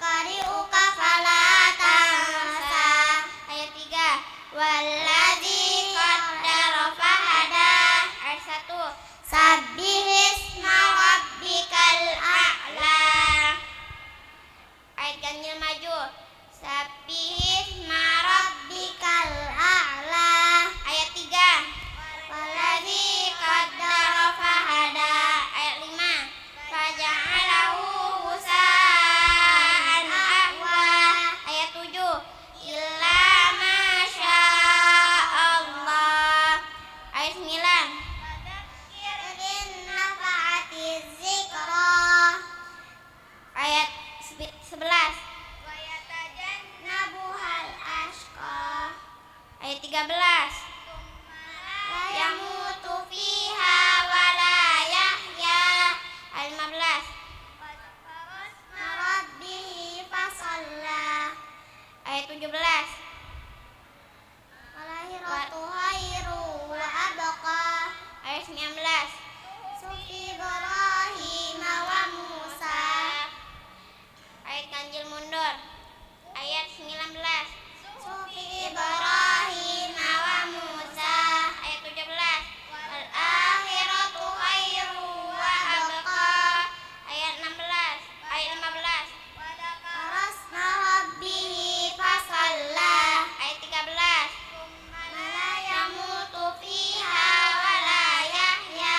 Nuqari'uka fala tansa. Ayat 3. Walladzi qaddara fahada. Ayat 1. Sabbihisma rabbikal a'la. Ayat ganjil maju. Sabbihisma rabbikal a'la. Ayat 3. Walladzi qaddara fahada. Ayat 5. Faja'alahu husa'an ahwa. Ayat 7. Illa masya Allah. Ayat 9. Fadzakir in nafa'atiz zikra. Ayat 11. Wa yatajannabuhal ashqa. Ayat 13. La yamutu fiha wa la yahya. Ayat 15. Wasma rabbihi fasalla. Ayat 17. Walahiratu khairu wa abqa. Ayat 19. Sufi Ibrahim wa Musa. Ayat ganjil mundur. Ayat 19. Sufi Ibrahim wa Musa. Ayat 17. Wal akhiratu khairu wa abqa. Ayat 16. Ayat 15. Wa dzakarasma rabbihi fasalla. Ayat 13. La yamutu fiha wa la yahya.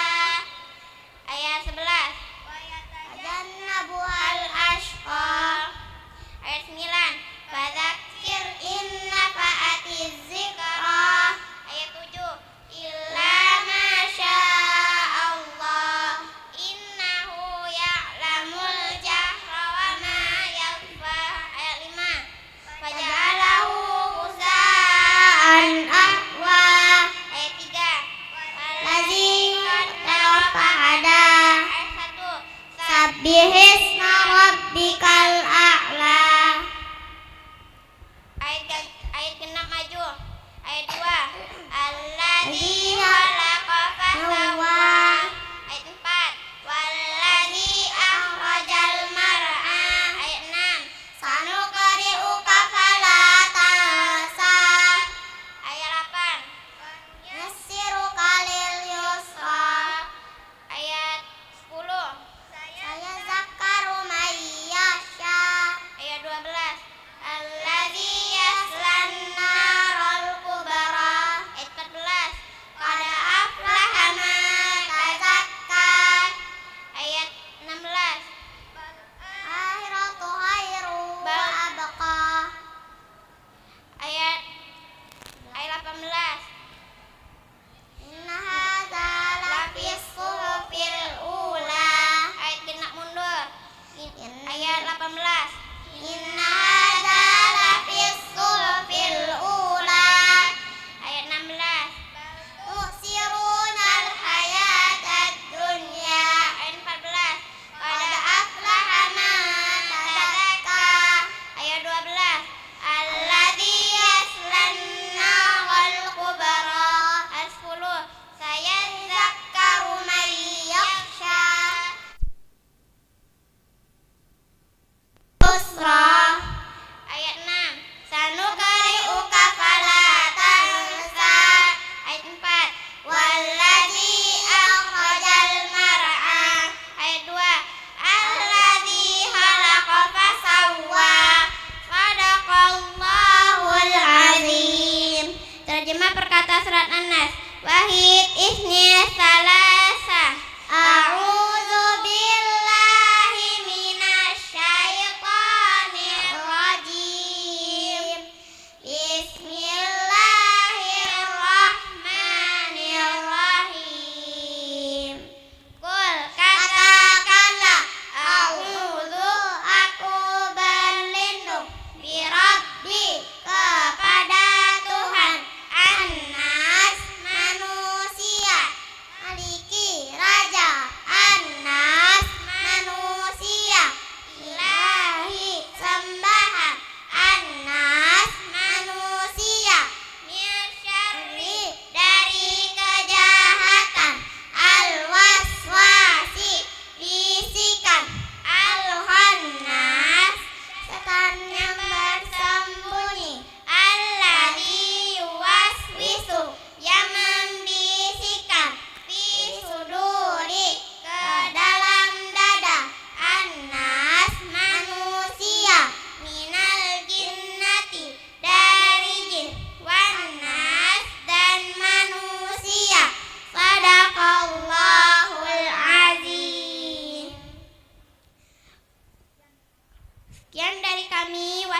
Ayat 11. Wa yatajannabuhal ashqa. Ayat 9. Fadzakir in nafa'ati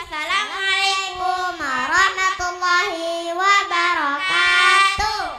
Wassalamualaikum warahmatullahi wabarakatuh.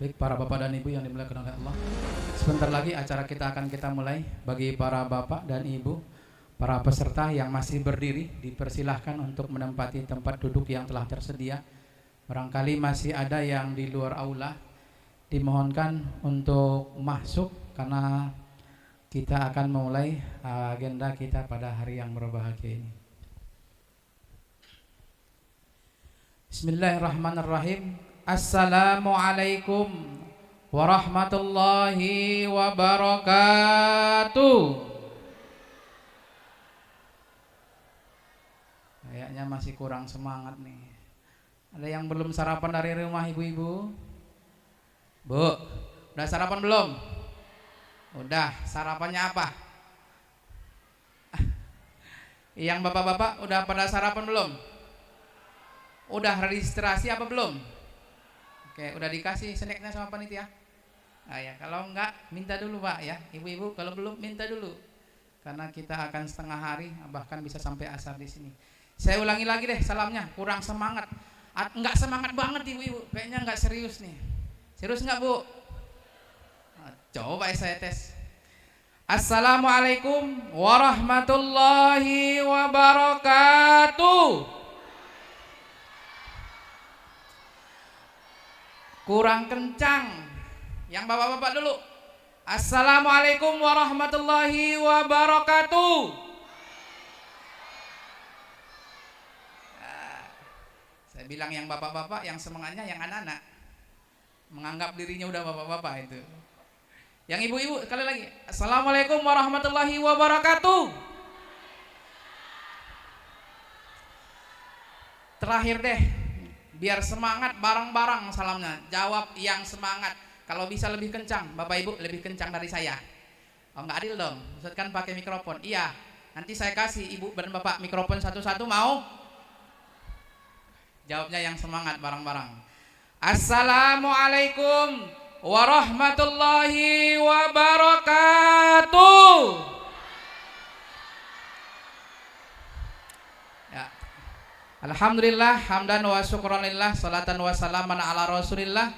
Baik para bapak dan ibu yang dimuliakan oleh Allah, sebentar lagi acara kita akan mulai. Bagi para bapak dan ibu, para peserta yang masih berdiri, dipersilahkan untuk menempati tempat duduk yang telah tersedia. Barangkali masih ada yang di luar aula, dimohonkan untuk masuk karena kita akan memulai agenda kita pada hari yang berbahagia ini. Bismillahirrahmanirrahim. Assalamualaikum warahmatullahi wabarakatuh. Kayaknya masih kurang semangat nih. Ada yang belum sarapan dari rumah ibu-ibu? Bu, udah sarapan belum? Udah, sarapannya apa? Yang bapak-bapak udah pada sarapan belum? Udah registrasi apa belum? Oke, udah dikasih snacknya sama panitia? Nah ya, kalau enggak minta dulu Pak ya. Ibu-ibu kalau belum minta dulu. Karena kita akan setengah hari bahkan bisa sampai asar di sini. Saya ulangi lagi deh salamnya, kurang semangat. Enggak semangat banget ibu-ibu, kayaknya enggak serius nih. Serius enggak Bu? Nah, coba saya tes. Assalamualaikum warahmatullahi wabarakatuh. Kurang kencang. Yang bapak-bapak dulu. Assalamualaikum warahmatullahi wabarakatuh. Saya bilang yang bapak-bapak, yang semangatnya yang anak-anak. Menganggap dirinya udah bapak-bapak itu. Yang ibu-ibu sekali lagi. Assalamualaikum warahmatullahi wabarakatuh. Terakhir deh, biar semangat bareng-bareng salamnya. Jawab yang semangat. Kalau bisa lebih kencang, Bapak Ibu lebih kencang dari saya. Oh nggak adil dong. Ustaz kan pakai mikrofon. Iya. Nanti saya kasih Ibu dan Bapak mikrofon satu-satu, mau? Jawabnya yang semangat bareng-bareng. Assalamualaikum warahmatullahi wabarakatuh. Ya. Alhamdulillah, hamdan wa syukranillah, salatan wa salaman ala rasulillah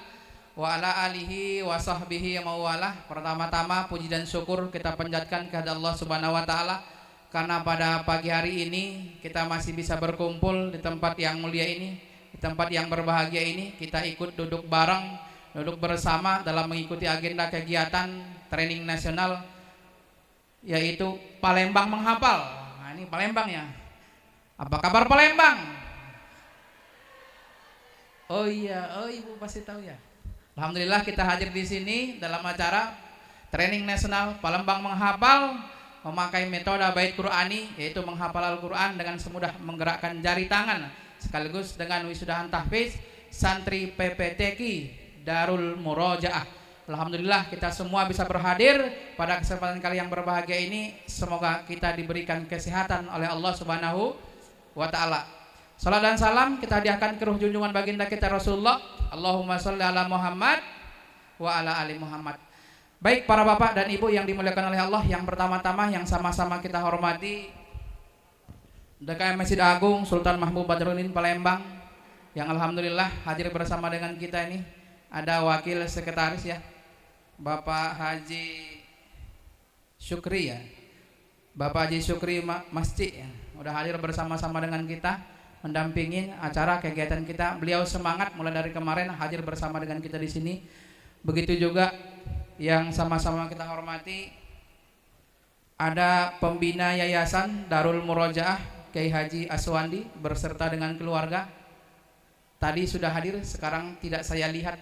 wa ala alihi wa sahbihi mawalah. Pertama-tama puji dan syukur kita panjatkan kepada Allah Subhanahu wa taala karena pada pagi hari ini kita masih bisa berkumpul di tempat yang mulia ini, di tempat yang berbahagia ini. Kita ikut duduk bareng, duduk bersama dalam mengikuti agenda kegiatan training nasional yaitu Palembang menghafal. Nah, ini Palembang ya. Apa kabar Palembang? Oh iya, oh Ibu pasti tahu ya. Alhamdulillah kita hadir di sini dalam acara training nasional Palembang menghafal, memakai metode bait Qur'ani yaitu menghafal Al-Qur'an dengan semudah menggerakkan jari tangan sekaligus dengan wisudahan tahfiz santri PPTQ Darul Murojaah. Alhamdulillah kita semua bisa berhadir pada kesempatan kali yang berbahagia ini. Semoga kita diberikan kesehatan oleh Allah Subhanahu wa ta'ala. Salam dan salam kita hadiahkan ke ruh junjungan baginda kita Rasulullah. Allahumma sholli ala Muhammad wa ala ali Muhammad. Baik para bapak dan ibu yang dimuliakan oleh Allah, yang pertama-tama yang sama-sama kita hormati DKM Masjid Agung Sultan Mahmud Badruddin Palembang yang alhamdulillah hadir bersama dengan kita ini. Ada wakil sekretaris ya, Bapak Haji Syukri ya, Bapak Haji Syukri Masjid ya, udah hadir bersama-sama dengan kita mendampingin acara kegiatan kita. Beliau semangat mulai dari kemarin hadir bersama dengan kita di sini. Begitu juga yang sama-sama kita hormati, ada pembina Yayasan Darul Murojaah Kiai Haji Aswandi berserta dengan keluarga. Tadi sudah hadir, sekarang tidak saya lihat,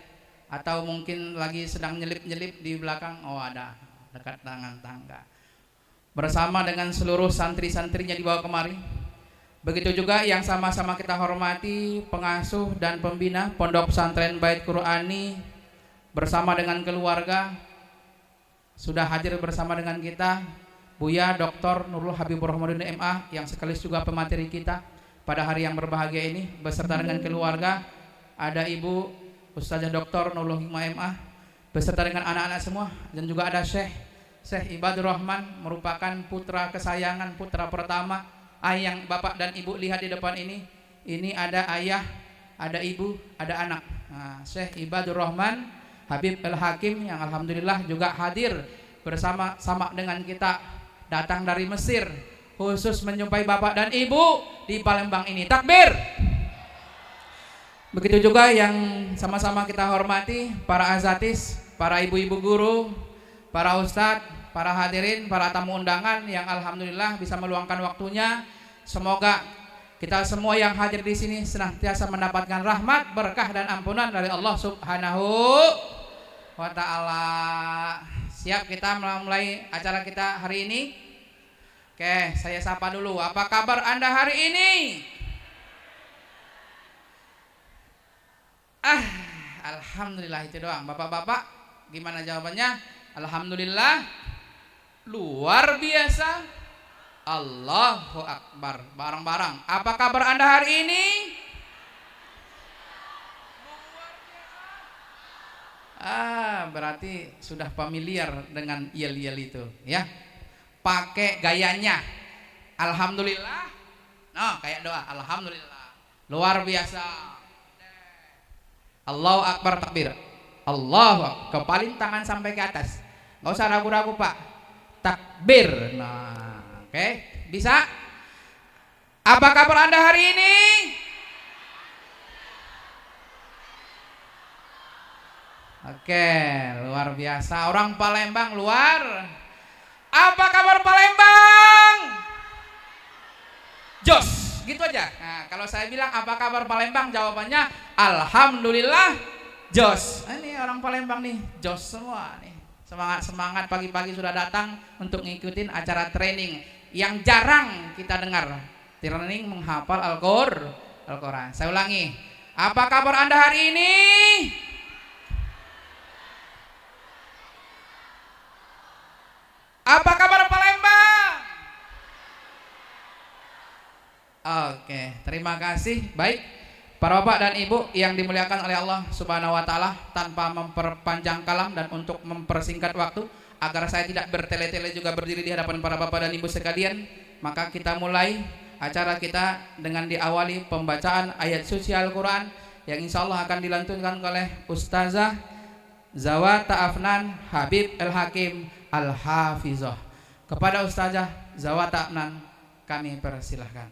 atau mungkin lagi sedang nyelip-nyelip di belakang. Oh, ada dekat tangan tangga. Bersama dengan seluruh santri-santrinya dibawa kemari. Begitu juga yang sama-sama kita hormati pengasuh dan pembina Pondok Pesantren Bait Qur'ani bersama dengan keluarga. Sudah hadir bersama dengan kita Buya Dr. Nurul Habibur Rahmanuddin MA yang sekaligus juga pemateri kita pada hari yang berbahagia ini, beserta dengan keluarga. Ada Ibu Ustazah Dr. Nurul Hikmah MA beserta dengan anak-anak semua, dan juga ada Syekh Ibadur Rahman, merupakan putra kesayangan, putra pertama yang Bapak dan Ibu lihat di depan ini. Ini ada ayah, ada ibu, ada anak. Nah, Syekh Ibadur Rahman Habib El Hakim yang alhamdulillah juga hadir bersama-sama dengan kita, datang dari Mesir khusus menjumpai Bapak dan Ibu di Palembang ini. Takbir. Begitu juga yang sama-sama kita hormati para azatis, para ibu-ibu guru, para ustadz, para hadirin, para tamu undangan yang alhamdulillah bisa meluangkan waktunya. Semoga kita semua yang hadir di sini senantiasa mendapatkan rahmat, berkah dan ampunan dari Allah Subhanahu wa taala. Siap kita mulai acara kita hari ini? Oke, saya sapa dulu. Apa kabar Anda hari ini? Alhamdulillah, itu doang. Bapak-bapak, gimana jawabannya? Alhamdulillah. Luar biasa. Allahu Akbar. Bareng-bareng. Apa kabar Anda hari ini? Berarti sudah familiar dengan yel-yel itu, ya. Pakai gayanya. Alhamdulillah. Nah, kayak doa. Alhamdulillah. Luar biasa. Allahu Akbar, takbir. Allahu Akbar. Kepalin tangan sampai ke atas. Nggak usah ragu-ragu, Pak. Takbir. Nah, oke. Bisa? Apa kabar Anda hari ini? Oke, luar biasa. Orang Palembang luar. Apa kabar Palembang? Jos, gitu aja. Nah, kalau saya bilang apa kabar Palembang, jawabannya alhamdulillah jos. Ini orang Palembang nih, jos semua nih. Semangat pagi-pagi sudah datang untuk ngikutin acara training yang jarang kita dengar. Training menghafal Al-Quran. Saya ulangi. Apa kabar Anda hari ini? Apa kabar Palembang? Oke, terima kasih. Baik, para bapak dan ibu yang dimuliakan oleh Allah Subhanahu wa taala, tanpa memperpanjang kalam dan untuk mempersingkat waktu agar saya tidak bertele-tele juga berdiri di hadapan para bapak dan ibu sekalian, maka kita mulai acara kita dengan diawali pembacaan ayat suci Al-Quran yang insya Allah akan dilantunkan oleh Ustazah Zawata Afnan Habib El Hakim Al-Hafizah. Kepada Ustazah Zawata Afnan kami persilahkan.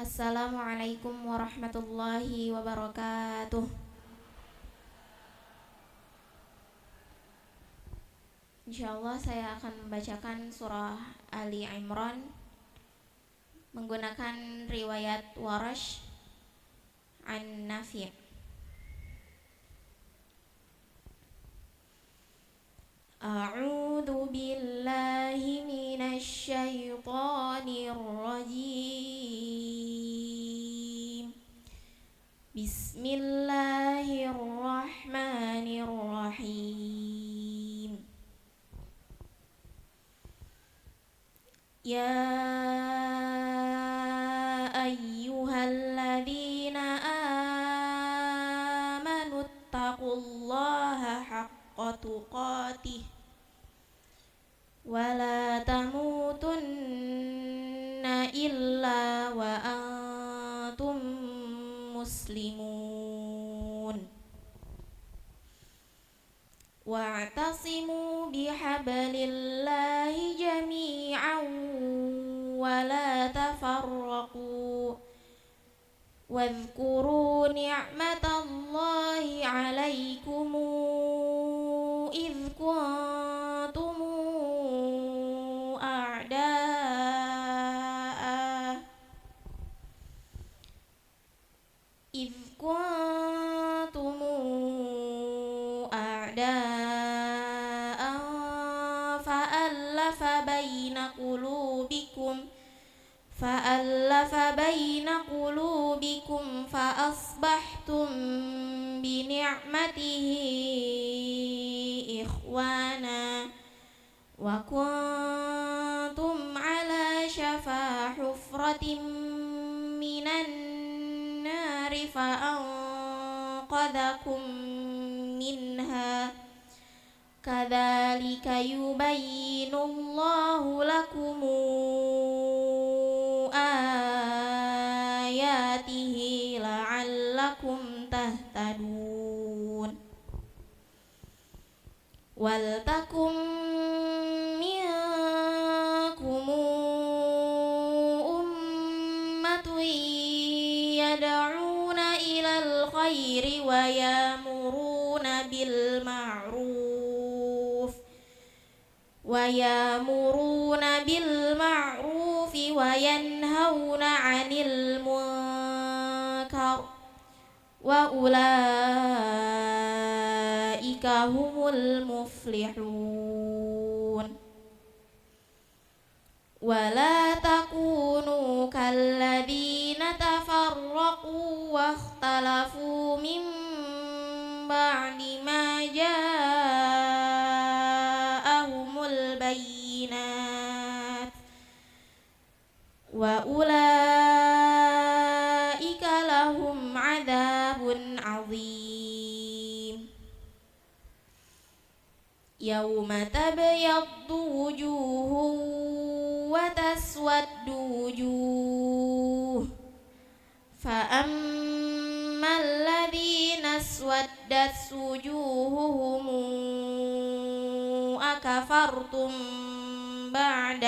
Assalamualaikum warahmatullahi wabarakatuh. Insyaallah saya akan membacakan surah Ali Imran menggunakan riwayat Warash an Nafi'. A'udzu billahi minasy syaithanir rajim. Bismillahirrahmanirrahim. Ya ayyuhalladzina amanu taqullaha haqqa tuqatih wa la tamutunna illa wa antum muslimun. واعتصموا بحبل الله جميعا ولا تفرقوا واذكروا نعمة الله عليكم إذ كنتم أعداء فألف بين قلوبكم فأصبحتم بنعمته إخوانا وكنتم على شفا حفرة من النار فأنقذكم منها كذلك يبين الله لكم آياته لعلكم تهتدون ولتكن منكم أمة يدعون إلى الخير ويامرون بالمعروف وينهون عن المنكر وأولئك هم المفلحون ولا تكونوا كالذين تفرقوا واختلفوا من بعد ما جاءهم البينات وأولئك لهم عذاب عظيم يوم تبيض وجوه وتسود وجوه فأما الذين اسودت وجوههم أكفرتم بعد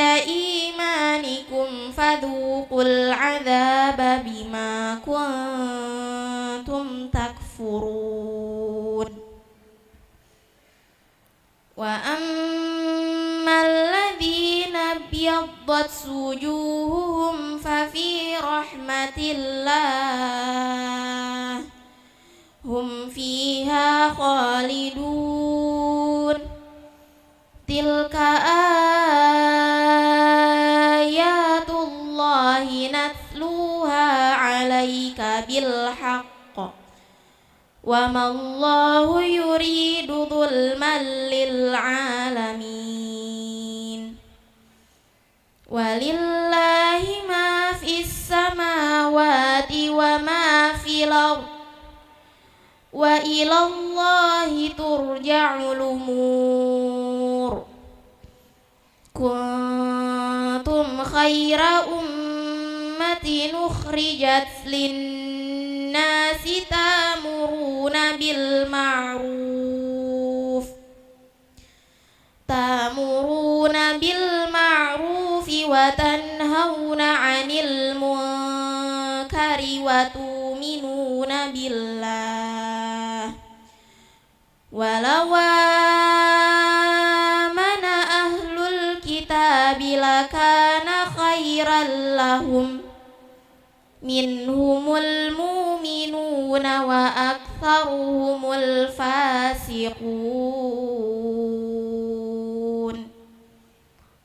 إيمانكم فذوقوا العذاب بما كنتم تكفرون وأما الذين ابيضت وجوههم ففي رحمة الله هم فيها خالدون تلك آيات الله نتلوها عليك بالحق وما الله يريد ظلما للعالمين ولله ما في السماوات وما في الأرض وإلى الله ترجع الأمور كنتم خير أمة أخرجت للناس تأمرون بالمعروف وتنهون عن المنكر وتؤمنون بالله ولو آمن أهل الكتاب لكان خيرا لهم منهم المؤمنون وأكثرهم الفاسقون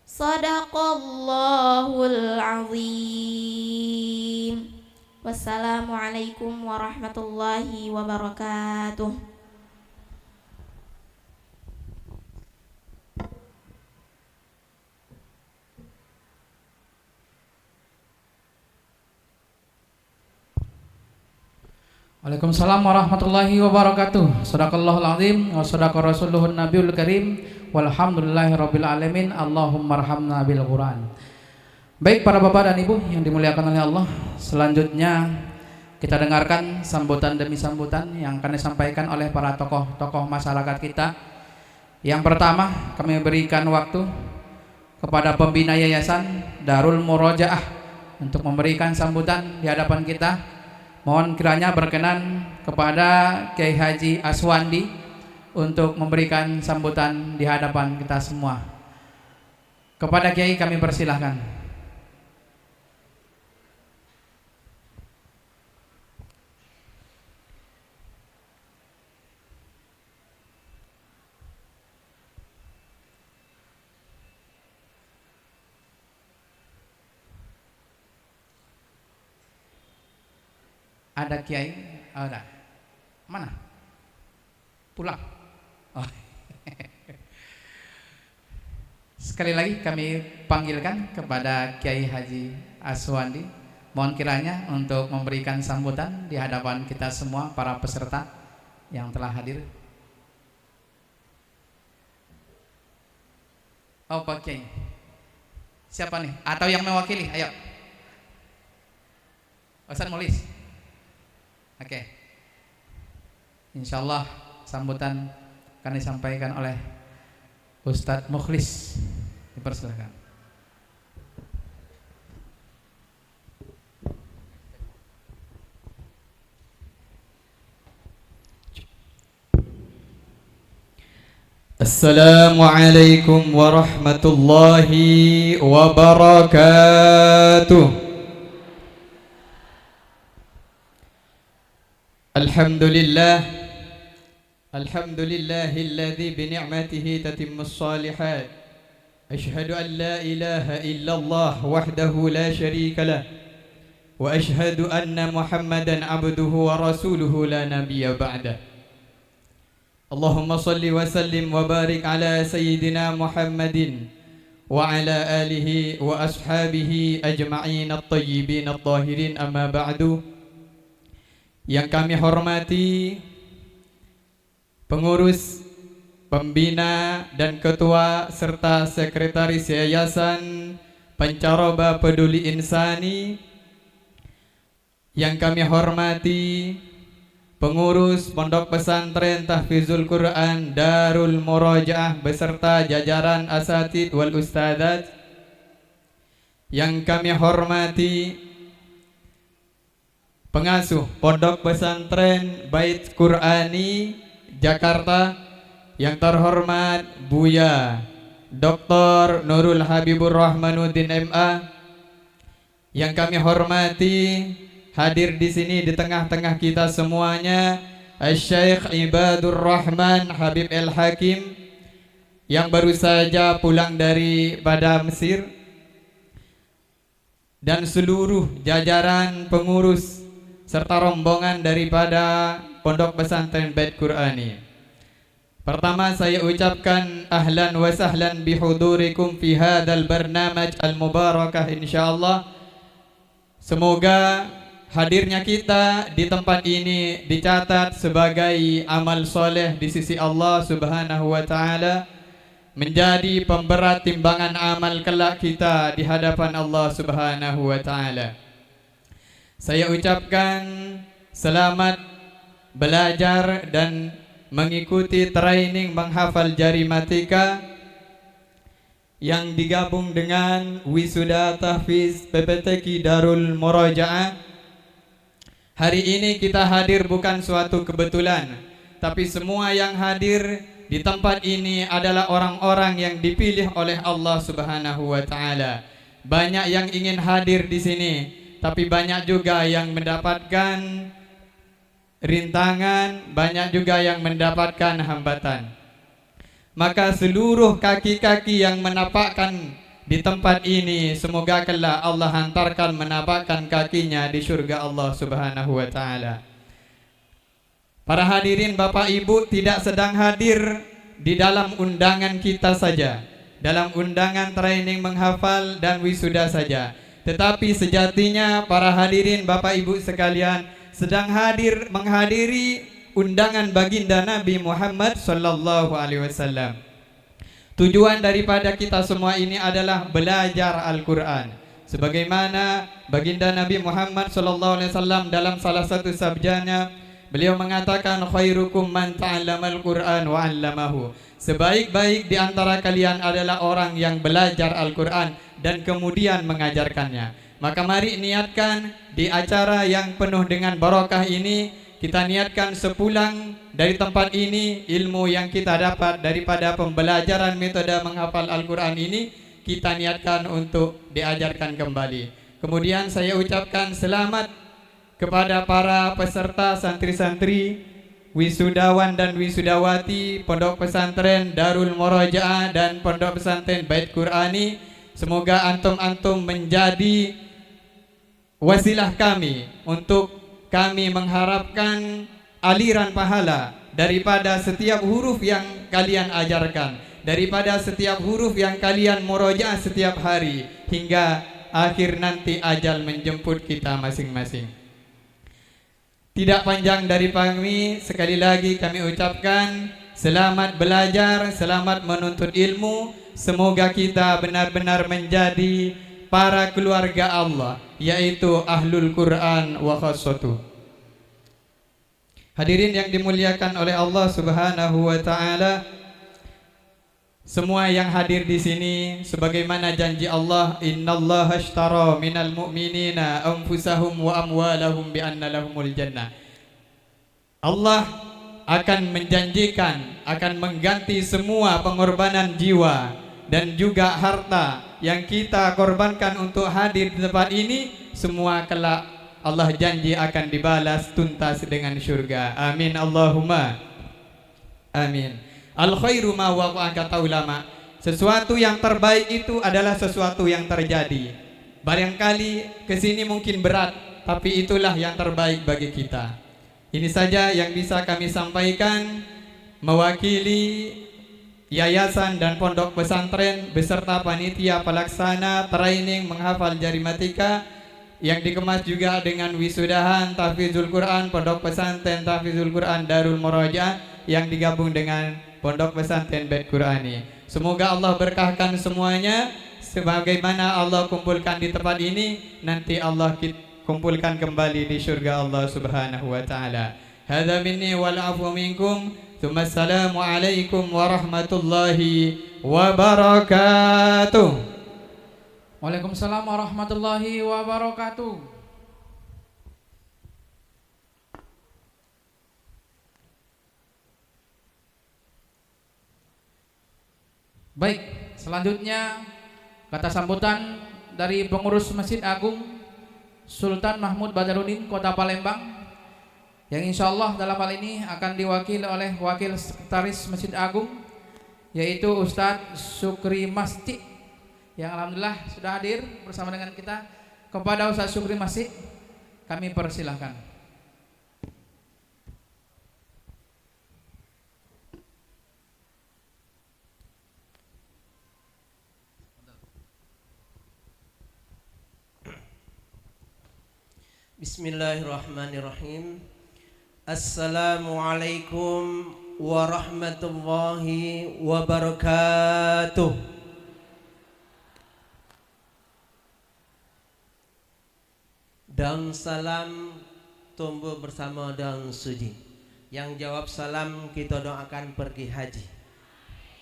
صدق الله العظيم والسلام عليكم ورحمة الله وبركاته. Waalaikumsalam warahmatullahi wabarakatuh. Shadaqallahul azim wa shadaqa rasuluhun nabiyul karim. Walhamdulillahi rabbil alamin. Allahumma arhamna bil Quran. Baik para bapak dan ibu yang dimuliakan oleh Allah, selanjutnya Kita dengarkan sambutan demi sambutan yang akan disampaikan oleh para tokoh-tokoh masyarakat kita. Yang pertama, kami berikan waktu kepada pembina Yayasan Darul Murojaah untuk memberikan sambutan di hadapan kita. Mohon kiranya berkenan kepada Kiai Haji Aswandi untuk memberikan sambutan di hadapan kita semua. Kepada Kiai kami persilahkan. Ada Kiai? Ada. Mana? Pulang. Oh. Sekali lagi kami panggilkan kepada Kiai Haji Aswandi. Mohon kiranya untuk memberikan sambutan di hadapan kita semua para peserta yang telah hadir. Oh, Pak Kiai. Siapa nih? Atau yang mewakili? Ayo. Ustaz Mulis. Oke. Insyaallah sambutan akan disampaikan oleh Ustadz Mukhlis. Dipersilakan. Assalamualaikum warahmatullahi wabarakatuh. Alhamdulillahilladzi bini'matihi tatimmus shalihat. Ashhadu an la ilaha illallah wahdahu la syarika lah. Wa ashhadu anna Muhammadan abduhu wa rasuluhu la nabiyya ba'dah. Allahumma salli wa sallim wa barik ala sayyidina Muhammadin wa ala alihi wa ashabihi ajma'in at-tayyibin at-tahirin, amma ba'du. Yang kami hormati pengurus, pembina dan ketua serta sekretaris Yayasan Pancaroba Peduli Insani. Yang kami hormati pengurus Pondok Pesantren Tahfizul Quran Darul Murojaah beserta jajaran asatid wal ustadzat. Yang kami hormati pengasuh Pondok Pesantren Bait Qurani Jakarta, yang terhormat Buya Dr. Nurul Habibur Rahmanuddin MA. Yang kami hormati hadir di sini di tengah-tengah kita semuanya Syekh Ibadur Rahman Habib El Hakim yang baru saja pulang daripada Mesir, dan seluruh jajaran pengurus serta rombongan daripada Pondok Pesantren Bait Qurani. Pertama saya ucapkan ahlan wa sahlan bihudurikum fi hadzal barnamaj al-mubarakah insyaallah. Semoga hadirnya kita di tempat ini dicatat sebagai amal soleh di sisi Allah Subhanahu wa taala, menjadi pemberat timbangan amal kelak kita di hadapan Allah Subhanahu wa taala. Saya ucapkan selamat belajar dan mengikuti training menghafal Jarimatika yang digabung dengan wisuda tahfiz PPTQ Darul Murojaah. Hari ini kita hadir bukan suatu kebetulan, tapi semua yang hadir di tempat ini adalah orang-orang yang dipilih oleh Allah Subhanahu wa taala. Banyak yang ingin hadir di sini, tapi banyak juga yang mendapatkan rintangan, banyak juga yang mendapatkan hambatan. Maka seluruh kaki-kaki yang menapakkan di tempat ini, semoga kelak Allah hantarkan menapakkan kakinya di surga Allah Subhanahu wa taala. Para hadirin Bapak Ibu tidak sedang hadir di dalam undangan kita saja, dalam undangan training menghafal dan wisuda saja, tetapi sejatinya para hadirin Bapak Ibu sekalian sedang hadir menghadiri undangan baginda Nabi Muhammad sallallahu alaihi wasallam. Tujuan daripada kita semua ini adalah belajar Al-Quran, Sebagaimana baginda Nabi Muhammad SAW dalam salah satu sabdanya, beliau mengatakan, khairukum man ta'allamal Qur'an wa 'allamahu. Sebaik-baik di antara kalian adalah orang yang belajar Al-Qur'an dan kemudian mengajarkannya. Maka mari niatkan di acara yang penuh dengan barokah ini, kita niatkan sepulang dari tempat ini, ilmu yang kita dapat daripada pembelajaran metode menghafal Al-Qur'an ini kita niatkan untuk diajarkan kembali. Kemudian saya ucapkan selamat kepada para peserta santri-santri, wisudawan dan wisudawati Pondok Pesantren Darul Murojaah dan Pondok Pesantren Bait Qur'ani. Semoga antum-antum menjadi wasilah kami untuk kami mengharapkan aliran pahala daripada setiap huruf yang kalian ajarkan, daripada setiap huruf yang kalian murojaah setiap hari, hingga akhir nanti ajal menjemput kita masing-masing. Tidak panjang dari kami, sekali lagi kami ucapkan selamat belajar, selamat menuntut ilmu. Semoga kita benar-benar menjadi para keluarga Allah, yaitu Ahlul Quran wa khassatuh. Hadirin yang dimuliakan oleh Allah Subhanahu wa taala, semua yang hadir di sini, sebagaimana janji Allah, innallaha ashtara minal mu'minina anfusahum wa amwalahum bi anna lahumul jannah. Allah akan menjanjikan, akan mengganti semua pengorbanan jiwa dan juga harta yang kita korbankan untuk hadir di tempat ini, semua kelak Allah janji akan dibalas tuntas dengan syurga. Amin Allahumma amin. Al khairu ma waqa'a, kata ulama, sesuatu yang terbaik itu adalah sesuatu yang terjadi. Barangkali kesini mungkin berat, tapi itulah yang terbaik bagi kita. Ini saja yang bisa kami sampaikan mewakili yayasan dan pondok pesantren beserta panitia pelaksana training menghafal Jarimatika yang dikemas juga dengan wisudahan Tahfizul Quran Pondok Pesantren Tahfizul Quran Darul Murojaah yang digabung dengan Pondok Pesantren Bait Qur'ani. Semoga Allah berkahkan semuanya sebagaimana Allah kumpulkan di tempat ini, nanti Allah kumpulkan kembali di surga Allah Subhanahu wa taala. Hadza minni wal afu minkum. Assalamu alaikum warahmatullahi wabarakatuh. Waalaikumsalam warahmatullahi wabarakatuh. Baik, selanjutnya kata sambutan dari pengurus Masjid Agung Sultan Mahmud Badarudin Kota Palembang, yang insya Allah dalam hal ini akan diwakili oleh Wakil Sekretaris Masjid Agung, yaitu Ustadz Sukri Masjid, yang alhamdulillah sudah hadir bersama dengan kita. Kepada Ustadz Sukri Masjid kami persilahkan. Bismillahirrahmanirrahim. Assalamualaikum warahmatullahi wabarakatuh. Daun salam tumbuh bersama daun suci. Yang jawab salam kita doakan pergi haji.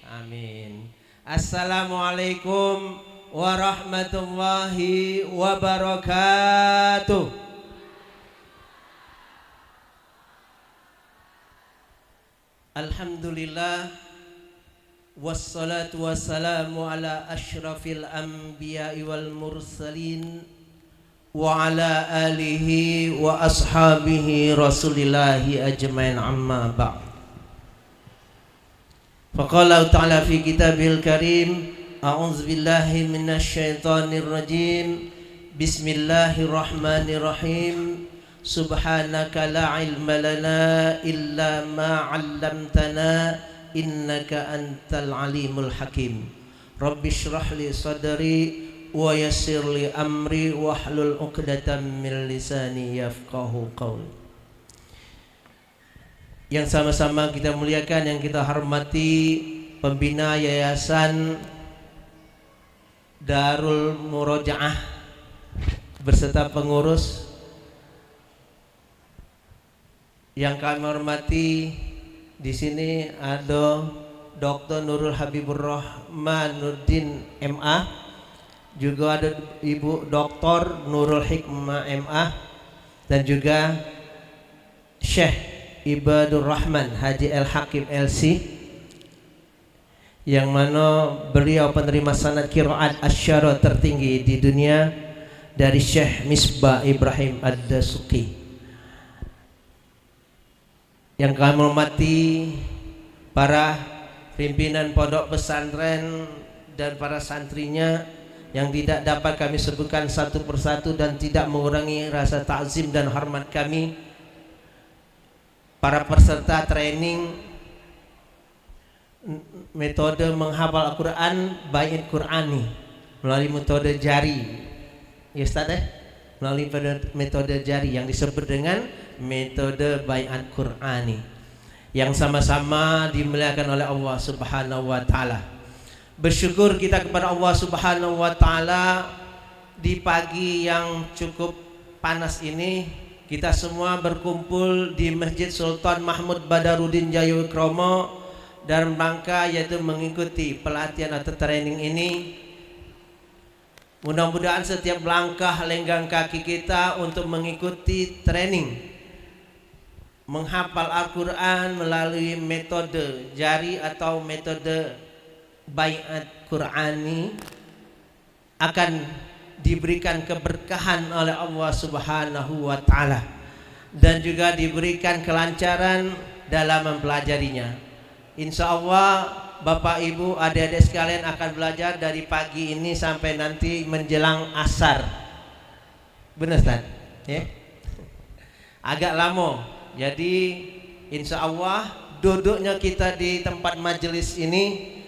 Amin. Assalamualaikum warahmatullahi wabarakatuh. Alhamdulillah, wassalatu wassalamu ala ashrafil anbiya'i wal mursalin wa ala alihi wa ashabihi rasulillahi ajmain, amma ba'd. Faqala ta'ala fi kitabil karim, a'udzu billahi minasy syaithanir rajim, bismillahirrahmanirrahim. Subhanaka la ilma lana illa ma 'allamtana innaka antal alimul hakim. Rabbi shrah li sadri wa yassir li amri wahlul 'uqdatam min lisani yafqahu qawli. Yang sama-sama kita muliakan, yang kita hormati pembina Yayasan Darul Murojaah beserta pengurus yang kami hormati. Di sini ada Dr. Nurul Habibur Rahmanuddin MA, juga ada Ibu Dr. Nurul Hikmah MA, dan juga Syekh Ibadur Rahman Haji El Hakim LC, yang mana beliau penerima sanad qiraat asyara tertinggi di dunia dari Syekh Misbah Ibrahim Ad-Dasuqi. Yang kami hormati para pimpinan pondok pesantren dan para santrinya yang tidak dapat kami sebutkan satu persatu dan tidak mengurangi rasa takzim dan hormat kami, para peserta training metode menghafal Al-Quran Bait Qurani melalui metode jari, ya Ustaz melalui metode jari yang disebut dengan metode Baiat Qurani, yang sama-sama dimuliakan oleh Allah Subhanahu wa taala. Bersyukur kita kepada Allah Subhanahu wa taala di pagi yang cukup panas ini, kita semua berkumpul di Masjid Sultan Mahmud Badarudin Jayawikromo dalam rangka yaitu mengikuti pelatihan atau training ini. Mudah-mudahan setiap langkah lenggang kaki kita untuk mengikuti training menghafal Al-Quran melalui metode jari atau metode Baiat Qurani akan diberikan keberkahan oleh Allah Subhanahu wa taala dan juga diberikan kelancaran dalam mempelajarinya. Insya Allah Bapak Ibu adik-adik sekalian akan belajar dari pagi ini sampai nanti menjelang asar. Benar Ustaz? Ya? Agak lama. Jadi insya Allah duduknya kita di tempat majelis ini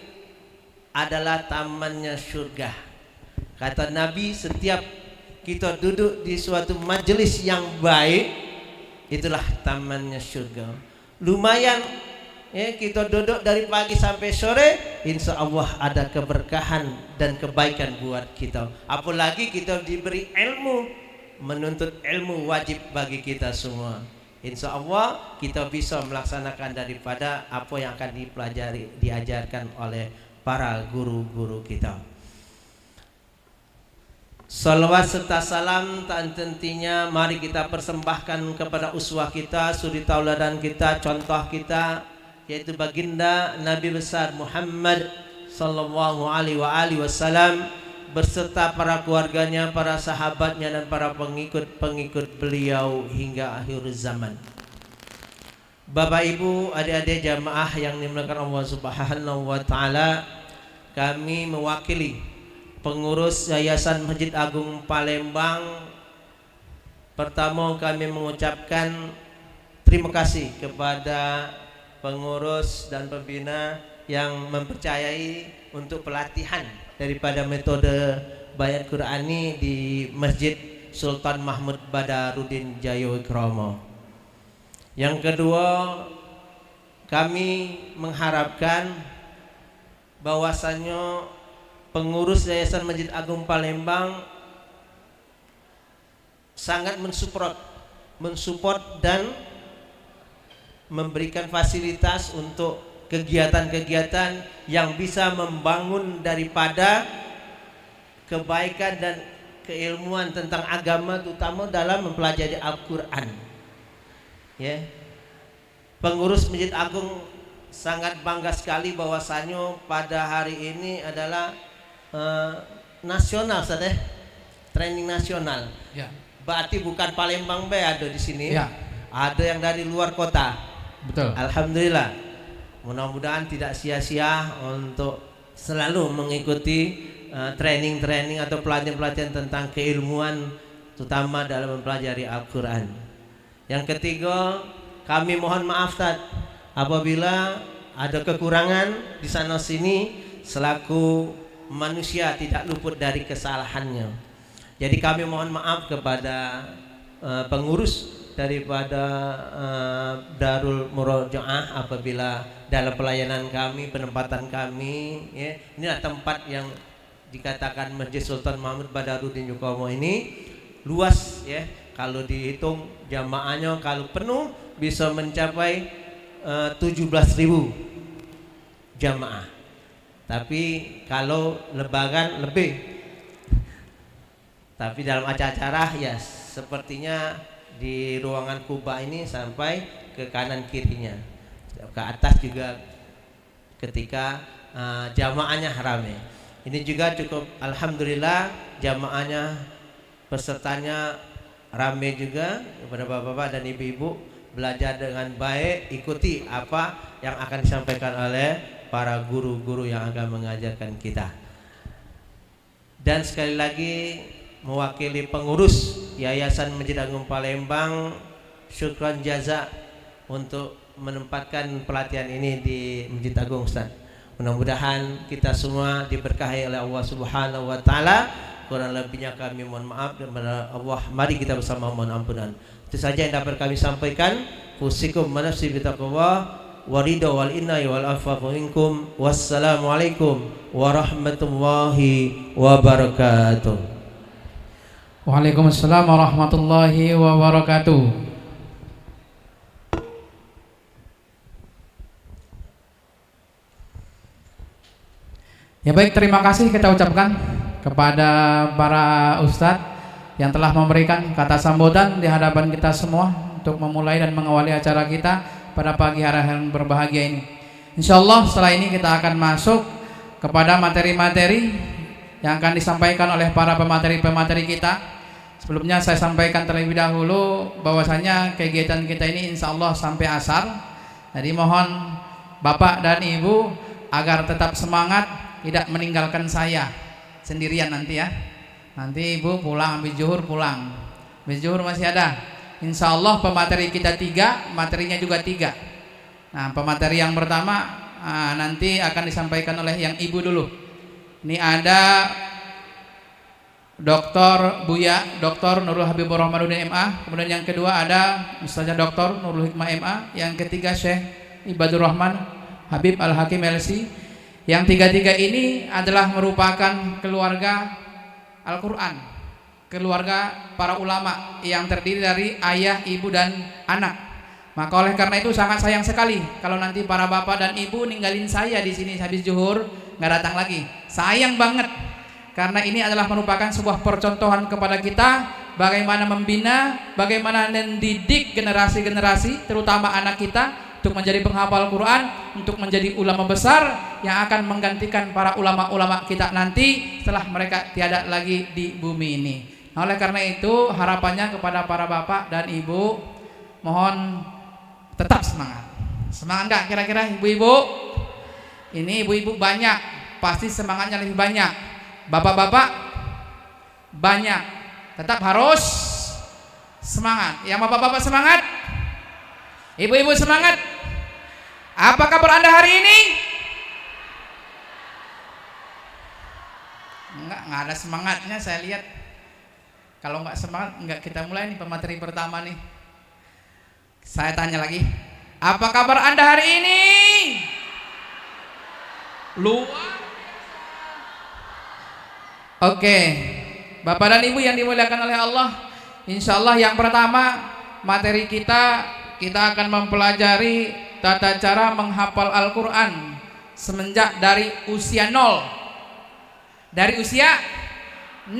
adalah tamannya surga. Kata Nabi, setiap kita duduk di suatu majelis yang baik, itulah tamannya surga. Lumayan ya, kita duduk dari pagi sampai sore, insya Allah ada keberkahan dan kebaikan buat kita. Apalagi kita diberi ilmu, menuntut ilmu wajib bagi kita semua. Insya Allah kita bisa melaksanakan daripada apa yang akan dipelajari, diajarkan oleh para guru-guru kita. Salawat serta salam tak hentinya mari kita persembahkan kepada uswah kita, suri tauladan kita, contoh kita, yaitu baginda Nabi besar Muhammad sallallahu alaihi wasallam berserta para keluarganya, para sahabatnya dan para pengikut-pengikut beliau hingga akhir zaman. Bapak Ibu, adik-adik jamaah yang dimuliakan Allah Subhanahu wa taala, kami mewakili pengurus Yayasan Masjid Agung Palembang. Pertama kami mengucapkan terima kasih kepada pengurus dan pembina yang mempercayai untuk pelatihan daripada metode Baiat Qurani di Masjid Sultan Mahmud Badarudin Jayawikromo. Yang kedua, kami mengharapkan bahwasannya pengurus Yayasan Masjid Agung Palembang sangat mensupport dan memberikan fasilitas untuk kegiatan-kegiatan yang bisa membangun daripada kebaikan dan keilmuan tentang agama, terutama dalam mempelajari Al-Quran. Ya, pengurus Masjid Agung sangat bangga sekali bahwasannya pada hari ini adalah nasional, saudara, training nasional. Ya. Berarti bukan Palembang be ada di sini, Ya. Ada yang dari luar kota. Betul. Alhamdulillah. Mudah-mudahan tidak sia-sia untuk selalu mengikuti training-training atau pelatihan-pelatihan tentang keilmuan, terutama dalam mempelajari Al-Quran. Yang ketiga, kami mohon maaf Tad, apabila ada kekurangan di sana sini, selaku manusia tidak luput dari kesalahannya. Jadi kami mohon maaf kepada pengurus daripada Darul Murojaah apabila dalam pelayanan kami, penempatan kami, ya, inilah tempat yang dikatakan Masjid Sultan Mahmud Badarudin Jayawikromo ini luas ya. Kalau dihitung jamaahnya kalau penuh bisa mencapai 17.000 jamaah. Tapi kalau lebaran lebih. Tapi dalam acara ya sepertinya di ruangan Kuba ini sampai ke kanan kirinya, ke atas juga ketika jamaahnya ramai. Ini juga cukup alhamdulillah jamaahnya pesertanya ramai juga. Kepada bapak-bapak dan ibu-ibu belajar dengan baik, ikuti apa yang akan disampaikan oleh para guru-guru yang akan mengajarkan kita. Dan sekali lagi mewakili pengurus Yayasan Masjid Agung Palembang, syukran jaza untuk menempatkan pelatihan ini di Masjid Agung, Ustaz. Mudah-mudahan kita semua diberkahi oleh Allah Subhanahu wa taala. Kurang lebihnya kami mohon maaf, dan Allah mari kita bersama mohon ampunan. Itu saja yang dapat kami sampaikan. Fusikum manafsi bitaqwa waridha wal inai wal afafu minkum. Wassalamualaikum warahmatullahi wabarakatuh. Waalaikumsalam warahmatullahi wabarakatuh. Ya baik, terima kasih kita ucapkan kepada para ustadz yang telah memberikan kata sambutan di hadapan kita semua untuk memulai dan mengawali acara kita pada pagi hari yang berbahagia ini. Insyaallah setelah ini kita akan masuk kepada materi-materi yang akan disampaikan oleh para pemateri-pemateri kita. Sebelumnya saya sampaikan terlebih dahulu bahwasanya kegiatan kita ini insyaallah sampai asar. Jadi mohon Bapak dan Ibu agar tetap semangat, tidak meninggalkan saya sendirian nanti ya. Nanti ibu pulang habis zuhur pulang. Habis zuhur masih ada. Insya Allah pemateri kita 3, materinya juga 3. Nah, pemateri yang pertama nanti akan disampaikan oleh yang ibu dulu. Ini ada Dr. Buya, Dr. Nurul Habibur Rahmanuddin MA. Kemudian yang kedua ada Ustazah Dr. Nurul Hikmah MA. Yang ketiga Syekh Ibadur Rahman Habib Al-Hakim LC. Yang tiga-tiga ini adalah merupakan keluarga Al-Quran, keluarga para ulama yang terdiri dari ayah, ibu, dan anak. Maka oleh karena itu sangat sayang sekali kalau nanti para bapak dan ibu ninggalin saya di sini habis zuhur nggak datang lagi. Sayang banget, karena ini adalah merupakan sebuah percontohan kepada kita bagaimana membina, bagaimana mendidik generasi-generasi, terutama anak kita, untuk menjadi penghafal Quran, untuk menjadi ulama besar yang akan menggantikan para ulama-ulama kita nanti setelah mereka tiada lagi di bumi ini. Nah, oleh karena itu harapannya kepada para bapak dan ibu, mohon tetap semangat. Semangat enggak kira-kira ibu-ibu? Ini ibu-ibu banyak, pasti semangatnya lebih banyak. Bapak-bapak banyak, tetap harus semangat. Yang bapak-bapak semangat, ibu-ibu semangat. Apa kabar Anda hari ini? Enggak ada semangatnya saya lihat. Kalau enggak semangat, enggak kita mulai nih pemateri pertama nih. Saya tanya lagi, apa kabar Anda hari ini? Luar biasa. Oke, Bapak dan Ibu yang dimuliakan oleh Allah, insya Allah yang pertama materi kita akan mempelajari tata cara menghafal Al-Quran semenjak dari usia 0. Dari usia 0.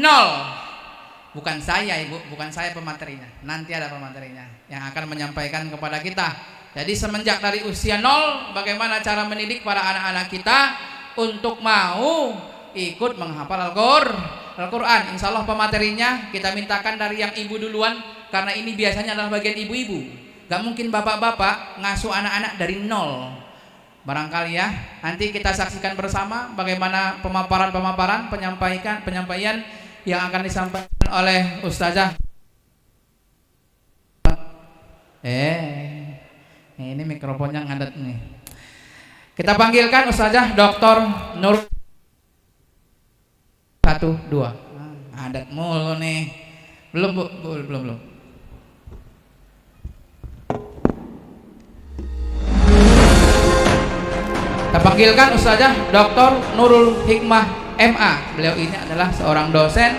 Bukan saya ibu, bukan saya pematerinya. Nanti ada pematerinya yang akan menyampaikan kepada kita. Jadi semenjak dari usia 0, bagaimana cara mendidik para anak-anak kita untuk mau ikut menghafal Al-Quran. Insya Allah pematerinya kita mintakan dari yang ibu duluan, karena ini biasanya adalah bagian ibu-ibu. Gak mungkin bapak-bapak ngasuh anak-anak dari 0. Barangkali ya, nanti kita saksikan bersama bagaimana pemaparan penyampaian yang akan disampaikan oleh Ustazah. Ini mikrofonnya ngadet nih. Kita panggilkan Ustazah Dr. Nur 1, 2. Adat mulu nih. Belum Bu, belum. Kita panggilkan Ustazah Dr. Nurul Hikmah MA. Beliau ini adalah seorang dosen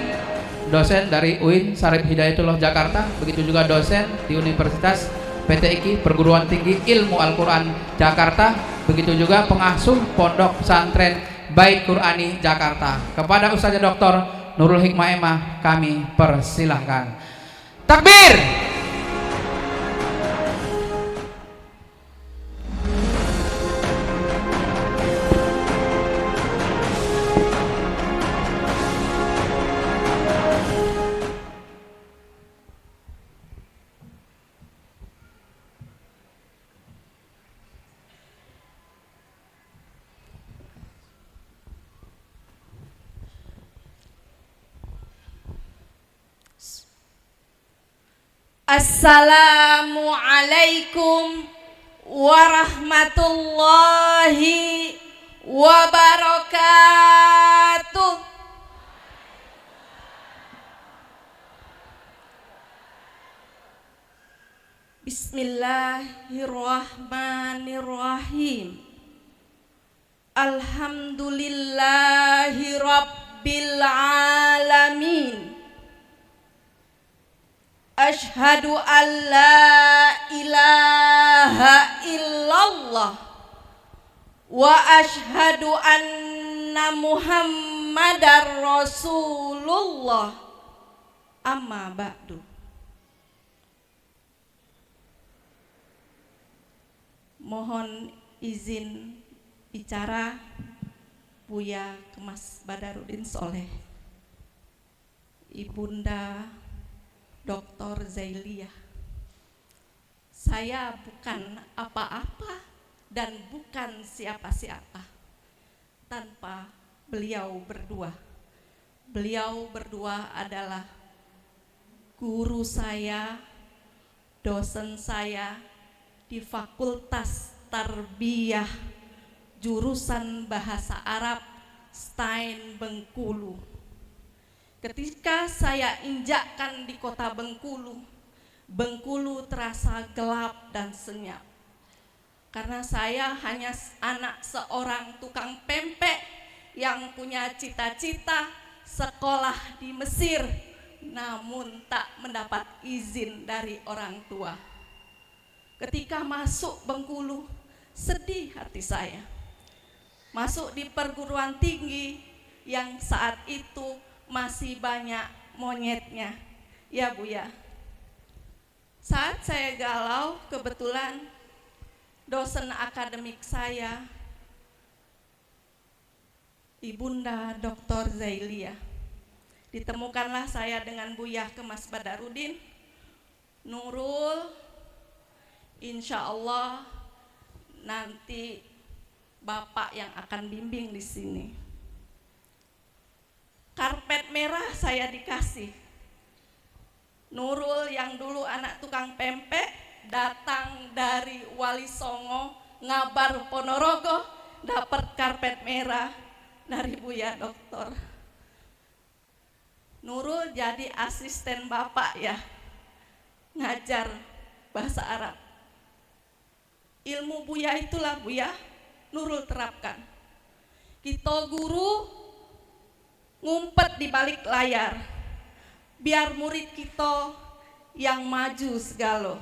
dosen dari UIN Syarif Hidayatullah Jakarta, begitu juga dosen di Universitas PTIQ Perguruan Tinggi Ilmu Al-Quran Jakarta, begitu juga pengasuh Pondok Pesantren Bait Qurani Jakarta. Kepada Ustaz Dr. Nurul Hikmah Emah kami persilahkan. Takbir. Assalamualaikum warahmatullahi wabarakatuh. Bismillahirrahmanirrahim. Alhamdulillahi rabbil alamin. Ashhadu an la ilaha illallah wa ashhadu anna Muhammadar Rasulullah. Amma ba'du. Mohon izin bicara Buya Kemas Badarudin Soleh, Ibunda Dr. Zailiyah. Saya bukan apa-apa dan bukan siapa-siapa tanpa beliau berdua. Beliau berdua adalah guru saya, dosen saya di Fakultas Tarbiyah jurusan Bahasa Arab STAIN Bengkulu. Ketika saya injakkan di kota Bengkulu, Bengkulu terasa gelap dan senyap. Karena saya hanya anak seorang tukang pempek yang punya cita-cita sekolah di Mesir, namun tak mendapat izin dari orang tua. Ketika masuk Bengkulu, sedih hati saya. Masuk di perguruan tinggi yang saat itu masih banyak monyetnya, ya Bu ya. Saat saya galau, kebetulan dosen akademik saya, Ibunda Dr. Zailiyah. Ditemukanlah saya dengan Buya Kemas Badarudin. Nurul, insya Allah nanti Bapak yang akan bimbing di sini. Karpet merah saya dikasih. Nurul yang dulu anak tukang pempek datang dari Wali Songo, Ngabar Ponorogo, dapat karpet merah dari Buya Doktor. Nurul jadi asisten Bapak ya, ngajar bahasa Arab. Ilmu Buya itulah Buya Nurul terapkan. Kita guru ngumpet di balik layar, biar murid kita yang maju segala.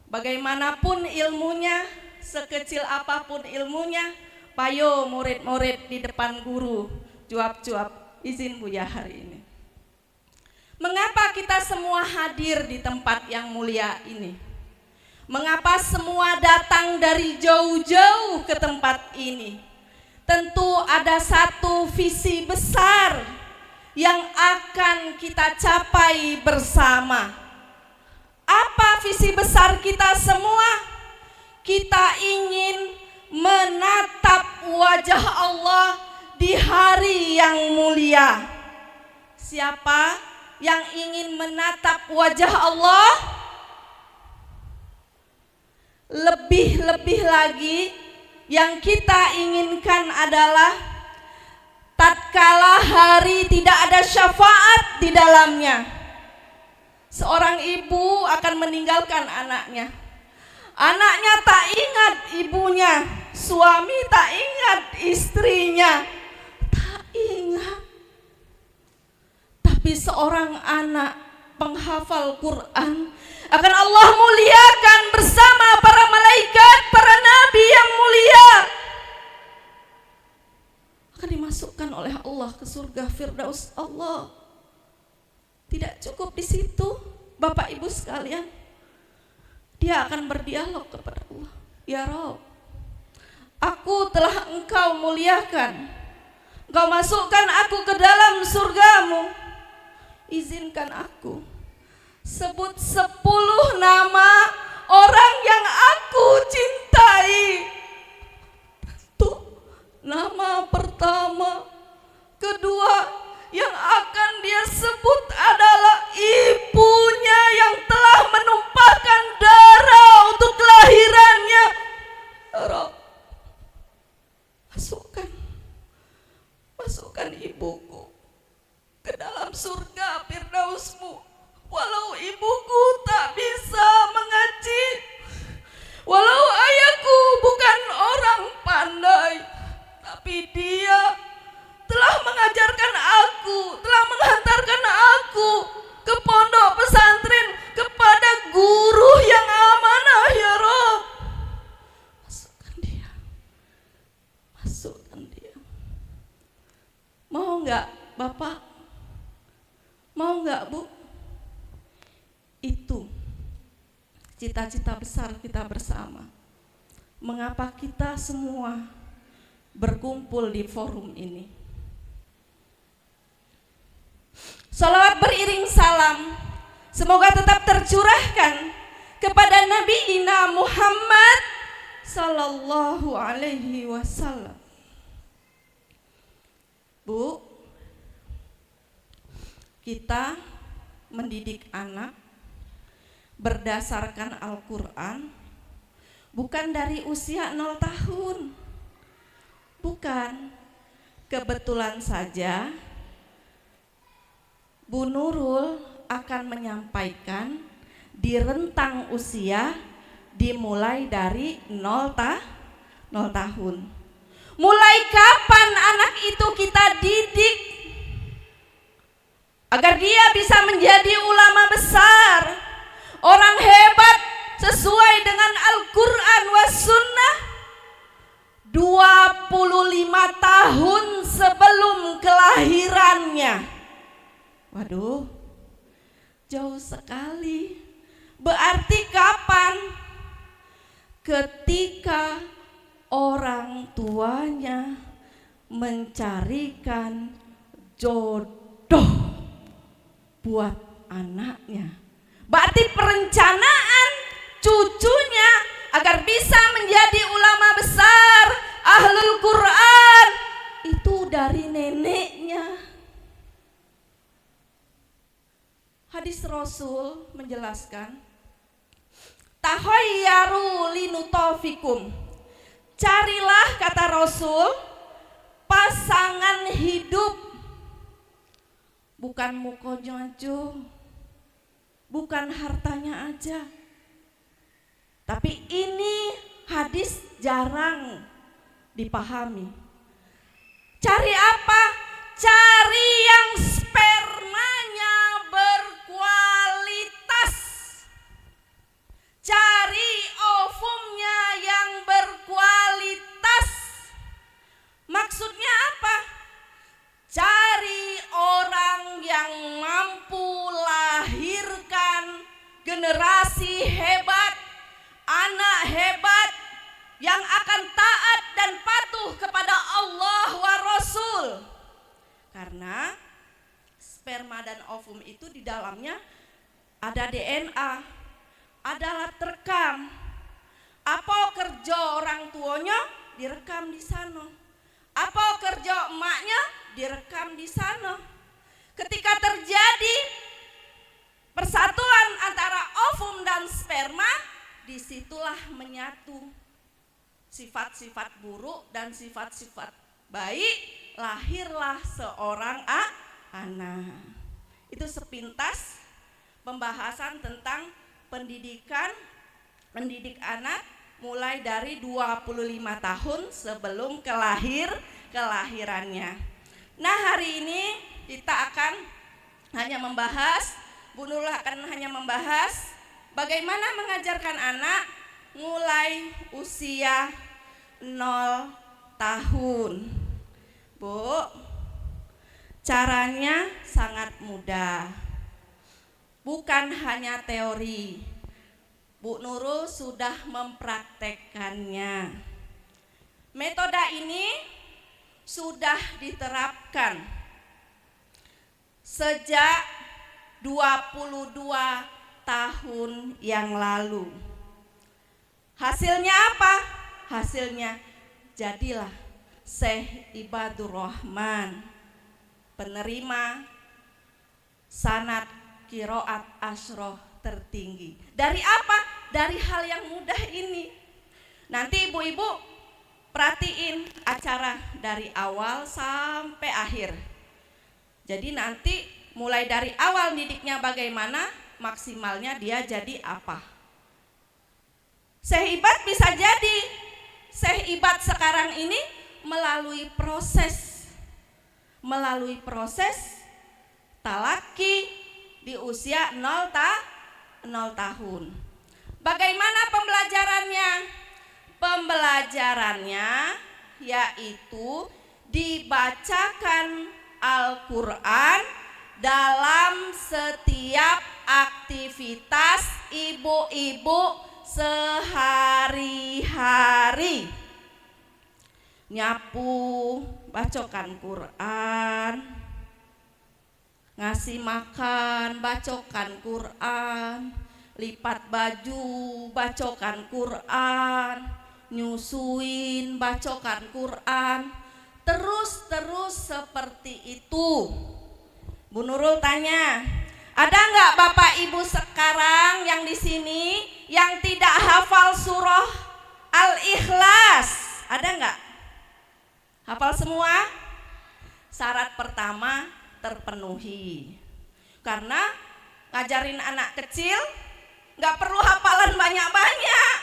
Bagaimanapun ilmunya, sekecil apapun ilmunya, payo murid-murid di depan guru, jawab-jawab. Izin Buya hari ini. Mengapa kita semua hadir di tempat yang mulia ini? Mengapa semua datang dari jauh-jauh ke tempat ini? Tentu ada satu visi besar yang akan kita capai bersama. Apa visi besar kita semua? Kita ingin menatap wajah Allah di hari yang mulia. Siapa yang ingin menatap wajah Allah? Lebih-lebih lagi yang kita inginkan adalah tatkala hari tidak ada syafaat di dalamnya. Seorang ibu akan meninggalkan anaknya. Anaknya tak ingat ibunya, suami tak ingat istrinya, tak ingat. Tapi seorang anak penghafal Quran akan Allah muliakan bersama para malaikat, para nabi yang mulia. Akan dimasukkan oleh Allah ke surga Firdaus Allah. Tidak cukup di situ, Bapak Ibu sekalian. Dia akan berdialog kepada Allah. Ya Rabb, aku telah Engkau muliakan. Engkau masukkan aku ke dalam surgamu. Izinkan aku sebut 10 nama orang yang aku cintai. Nama pertama, kedua yang akan dia sebut adalah ibunya yang telah menumpahkan darah untuk kelahirannya. Ya Rabb, masukkan ibuku ke dalam surga Firdausmu. Walau ibuku tak bisa mengaji, walau ayahku bukan orang pandai, tapi dia telah mengajarkan aku, telah menghantarkan aku ke pondok pesantren kepada guru yang amanah. Ya Rabb, masukkan dia. Mau enggak Bapak? Mau enggak Bu? Itu cita-cita besar kita bersama. Mengapa kita semua berkumpul di forum ini? Salawat beriring salam semoga tetap tercurahkan kepada Nabi Muhammad sallallahu alaihi wasallam. Bu, kita mendidik anak berdasarkan Al-Quran bukan dari usia 0 tahun. Bukan. Kebetulan saja Bu Nurul akan menyampaikan di rentang usia dimulai dari 0 tahun. Mulai kapan anak itu kita didik agar dia bisa menjadi ulama besar, orang hebat sesuai dengan Al-Quran was sunnah? 25 tahun sebelum kelahirannya. Waduh, jauh sekali. Berarti kapan? Ketika orang tuanya mencarikan jodoh buat anaknya. Berarti perencanaan cucunya agar bisa menjadi ulama besar, ahlul Quran, itu dari neneknya. Hadis Rasul menjelaskan, tahayyaru linutafikum. Carilah, kata Rasul, pasangan hidup. Bukan mukonya aja, bukan hartanya aja. Tapi ini hadis jarang dipahami. Cari apa? Cari yang spermanya berkualitas. Cari ovumnya yang berkualitas. Maksudnya apa? Cari orang yang mampu lahirkan generasi hebat, anak hebat yang akan taat dan patuh kepada Allah wa Rasul. Karena sperma dan ovum itu di dalamnya ada DNA, ada alat rekam. Apa kerja orang tuanya direkam di sana. Apa kerja emaknya direkam di sana. Ketika terjadi persatuan antara ovum dan sperma, disitulah menyatu sifat-sifat buruk dan sifat-sifat baik, lahirlah seorang anak. Itu sepintas pembahasan tentang mendidik anak mulai dari 25 tahun sebelum kelahirannya. Nah, hari ini kita akan hanya membahas, Bu Nurul akan hanya membahas bagaimana mengajarkan anak mulai usia 0 tahun. Bu, caranya sangat mudah. Bukan hanya teori. Bu Nurul sudah mempraktekkannya. Metode ini sudah diterapkan sejak 22 tahun yang lalu. Hasilnya apa? Hasilnya jadilah Syekh Ibadur Rahman, penerima sanad qiraat asyroh tertinggi. Dari apa? Dari hal yang mudah ini. Nanti ibu-ibu perhatiin acara dari awal sampai akhir. Jadi nanti mulai dari awal didiknya bagaimana, maksimalnya dia jadi apa. Syekh Ibad bisa jadi Syekh Ibad sekarang ini melalui proses talaki di usia 0 tahun. Bagaimana pembelajarannya? Pembelajarannya yaitu dibacakan Al-Quran dalam setiap aktivitas ibu-ibu sehari-hari. Nyapu, bacokan Quran, ngasih makan, bacokan Quran, lipat baju, bacokan Quran, nyusuin, bacokan Quran, terus seperti itu. Bu Nurul tanya, ada nggak Bapak Ibu sekarang yang di sini yang tidak hafal surah Al-Ikhlas? Ada nggak? Hafal semua? Syarat pertama terpenuhi. Karena ngajarin anak kecil nggak perlu hafalan banyak-banyak,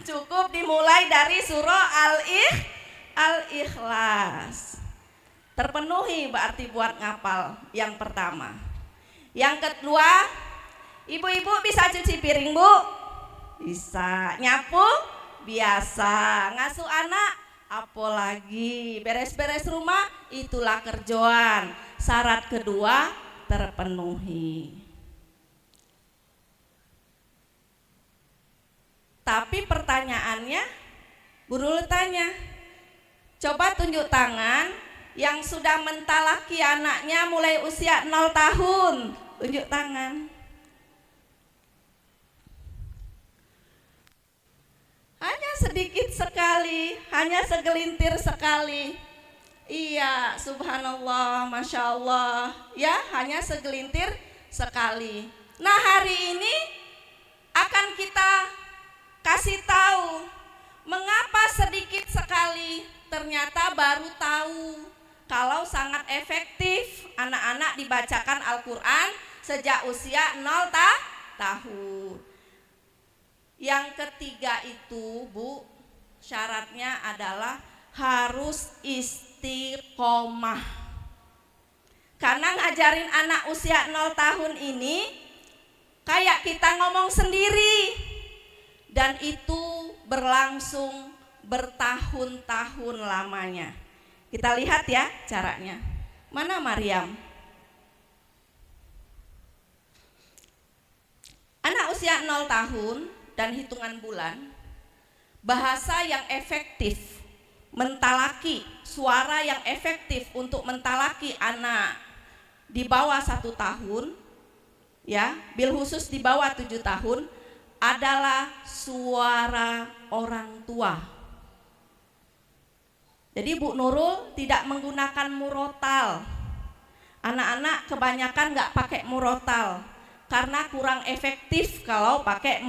cukup dimulai dari surah Al-Ikhlas. Terpenuhi berarti buat ngapal yang pertama. Yang kedua, ibu-ibu bisa cuci piring, Bu? Bisa. Nyapu? Biasa. Ngasuh anak? Apalagi. Beres-beres rumah? Itulah kerjaan. Syarat kedua terpenuhi. Tapi pertanyaannya, Bu Nurul tanya, coba tunjuk tangan yang sudah mentalaki anaknya mulai usia 0 tahun. Tunjuk tangan. Hanya sedikit sekali, hanya segelintir sekali. Iya, subhanallah, masya Allah. Ya, hanya segelintir sekali. Nah, hari ini akan kita kasih tahu mengapa sedikit sekali. Ternyata baru tahu kalau sangat efektif anak-anak dibacakan Al-Quran sejak usia 0 tahun. Yang ketiga itu, Bu, syaratnya adalah harus istiqomah. Karena ngajarin anak usia 0 tahun ini kayak kita ngomong sendiri, dan itu berlangsung bertahun-tahun lamanya. Kita lihat ya caranya. Mana Maryam? Anak usia 0 tahun dan hitungan bulan, bahasa yang efektif, mentalaki, suara yang efektif untuk mentalaki anak di bawah 1 tahun, ya, bil khusus di bawah 7 tahun, adalah suara orang tua. Jadi Bu Nurul tidak menggunakan murotal. Anak-anak kebanyakan nggak pakai murotal karena kurang efektif kalau pakai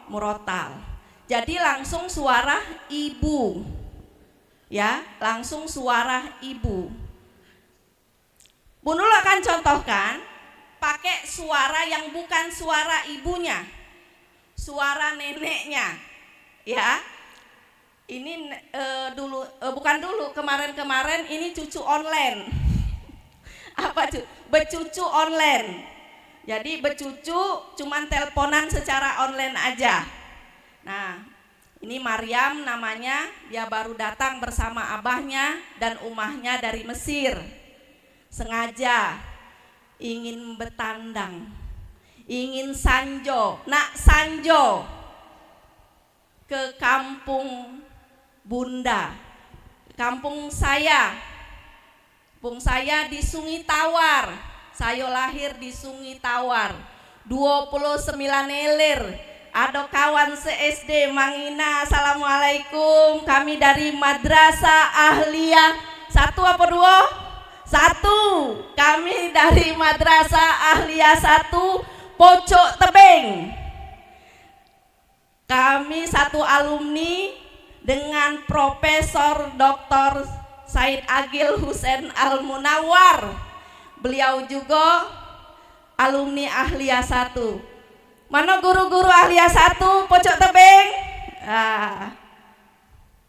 murotal. Jadi langsung suara ibu, ya, langsung suara ibu. Bu Nurul akan contohkan pakai suara yang bukan suara ibunya, suara neneknya, ya. Ini kemarin ini cucu online. Apa becucu online. Jadi becucu cuman teleponan secara online aja. Nah, ini Maryam namanya, dia baru datang bersama abahnya dan umahnya dari Mesir. Sengaja ingin bertandang, ingin sanjo, nak sanjo ke kampung Bunda. Kampung saya di Sungai Tawar. Saya lahir di Sungai Tawar 29 Elir. Ada kawan se-SD Mangina. Assalamualaikum. Kami dari Madrasah Ahliyah 1 apa 2? 1. Kami dari Madrasah Ahliyah 1 Pojok Tebing. Kami satu alumni dengan Profesor Dr. Said Agil Husain Al-Munawar. Beliau juga alumni Ahliyah 1. Mana guru-guru Ahliyah 1 Pojok Tebing?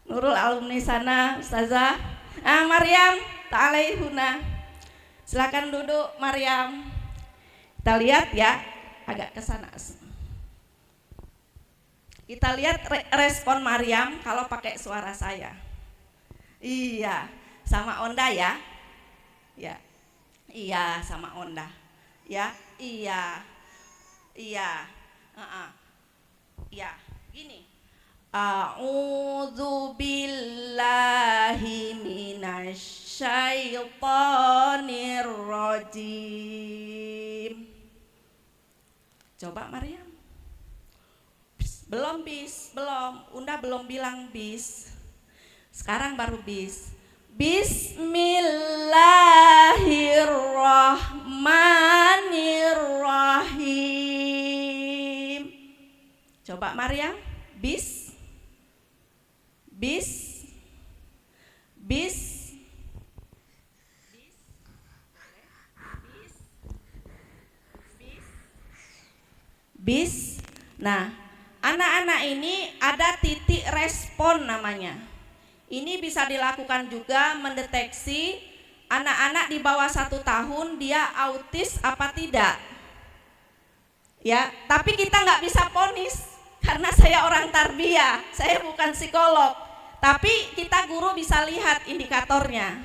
Nurul alumni sana, Ustazah. Maryam ta'alaihuna. Silakan duduk Maryam. Kita lihat ya, agak ke sana. Kita lihat respon Maryam kalau pakai suara saya. Iya, sama Onda ya. Ya. Iya, sama Onda. Ya, iya. Iya. Ya, gini. A'udzu billahi minasyaitonir rajim. Coba Maryam. Belum Unda belum bilang bis. Sekarang baru bis. Bismillahirrahmanirrahim. Coba Maryam, bis. Nah, anak-anak ini ada titik respon namanya. Ini bisa dilakukan juga mendeteksi anak-anak di bawah 1 tahun dia autis apa tidak. Ya, tapi kita nggak bisa ponis karena saya orang tarbiyah, saya bukan psikolog. Tapi kita guru bisa lihat indikatornya.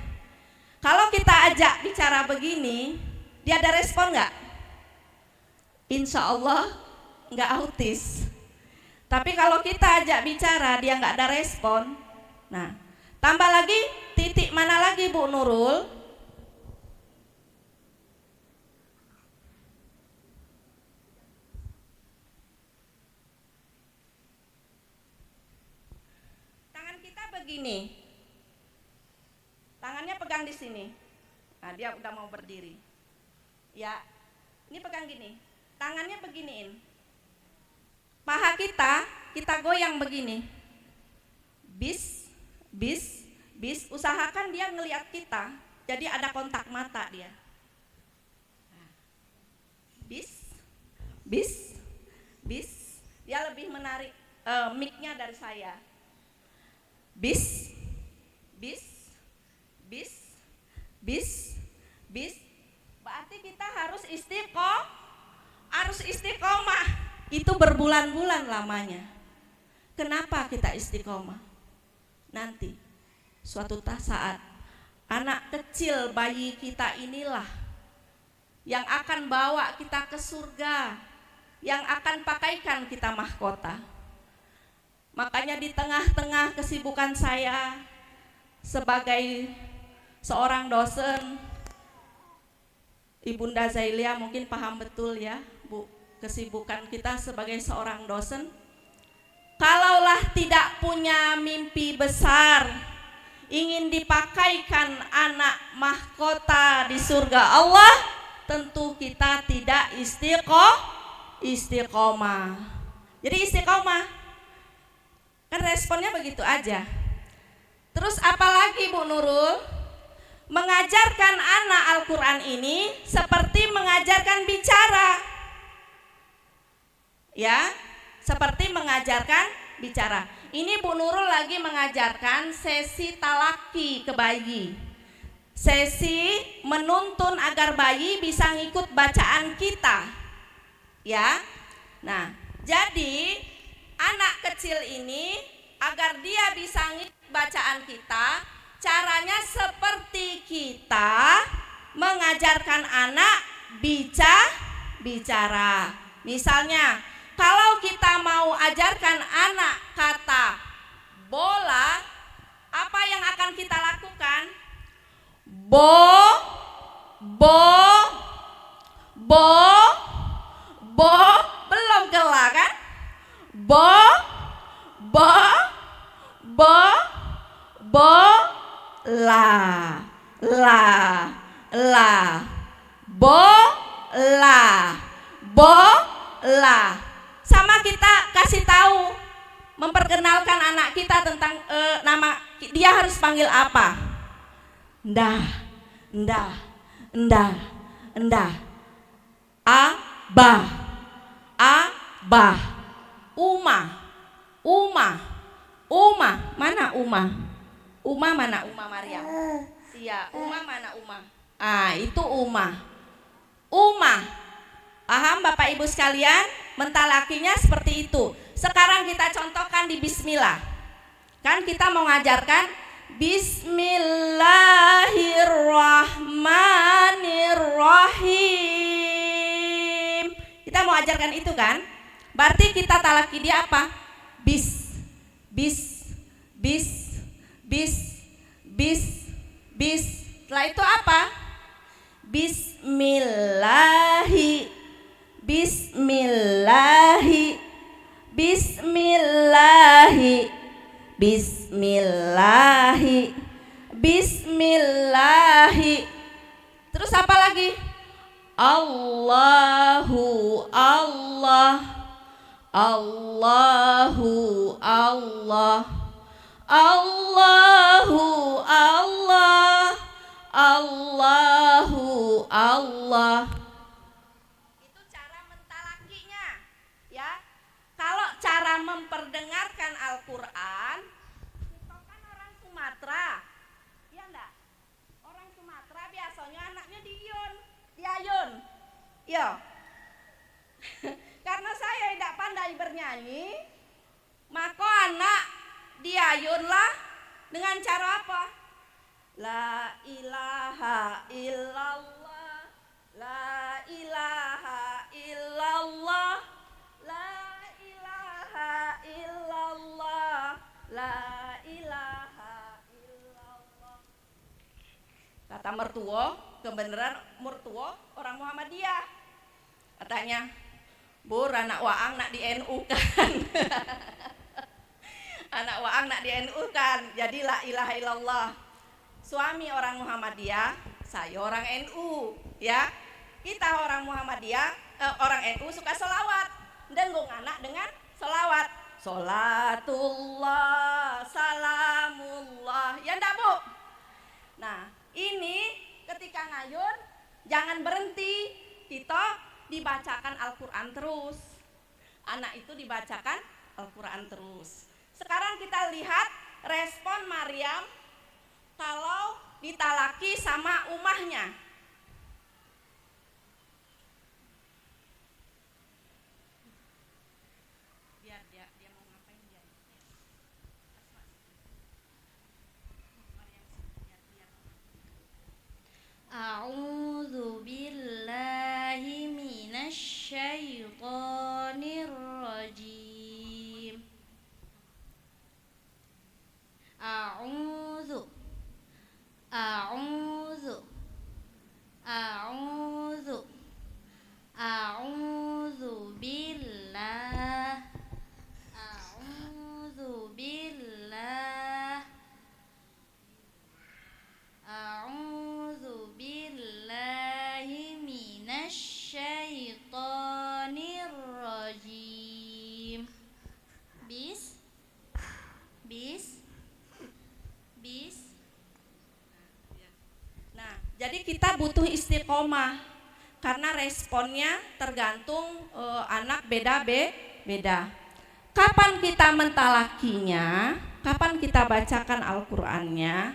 Kalau kita ajak bicara begini, dia ada respon nggak? Insya Allah nggak autis. Tapi kalau kita ajak bicara dia nggak ada respon. Nah, tambah lagi titik mana lagi Bu Nurul? Tangan kita begini. Tangannya pegang di sini. Nah, dia udah mau berdiri. Ya, ini pegang gini. Tangannya beginiin. Paha kita goyang begini. Bis, usahakan dia ngelihat kita, jadi ada kontak mata dia. Bis, dia lebih menarik mic-nya dari saya. Bis, berarti kita harus istiqomah. Itu berbulan-bulan lamanya. Kenapa kita istiqomah? Nanti suatu saat anak kecil bayi kita inilah yang akan bawa kita ke surga, yang akan pakaikan kita mahkota. Makanya di tengah-tengah kesibukan saya sebagai seorang dosen, Ibunda Zailia mungkin paham betul ya Bu, kesibukan kita sebagai seorang dosen. Kalaulah tidak punya mimpi besar, ingin dipakaikan anak mahkota di surga Allah, tentu kita tidak istiqomah. Jadi istiqomah, kan responnya begitu aja. Terus apalagi Bu Nurul? Mengajarkan anak Al-Quran ini seperti mengajarkan bicara. Ya, seperti mengajarkan bicara. Ini Bu Nurul lagi mengajarkan sesi talaki ke bayi. sesi menuntun agar bayi bisa ngikut bacaan kita. Ya. Nah, jadi anak kecil ini agar dia bisa ngikut bacaan kita, caranya seperti kita mengajarkan anak bicara. Misalnya, kalau kita mau ajarkan anak kata bola, apa yang akan kita lakukan? Belum kelar kan? Bola. Sama kita kasih tahu, memperkenalkan anak kita tentang nama dia harus panggil apa? Ndah. Abah. Uma. Mana Uma? Uma mana Uma Maryam? Iya, Uma mana Uma? Itu Uma. Paham Bapak Ibu sekalian? Mentalakinya seperti itu. Sekarang kita contohkan di bismillah. Kan kita mau ngajarkan Bismillahirrahmanirrahim. Kita mau ajarkan itu kan? Berarti kita talaki dia apa? Bis. Setelah itu apa? Bismillahi. Terus apa lagi? Allahu Allah. Itu cara mentalakinya, ya. Kalau cara memperdengarkan Al-Qur'an, kita kan orang Sumatera. Ya enggak? Orang Sumatera biasanya anaknya diayun. Yo. Karena saya tidak pandai bernyanyi, maka anak diayunlah dengan cara apa? La ilaha illallah, la ilaha illallah, la ilaha illallah, la ilaha illallah. Kata mertua, kebenaran mertua orang Muhammadiyah. Katanya, Bur, anak Waang nak di NU kan. Anak Waang nak di NU kan. Jadi la ilaha illallah. Suami orang Muhammadiyah, saya orang NU, ya. Kita orang Muhammadiyah, orang NU suka selawat. Denggung anak dengan selawat. Salatullah, salamullah. Ya enggak, Bu? Nah, ini ketika ngayun jangan berhenti. Kita dibacakan Al-Qur'an terus. Anak itu dibacakan Al-Qur'an terus. Sekarang kita lihat respon Maryam kalau ditalaki sama umahnya. Biar dia mau ngapain dia. A'udzu billahi minasy syaithanir rajim. A'udzu billahi minasy syaithanir rajim. Bis. Nah, jadi kita butuh istiqomah karena responnya tergantung anak beda. Kapan kita mentalakinya? Kapan kita bacakan Al-Qur'annya?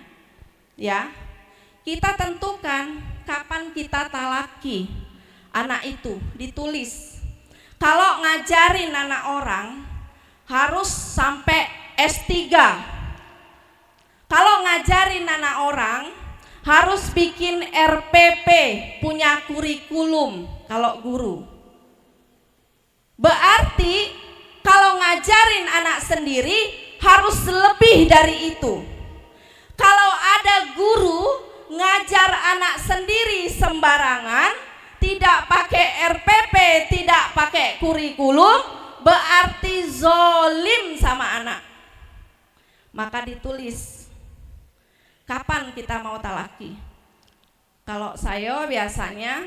Ya. kita tentukan kapan kita talaki anak itu, ditulis. Kalau ngajarin anak orang harus sampai S3. Kalau ngajarin anak orang harus bikin RPP, punya kurikulum kalau guru. Berarti kalau ngajarin anak sendiri harus lebih dari itu. Kalau ada guru ngajar anak sendiri sembarangan, tidak pakai RPP, tidak pakai kurikulum, berarti zolim sama anak. Maka ditulis kapan kita mau talaki. Kalau saya biasanya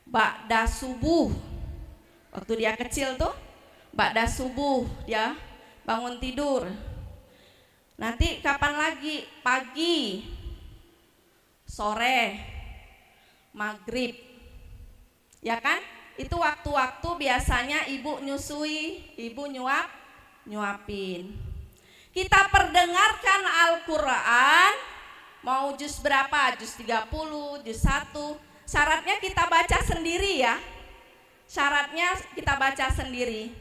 ba'da subuh, waktu dia kecil tuh ba'da subuh dia bangun tidur. Nanti kapan lagi? Pagi, sore, maghrib, ya kan? Itu waktu-waktu biasanya ibu nyusui, ibu nyuapin. Kita perdengarkan Al-Quran, mau juz berapa? Juz 30, juz 1. Syaratnya kita baca sendiri ya. Syaratnya kita baca sendiri.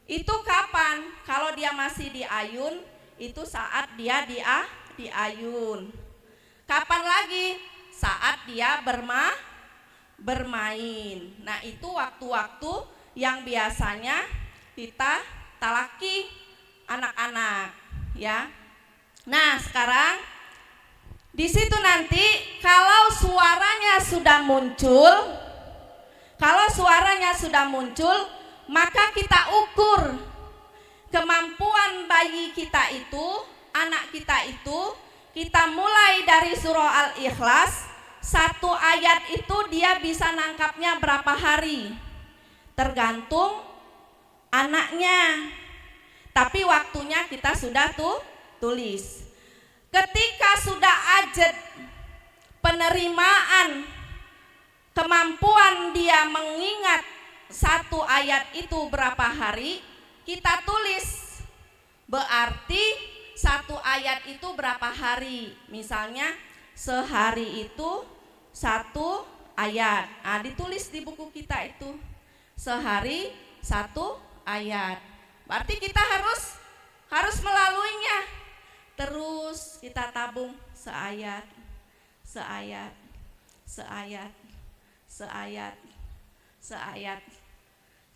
Itu kapan? Kalau dia masih di ayun, itu saat dia di ayun. Kapan lagi? Saat dia bermain. Nah, itu waktu-waktu yang biasanya kita talaki anak-anak, ya. Nah, sekarang di situ nanti kalau suaranya sudah muncul, maka kita ukur kemampuan bayi kita itu, anak kita itu. Kita mulai dari surah Al-Ikhlas, 1 ayat itu dia bisa nangkapnya berapa hari, tergantung anaknya. Tapi waktunya kita sudah tulis. Ketika sudah ajad penerimaan kemampuan dia mengingat 1 ayat itu berapa hari, kita tulis. Berarti 1 ayat itu berapa hari. Misalnya sehari itu 1 ayat. Nah, ditulis di buku kita itu sehari 1 ayat. Berarti kita harus melaluinya. Terus kita tabung seayat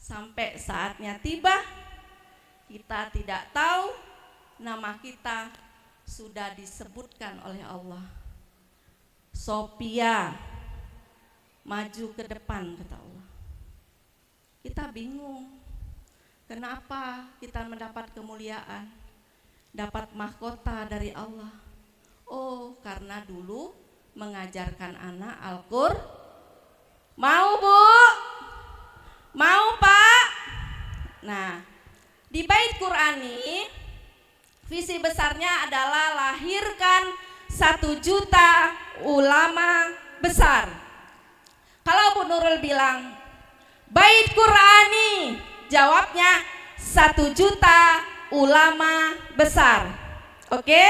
sampai saatnya tiba, kita tidak tahu nama kita sudah disebutkan oleh Allah. Sophia, maju ke depan, kata Allah. Kita bingung. Kenapa kita mendapat kemuliaan, dapat mahkota dari Allah? Oh, karena dulu mengajarkan anak Al-Qur'an. Mau Bu? Mau Pak? Nah, di Bait Qur'ani visi besarnya adalah lahirkan 1 juta ulama besar. Kalau Bu Nurul bilang Bait Qur'ani, jawabnya 1 juta ulama besar. Oke?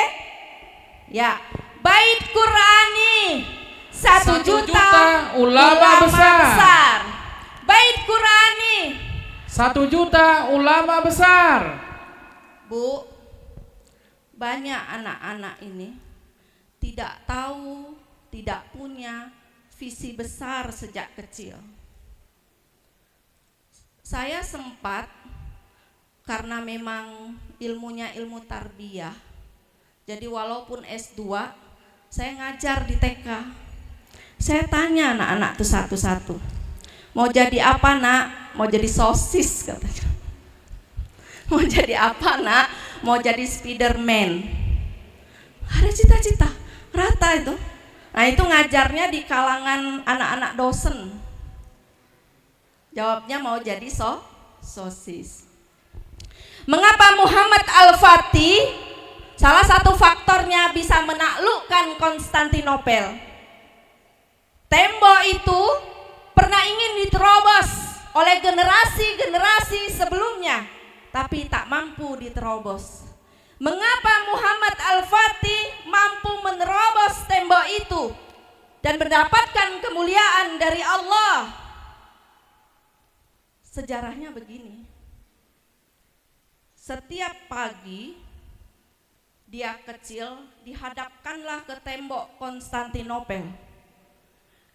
Ya. Bait Qur'ani 1 juta ulama besar. Bait Qur'ani 1 juta ulama besar. Bu, banyak anak-anak ini tidak tahu, tidak punya visi besar sejak kecil. Saya sempat, karena memang ilmunya ilmu tarbiyah, jadi walaupun S2 saya ngajar di TK. Saya tanya anak-anak tuh satu-satu, mau jadi apa nak? Mau jadi sosis katanya. Mau jadi apa nak? Mau jadi Spiderman. Ada cita-cita, rata itu. Nah, itu ngajarnya di kalangan anak-anak dosen. Jawabnya mau jadi sosis. Mengapa Muhammad Al-Fatih salah satu faktornya bisa menaklukkan Konstantinopel? Tembok itu pernah ingin diterobos oleh generasi-generasi sebelumnya, tapi tak mampu diterobos. Mengapa Muhammad Al-Fatih mampu menerobos tembok itu dan mendapatkan kemuliaan dari Allah? Sejarahnya begini. Setiap pagi dia kecil dihadapkanlah ke tembok Konstantinopel.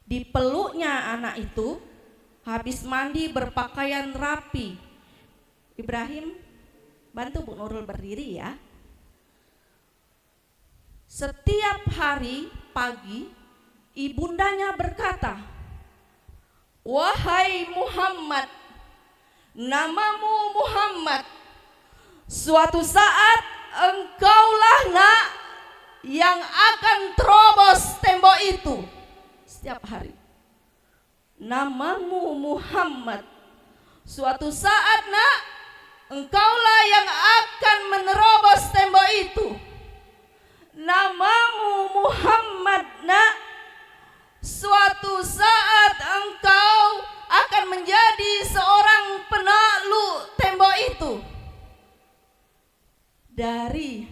Dipeluknya anak itu, habis mandi berpakaian rapi. Ibrahim, bantu Bu Nurul berdiri ya. Setiap hari pagi ibundanya berkata, "Wahai Muhammad, namamu Muhammad. Suatu saat engkaulah nak yang akan terobos tembok itu." Setiap hari. Namamu Muhammad. Suatu saat nak engkaulah yang akan menerobos tembok itu. Namamu Muhammad nak. Suatu saat engkau akan menjadi seorang penakluk tembok itu. Dari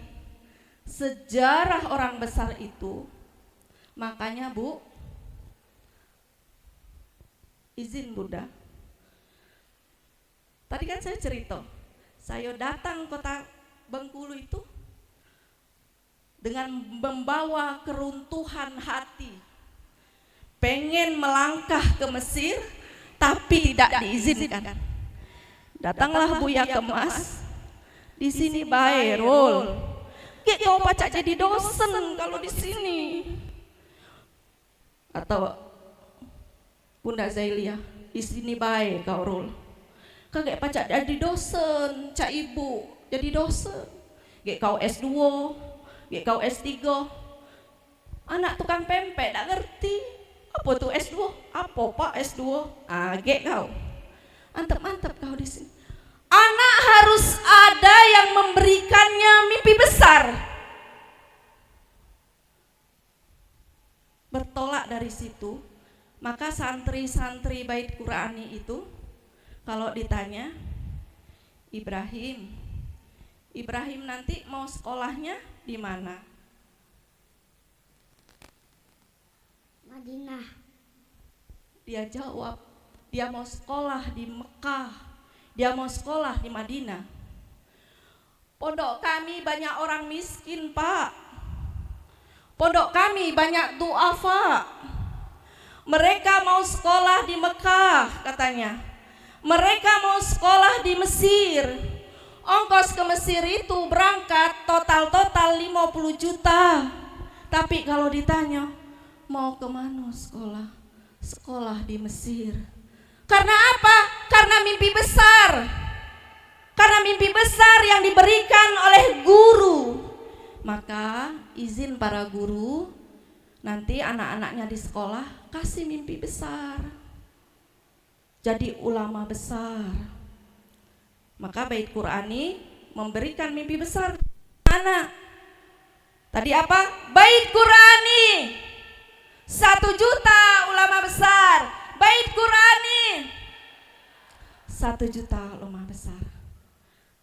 sejarah orang besar itu, makanya Bu, izin Bunda. Tadi kan saya cerita, saya datang kota Bengkulu itu dengan membawa keruntuhan hati, pengen melangkah ke Mesir tapi tidak diizinkan. Datanglah Buya Kemas, di sini Bayrul. Kau pacak jadi dosen kalau di sini. Atau Bunda Zailia, di sini baik kau Rul. Kagak pacak jadi dosen, cak ibu jadi dosen. Gek kau S2, gek kau S3. Anak tukang pempek tak ngerti. Apa tuh S2? Apa Pak S2? Gek kau. Antep-antep kau di sini. Anak harus ada yang memberikannya mimpi besar. Bertolak dari situ, maka santri-santri Bait Qurani itu kalau ditanya, Ibrahim nanti mau sekolahnya di mana? Madinah. Dia jawab, dia mau sekolah di Mekah, dia mau sekolah di Madinah. Pondok kami banyak orang miskin, Pak. Pondok kami banyak duafa. Mereka mau sekolah di Mekah katanya. Mereka mau sekolah di Mesir. Ongkos ke Mesir itu berangkat total 50 juta. Tapi kalau ditanya, mau kemana sekolah? Sekolah di Mesir. Karena apa? Karena mimpi besar. Karena mimpi besar yang diberikan oleh guru. Maka izin para guru, nanti anak-anaknya di sekolah kasih mimpi besar. Jadi ulama besar. Maka Bait Qurani memberikan mimpi besar anak. Tadi apa? Bait Qurani 1 juta ulama besar. Bait Qurani 1 juta ulama besar.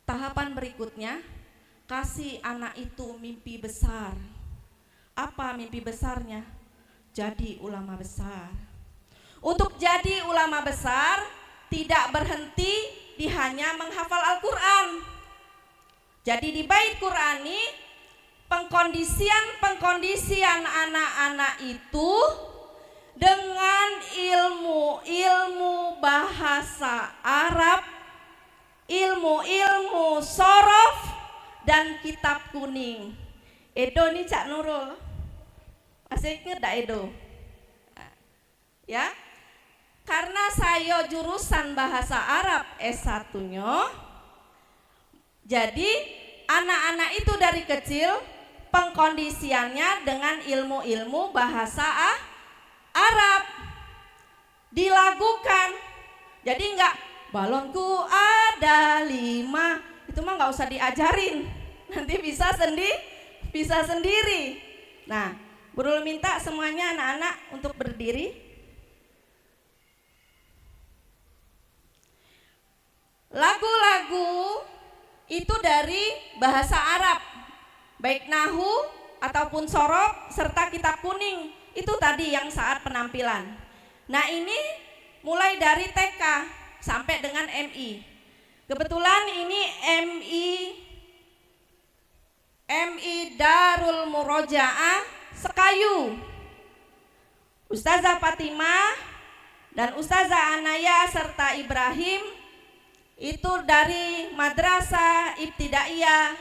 Tahapan berikutnya, kasih anak itu mimpi besar. Apa mimpi besarnya? Jadi ulama besar. Untuk jadi ulama besar tidak berhenti di hanya menghafal Al-Quran. Jadi di Bait Qurani pengkondisian anak-anak itu dengan ilmu bahasa Arab, ilmu sorof dan kitab kuning. Edo nih Cak Nurul, masih ingat dak Edo? Ya, karena saya jurusan bahasa Arab S1-nya, jadi anak-anak itu dari kecil pengkondisiannya dengan ilmu bahasa Arab dilakukan. Jadi enggak balonku ada 5, itu mah nggak usah diajarin, nanti bisa sendiri. Nah, Burul minta semuanya anak-anak untuk berdiri. Lagu-lagu itu dari bahasa Arab. baik nahu ataupun sorop serta kitab kuning. Itu tadi yang saat penampilan. Nah ini mulai dari TK sampai dengan MI. Kebetulan ini MI Darul Murojaah Sekayu. Ustazah Fatimah dan Ustazah Anaya serta Ibrahim itu dari Madrasah Ibtidaiyah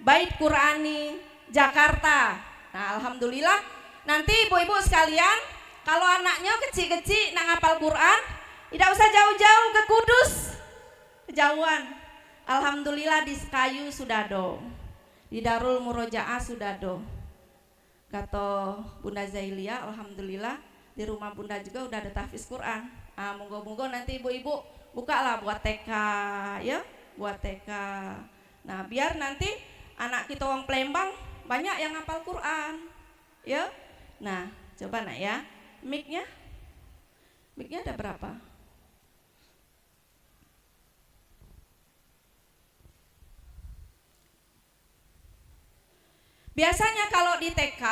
Bait Qurani Jakarta. Nah, alhamdulillah nanti ibu-ibu sekalian kalau anaknya kecil-kecil nak ngapal Quran, tidak usah jauh-jauh ke Kudus, kejauhan. Alhamdulillah di Sekayu sudah do, di Darul Murojaah sudah do. Kata Bunda Zailia, alhamdulillah di rumah Bunda juga udah ada tahfiz Quran. Monggo-monggo nanti ibu-ibu bukalah buat TK ya, buat TK. Nah, biar nanti anak kita orang Palembang banyak yang hafal Quran. Ya. Nah, coba nak ya. Mic-nya ada berapa? Biasanya kalau di TK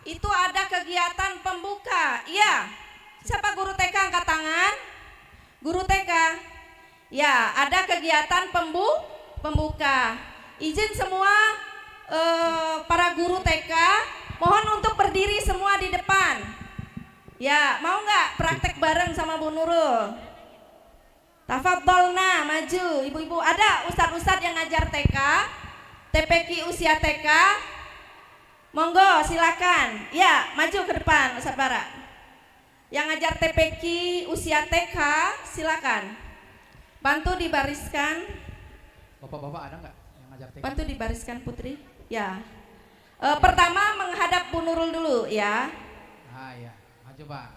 itu ada kegiatan pembuka. Iya. Siapa guru TK angkat tangan? Guru TK. Ya, ada kegiatan pembuka. Izin semua para guru TK, mohon untuk berdiri semua di depan. Ya, mau nggak praktek bareng sama Bu Nurul? Tafadholna, maju. Ibu-ibu, ada ustadz-ustadz yang ngajar TK, TPQ usia TK. Monggo silakan. Ya, maju ke depan Ustaz Bara. Yang ngajar TPQ usia TK silakan. Bantu dibariskan. Bapak-bapak ada nggak yang ngajar TK? Bantu dibariskan Putri. Ya. Pertama menghadap Bu Nurul dulu ya. Ya, maju Pak.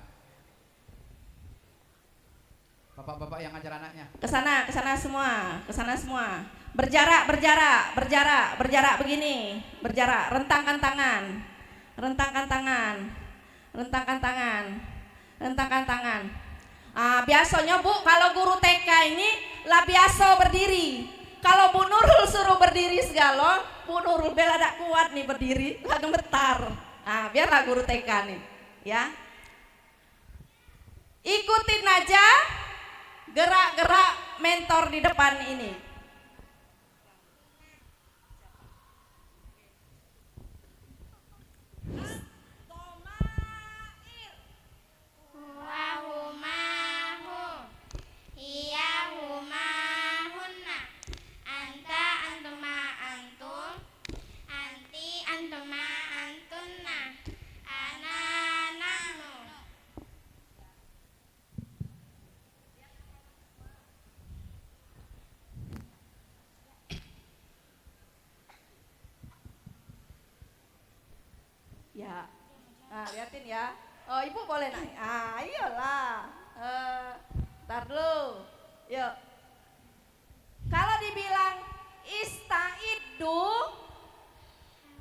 Bapak-bapak yang ngajar anaknya. Ke sana semua, ke sana semua. Berjarak begini. Berjarak, rentangkan tangan. Biasanya Bu, kalau guru TK ini lah biasa berdiri. Kalau Bu Nurul suruh berdiri segala, Bu Nurul bela tak kuat nih berdiri, lah gemetar. Biarlah guru TK nih, ya. Ikutin aja gerak-gerak mentor di depan ini. Ya, liatin ya. Oh, ibu boleh naik. Iyalah. Ntar dulu. Yuk. Kalau dibilang istaidu,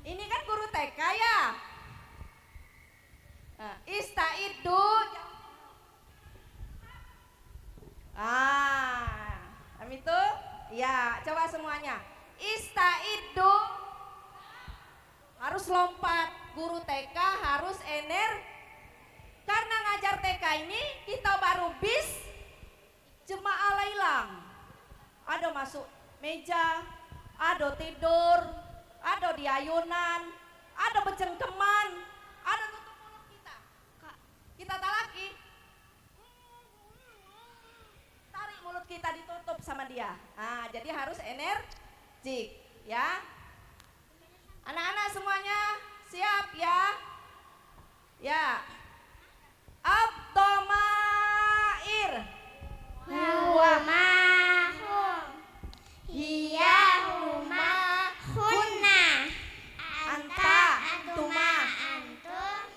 ini kan guru TK ya. Istaidu. Itu? Ya, coba semuanya. Istaidu. Harus lompat. Guru TK harus karena ngajar TK ini kita baru bis jemaah lailang. Ada masuk meja, ada tidur, ada di ayunan, ada bercengkeman, ada tutup mulut kita. Kita talaki, tarik mulut kita ditutup sama dia. Jadi harus energik, ya. Anak-anak semuanya siap ya? Ya. Abdomair. Mahum. Hiyahuma hunna. Anta antuma antum.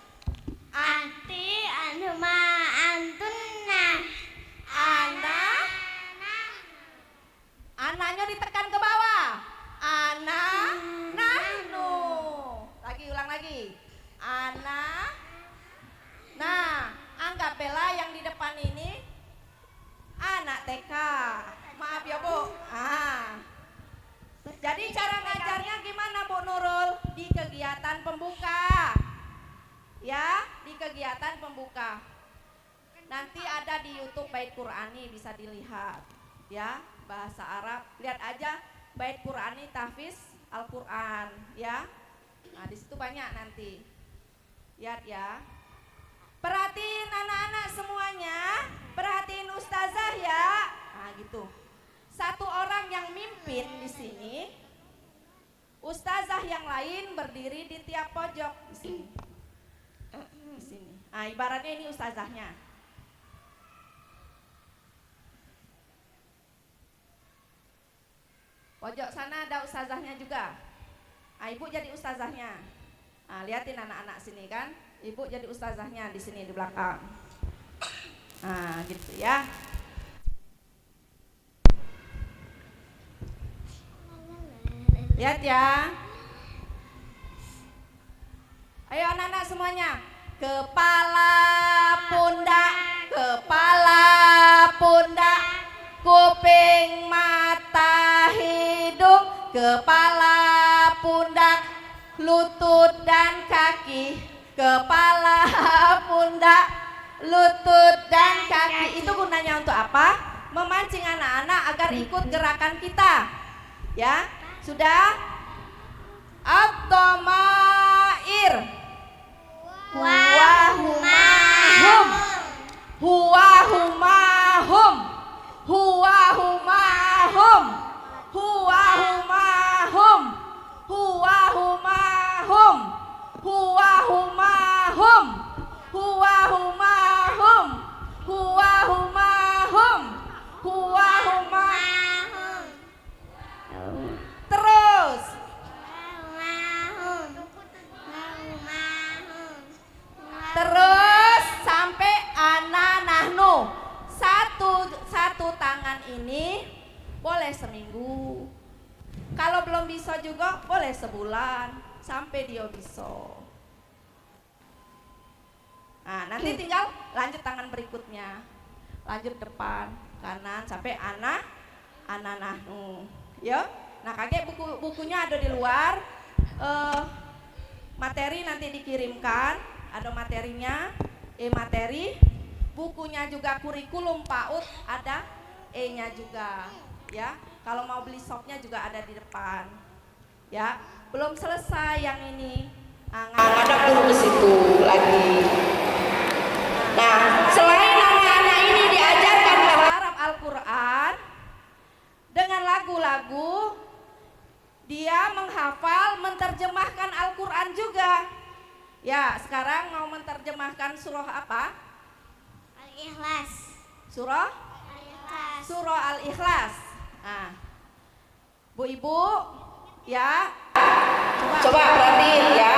Anti antuma antunna. Anaknya ditekan ke bawah. Ana nahnu. Ulang lagi. Ana. Nah, anggap bela yang di depan ini anak TK. Maaf ya Bu. Jadi cara ngajarnya gimana Bu Nurul? kegiatan pembuka. Nanti ada di YouTube Bait Qur'ani, bisa dilihat ya, bahasa Arab. Lihat aja Bait Qur'ani tahfiz Al-Qur'an ya. Nah, di situ banyak nanti. Lihat ya. Perhatiin anak-anak semuanya, perhatiin ustazah ya. Nah, gitu. Satu orang yang mimpin di sini, ustazah yang lain berdiri di tiap pojok di sini. Di sini. Nah, ibaratnya ini ustazahnya. Pojok sana ada ustazahnya juga. Nah, ibu jadi ustazahnya. Nah, liatin anak-anak sini kan. Ibu jadi ustazahnya di sini di belakang. Nah, gitu ya. Lihat ya. Ayo anak-anak semuanya. Kepala, pundak, kepala, pundak, kuping, mata, hidung, kepala, pundak, lutut dan kaki. Kepala, pundak, lutut dan kaki. Itu gunanya untuk apa? Memancing anak-anak agar ikut gerakan kita. Ya, sudah? Ad-dhamair. Huwahumahum. Huwahumahum. Huwahumahum. Huwahumahum. Huwahumahum. Huwahumahum. Huwahumahum. Huwahumahum. Huwahumahum. Terus. Terus sampai ana nahnu. Satu tangan ini boleh seminggu. Kalau belum bisa juga boleh sebulan sampai dia bisa. Nah, nanti tinggal lanjut tangan berikutnya. Lanjut depan, kanan sampai ana nahnu. Ya. Nah, kakek bukunya ada di luar. Materi nanti dikirimkan, ada materinya, materi. Bukunya juga kurikulum PAUD ada E-nya juga, ya. Kalau mau beli softnya juga ada di depan. Ya, belum selesai yang ini. Nah, ada guru ke situ lagi. Nah, selain anak-anak ini diajarkan Arab Al-Qur'an dengan lagu-lagu, dia menghafal, menerjemahkan Al-Qur'an juga. Ya, sekarang mau menerjemahkan surah apa? Al-Ikhlas. Surah? Al-Ikhlas. Surah Al-Ikhlas. Nah, Bu Ibu, ya. Coba perhatiin ya.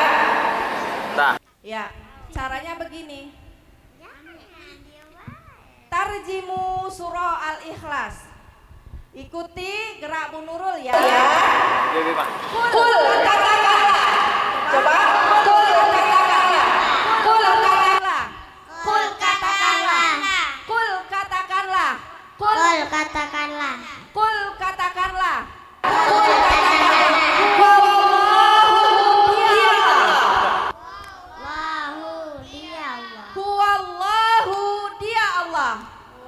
Ya, caranya begini. Tarjimu surah Al-Ikhlas. Ikuti gerak Bu Nurul ya. Kul katakanlah. Coba kul katakanlah. Kul katakanlah. Kul katakanlah. Kul katakanlah. Kul katakanlah. Kul katakanlah. Kul katakanlah. Wallahu dia Allah. Huwallahu dia Allah.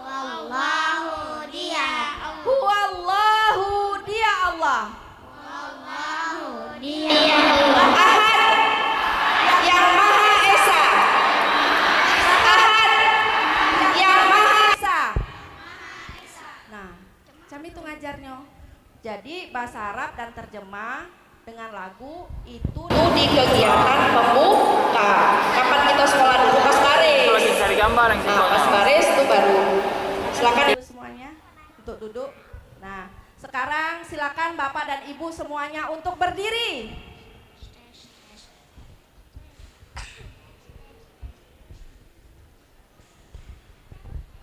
Wallahu dia Allah. Huwallahu dia Allah. Wallahu dia Allah. Ahad yang Maha Esa. Ahad yang Maha Esa. Nah, cami itu ngajarnya. Jadi bahasa Arab dan terjemah dengan lagu itu di kegiatan pembuka. Kapan kita sekolah dulu? Pas baris. Lagi cari gambar yang Nah, pas baris itu baru. Silakan Ibu semuanya untuk duduk. Nah, sekarang silakan Bapak dan Ibu semuanya untuk berdiri.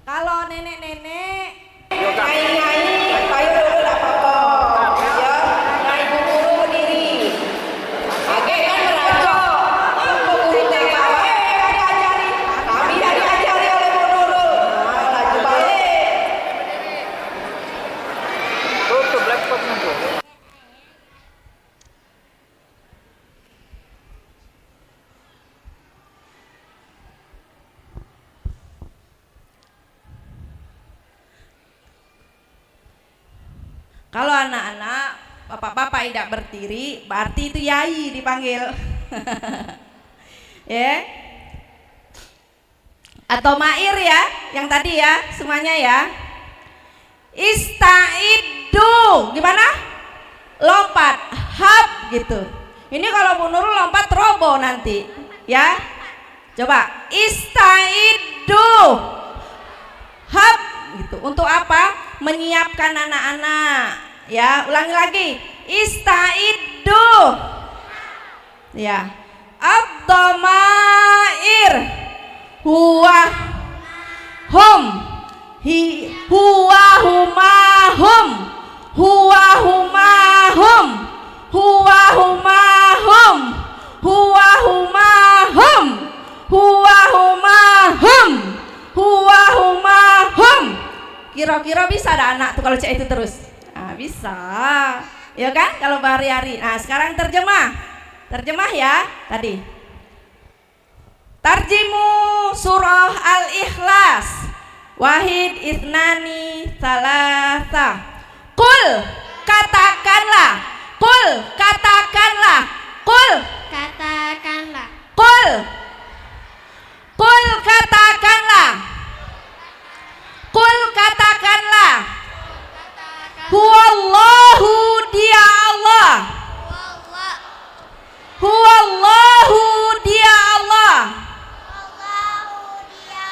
Kalau nenek-nenek, nyai-nyai, payu dulu enggak apa-apa. Ya, nah Ibu guru berdiri. Agak kan berajo. Bu guru TK, diajari. Kami diajari oleh Bu Nurul. Nah, laju balik. tutup laptopnya tuh. Kalau anak-anak, bapak-bapak tidak berdiri, berarti itu yai dipanggil. Ya. Atau mair ya, yang tadi ya, semuanya ya. Istaidu, gimana? Lompat, hap gitu. Ini kalau Bu Nurul lompat robo nanti, ya. Coba, istaidu, hap gitu. Untuk apa? Menyiapkan anak-anak. Ya, ulangi lagi. Istaidu. Ya. Ad-dhamair huwa hum hi huwa humahum huwa humahum huwa humahum huwa humahum huwa humahum huwa humahum. Kira-kira bisa ada anak tuh kalau cek itu terus? Nah, bisa. Ya kan kalau berhari-hari. Nah, sekarang terjemah ya tadi. Tarjimu surah Al-Ikhlas. Wahid itnani salasa. Kul katakanlah. Kul katakanlah. Kul Katakanlah. Kul Kul katakanlah. Kul katakanlah. Huwallahu dia Allah. Huwallahu dia Allah.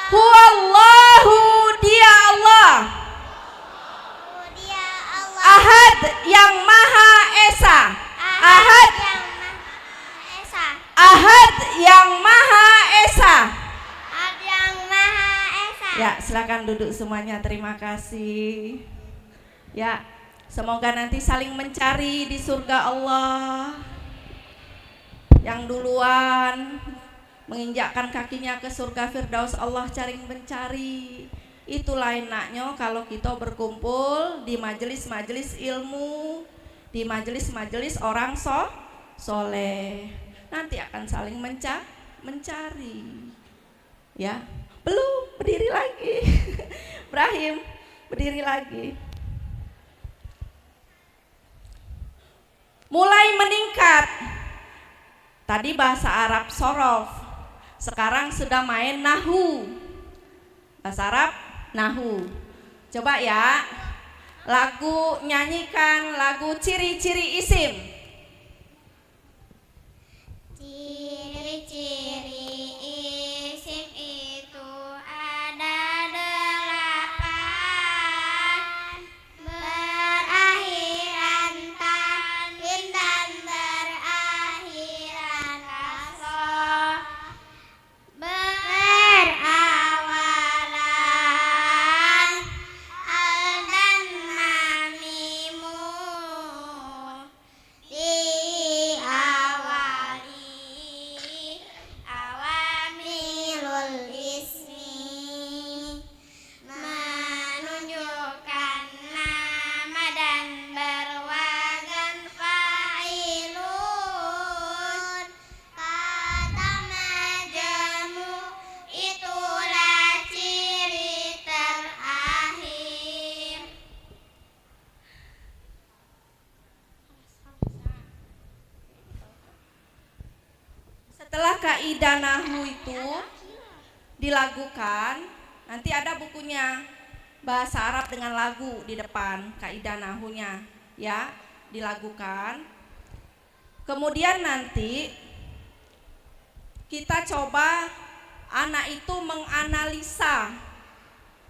Huwallahu dia Allah. Ahad yang Maha Esa. Ahad Ahad yang Maha Esa. Ya, silakan duduk semuanya. Terima kasih. Ya, semoga nanti saling mencari di surga Allah. Yang duluan menginjakkan kakinya ke surga Firdaus Allah cari mencari. Itulah enaknya kalau kita berkumpul di majelis-majelis ilmu, di majelis-majelis orang soleh. Nanti akan saling mencari. Ya, belum berdiri lagi. Ibrahim, berdiri lagi. Mulai meningkat. Tadi bahasa Arab sorof, sekarang sudah main nahu. Bahasa Arab nahu. Coba ya, lagu nyanyikan lagu ciri-ciri isim. Ciri-ciri isim itu ada 8. Berakhiran tanwin dan berakhiran kasroh. Berawalan al dan mamimu. Diawali awamilul ismi, menunjukkan nama dan berwazan fa'ilun. Kata majmu itulah ciri terakhir. Setelah kaidah nahu itu dilakukan, nanti ada bukunya bahasa Arab dengan lagu di depan kaidah nahunya, ya, dilakukan. Kemudian nanti kita coba anak itu menganalisa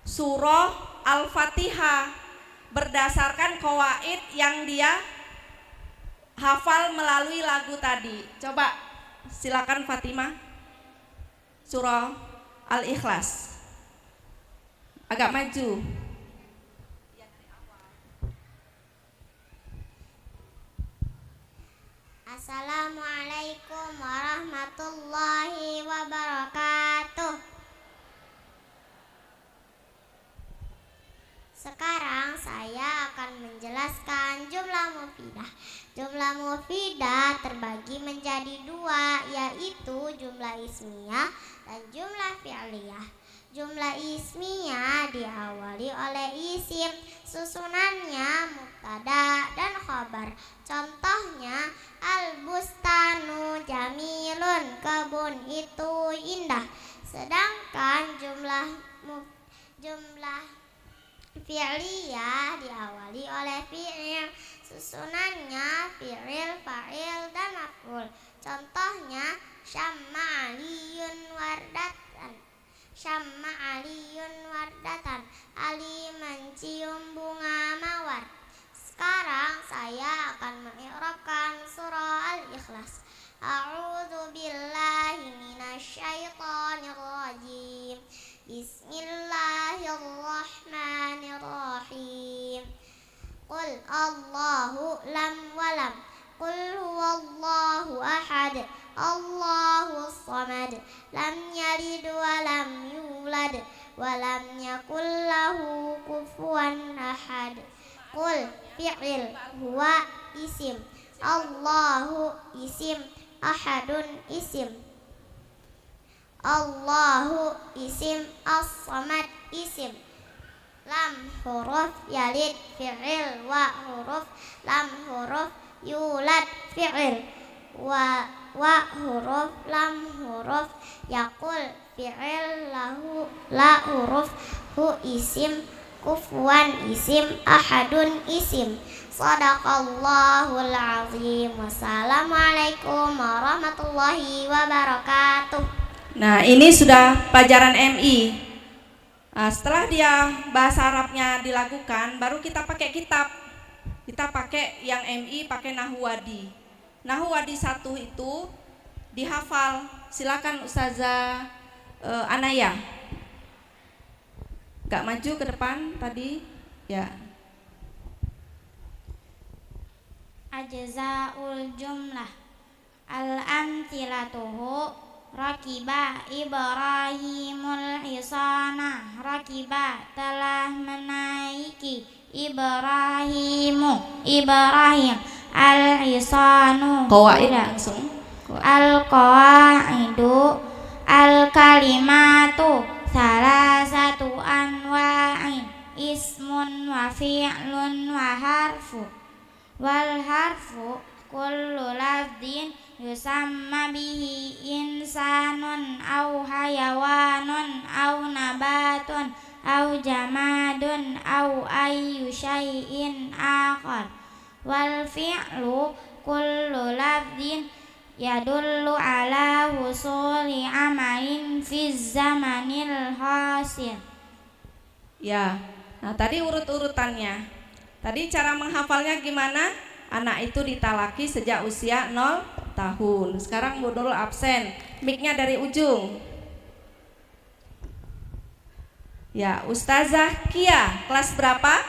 surah Al-Fatihah berdasarkan qawaid yang dia hafal melalui lagu tadi. Coba silakan Fatimah, surah Al-Ikhlas. Agak maju. Assalamualaikum warahmatullahi wabarakatuh. Sekarang saya akan menjelaskan jumlah mufidah. Jumlah mufidah terbagi menjadi 2, yaitu jumlah ismiyah dan jumlah fi'liyah. Jumlah ismiyah diawali oleh isim, susunannya mubtada dan khobar. Contohnya al-bustanu jamilun, kebun itu indah. Sedangkan jumlah fi'liyah diawali oleh fi'il, susunannya fi'il, fa'il dan maf'ul. Contohnya syamma aliyun wardatan, syamma aliyun wardatan, Ali mencium bunga mawar. Sekarang saya akan mengi'rabkan surah Al-Ikhlas. A'udzu billahi minasyaitonir rajim. Bismillahirrahmanirrahim. Qul Allahu lam walam, qul huwallahu ahad, Allahu samad, lam yalid wa lam yulad wa lam yakul lahu kufuwan ahad. Qul fi'il, huwa isim, Allahu isim, ahadun isim. Allahu isim, as-samad isim. Lam huruf yalid fi'il, wa huruf lam huruf yulad fi'il, wa huruf lam huruf yakul fi'il, lahu la huruf hu isim, kufuwan isim, ahadun isim. Shadaqallahul azim. Wassalamualaikum warahmatullahi wabarakatuh. Nah, ini sudah pelajaran MI. Nah, setelah dia bahasa Arabnya dilakukan, baru kita pakai kitab. Kita pakai yang MI, pakai Nahwadi. Nahwadi 1 itu dihafal. Silakan Ustazah Anaya. Gak maju ke depan tadi, ya. Ajzaul jumlah al-amthilatuhu rakiba Ibrahimul hisana, rakiba telah menaiki Ibrahim al-hisanu, Qawaid langsung. al-qawaidu al-kalimatu salasatu anwa'in, ismun wa fi'lun wa harfu. Wal harfu kullu lafdin yusamma bihi insanun au hayawanun au nabatun au jamadun au ayyu syai'in akhar. Wal fi'lu kullu lafdin yadullu ala husuli amalin fi zamanil hasil. Ya. Nah, tadi urut-urutannya. Tadi cara menghafalnya gimana? Anak itu ditalaki sejak usia 0 tahun. Sekarang Bu Nurul absen. Mic-nya dari ujung. Ya, Ustazah Kia, kelas berapa?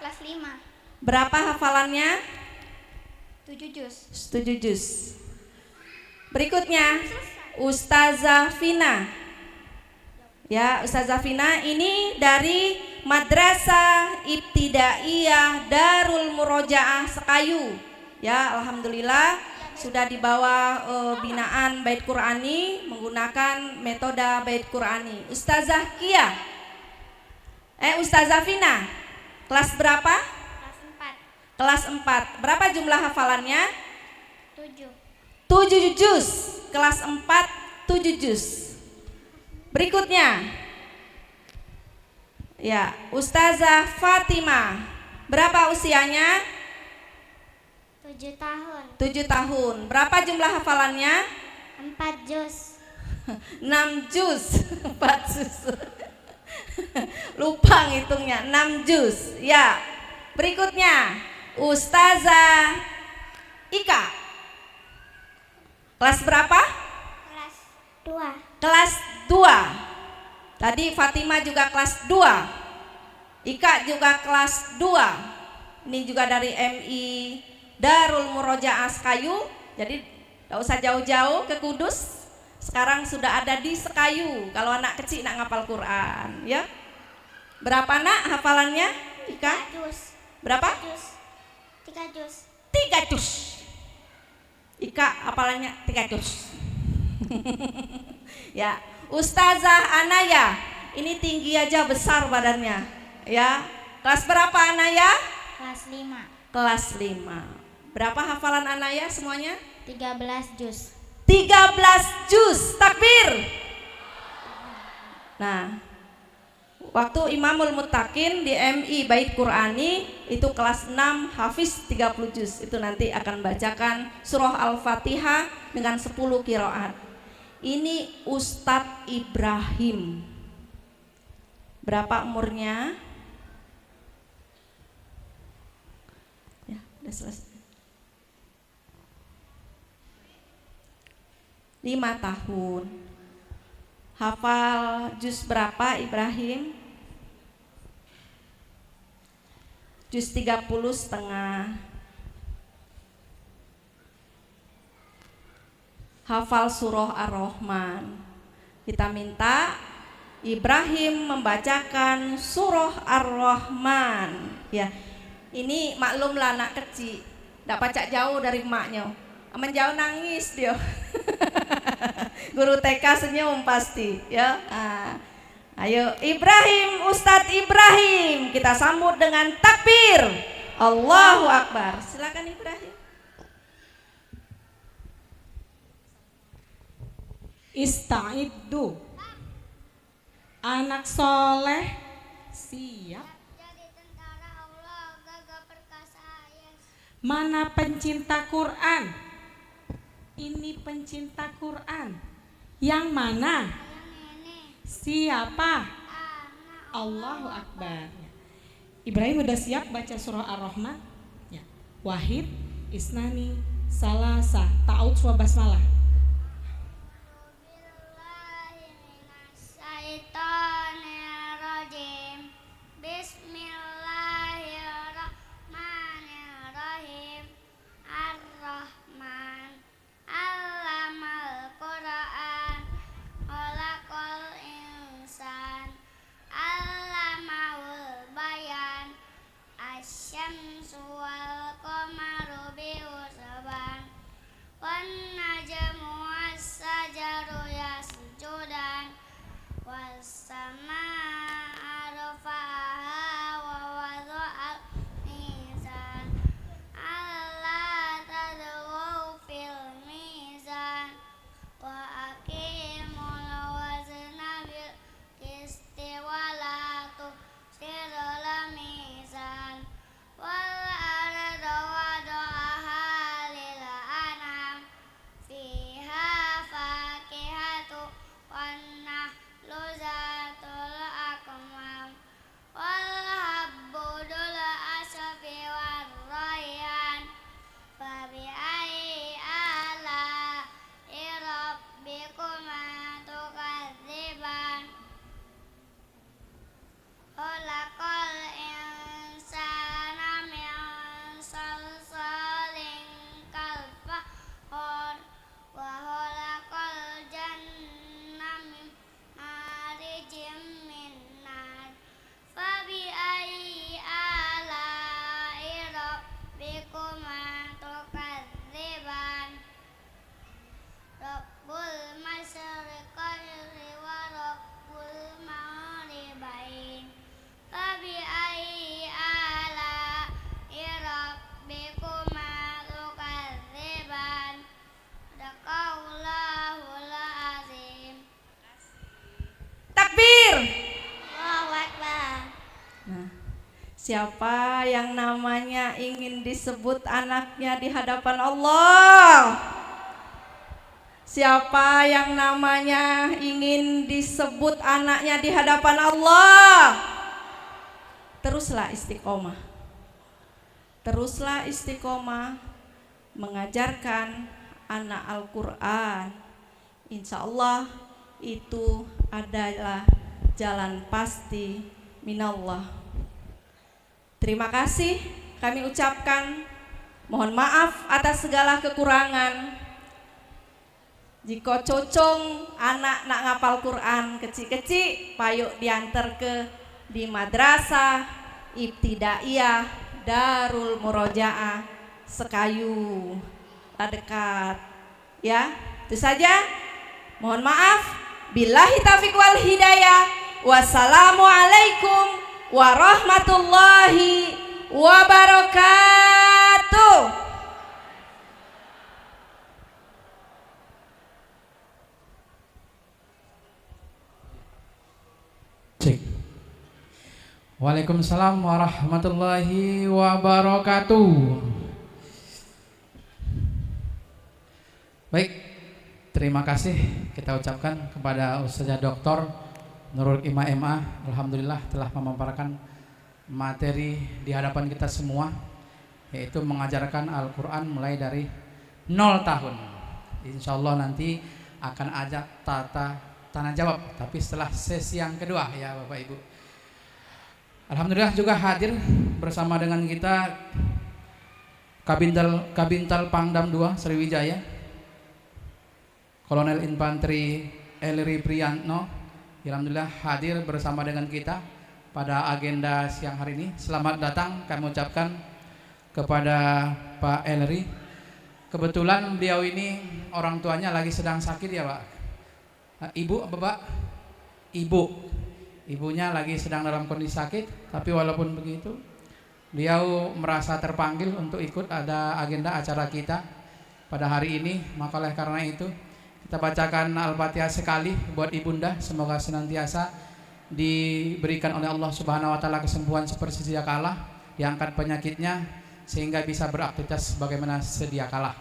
Kelas 5. Berapa hafalannya? 7 juz. 7 juz. Berikutnya Ustazah Vina. Ya, Ustazah Vina ini dari Madrasah Ibtidaiyah Darul Murojaah Sekayu. Ya, alhamdulillah sudah dibawa binaan Bait Qur'ani menggunakan metode Bait Qur'ani. Ustazah Kia. Ustazah Vina. Kelas berapa? Kelas 4. Kelas 4. Berapa jumlah hafalannya? 7. 7 juz. Kelas 4 7 juz. Berikutnya, ya, Ustazah Fatimah. Berapa usianya? 7 tahun. 7 tahun. Berapa jumlah hafalannya? 4 juz. 6 juz. 4 juz. Lupa ngitungnya. 6 juz. Ya. Berikutnya, Ustazah Ika. Kelas berapa? Kelas 2. Kelas 2. Tadi Fatimah juga kelas 2. Ika juga kelas 2. Ini juga dari MI Darul Murojaah Sekayu. Jadi tidak usah jauh-jauh ke Kudus. Sekarang sudah ada di Sekayu. Kalau anak kecil nak ngapal Quran, ya. Berapa nak hafalannya, Ika? 3 juz. Berapa? 3 juz. 3 juz. Ika hafalannya 3 juz. Ya, Ustazah Anaya. Ini tinggi aja besar badannya. Ya. Kelas berapa Anaya? Kelas 5. Kelas 5. Berapa hafalan Anaya semuanya? 13 juz. 13 juz. Takbir. Nah, waktu Imamul Muttaqin di MI Bait Qur'ani itu kelas 6 hafiz 30 juz. Itu nanti akan bacakan surah Al-Fatihah dengan 10 qiraat. Ini Ustadz Ibrahim. Berapa umurnya? Ya, udah selesai. 5 tahun. Hafal juz berapa Ibrahim? Juz 30,5. Hafal surah Ar-Rahman. Kita minta Ibrahim membacakan surah Ar-Rahman. Ya, ini maklumlah anak kecil, tidak pacak jauh dari emaknya. Menjauh nangis dia. Guru TK senyum pasti, ya. Ayo Ibrahim, Ustadz Ibrahim, kita sambut dengan takbir. Allahu Akbar. Silakan Ibrahim. Ista'iddu. Anak soleh siap. Jadi tentara Allah, gagah perkasa. Yes. Mana pencinta Quran? Ini pencinta Quran. Yang mana? Yang nenek. Siapa? Anak. Allahu Akbar. Ibrahim udah siap baca surah Ar-Rahman? Ya. Wahid, Isnani, Salasa, Ta'ud, surah Basmalah. Bismillahirrahmanirrahim. Bismillahirrahmanirrahim. Ar-Rahman. Allamal Qur'an. Khalaqal insan. Allamahul bayan. Asy-syamsu wal qamaru bihusban. Wan najmu was-sajaru yasjudan. Was-samaa'a rafa'aha wa wada'al mizan. Alla tadghaw fil mizan. Wa aqimul wazna bil qisti wa la tukhsirul mizan. Wal arda wada'aha lil anam. Fiha fakihatu wan nahlu zatul akmam. Wal habbu dul asfi war rayyan. Fabi ayyi ala'i rabbikuma tukadziban. Khalaqal insana min salsalin kal fakhar. Wa khalaqal janna min marijim min nar. Fabi ayyi ala'i rabbikuma tukadziban. Rabbul masyriqaini wa rabbul maghribain. Fabi ayyi ala'i rabbikuma tukadziban. Sadaqallahul azim. Takbir. Allahu Akbar. Nah, siapa yang namanya ingin disebut anaknya di hadapan Allah? Siapa yang namanya ingin disebut anaknya di hadapan Allah? Teruslah istiqomah. Teruslah istiqomah mengajarkan anak Al-Quran. Insya Allah itu adalah jalan pasti minallah. Terima kasih kami ucapkan. Mohon maaf atas segala kekurangan. Jika cocong anak nak ngapal Quran kecil-kecil, payuk diantar ke di madrasah ibtidaiyah Darul Murojaah Sekayu dekat. Ya, itu saja. Mohon maaf. Billahi taufiq wal hidayah. Wassalamualaikum warahmatullahi wabarakatuh. Cek. Waalaikumsalam warahmatullahi wabarakatuh. Baik, terima kasih kita ucapkan kepada Ustazah Dr. Nurul Ima MA. Alhamdulillah telah memaparkan materi di hadapan kita semua, yaitu mengajarkan Al-Quran mulai dari 0 tahun. Insya Allah nanti akan ajak tanya jawab, tapi setelah sesi yang kedua ya Bapak Ibu. Alhamdulillah juga hadir bersama dengan kita Kabintal Pangdam 2 Sriwijaya, Kolonel Infanteri Elri Priantno. Alhamdulillah hadir bersama dengan kita pada agenda siang hari ini. Selamat datang kami ucapkan kepada Pak Elri. Kebetulan beliau ini orang tuanya lagi sedang sakit ya Pak. Ibu apa Pak? Ibunya lagi sedang dalam kondisi sakit, tapi walaupun begitu beliau merasa terpanggil untuk ikut ada agenda acara kita pada hari ini. Maka oleh karena itu kita bacakan Al-Fatihah sekali buat Ibunda, semoga senantiasa diberikan oleh Allah Subhanahu wa taala kesembuhan seperti sedia kala, diangkat penyakitnya sehingga bisa beraktivitas sebagaimana sedia kala.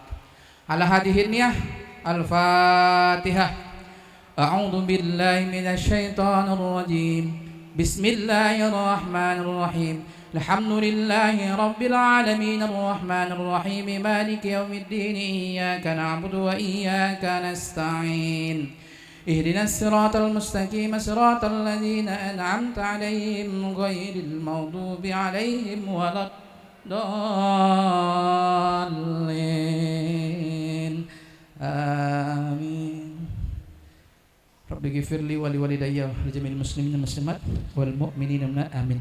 Ala hadihinnya Al-Fatihah. A'udzu billahi minasy syaithanir rajim. Bismillahirrahmanirrahim. Alhamdulillahi rabbil alamin arrahmanir rahim maliki yaumiddin iyyaka na'budu wa iyyaka nasta'in. Ihdinas siratal mustaqim siratal ladzina an'amta 'alaihim ghairil maghdubi 'alaihim waladdallin. Amin. Rabbi ghfirli wa liwalidayya wa lijami'il muslimin wal muslimat wal mu'minin amin.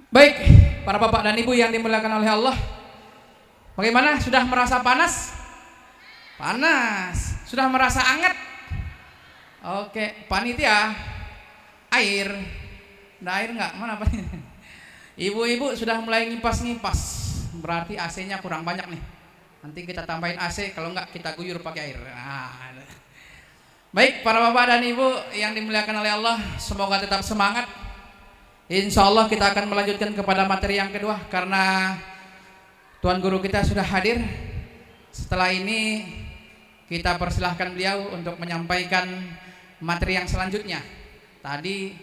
Baik, para bapak dan ibu yang dimuliakan oleh Allah, bagaimana? Sudah merasa panas? Panas. Sudah merasa anget? Oke, panitia, air. Ada air nggak? Mana apa? Ibu-ibu sudah mulai ngipas-ngipas. Berarti AC-nya kurang banyak nih. Nanti kita tambahin AC, kalau nggak kita guyur pakai air. Baik, para bapak dan ibu yang dimuliakan oleh Allah, semoga tetap semangat. Insya Allah kita akan melanjutkan kepada materi yang kedua, karena Tuan Guru kita sudah hadir. Setelah ini kita persilahkan beliau untuk menyampaikan materi yang selanjutnya. Tadi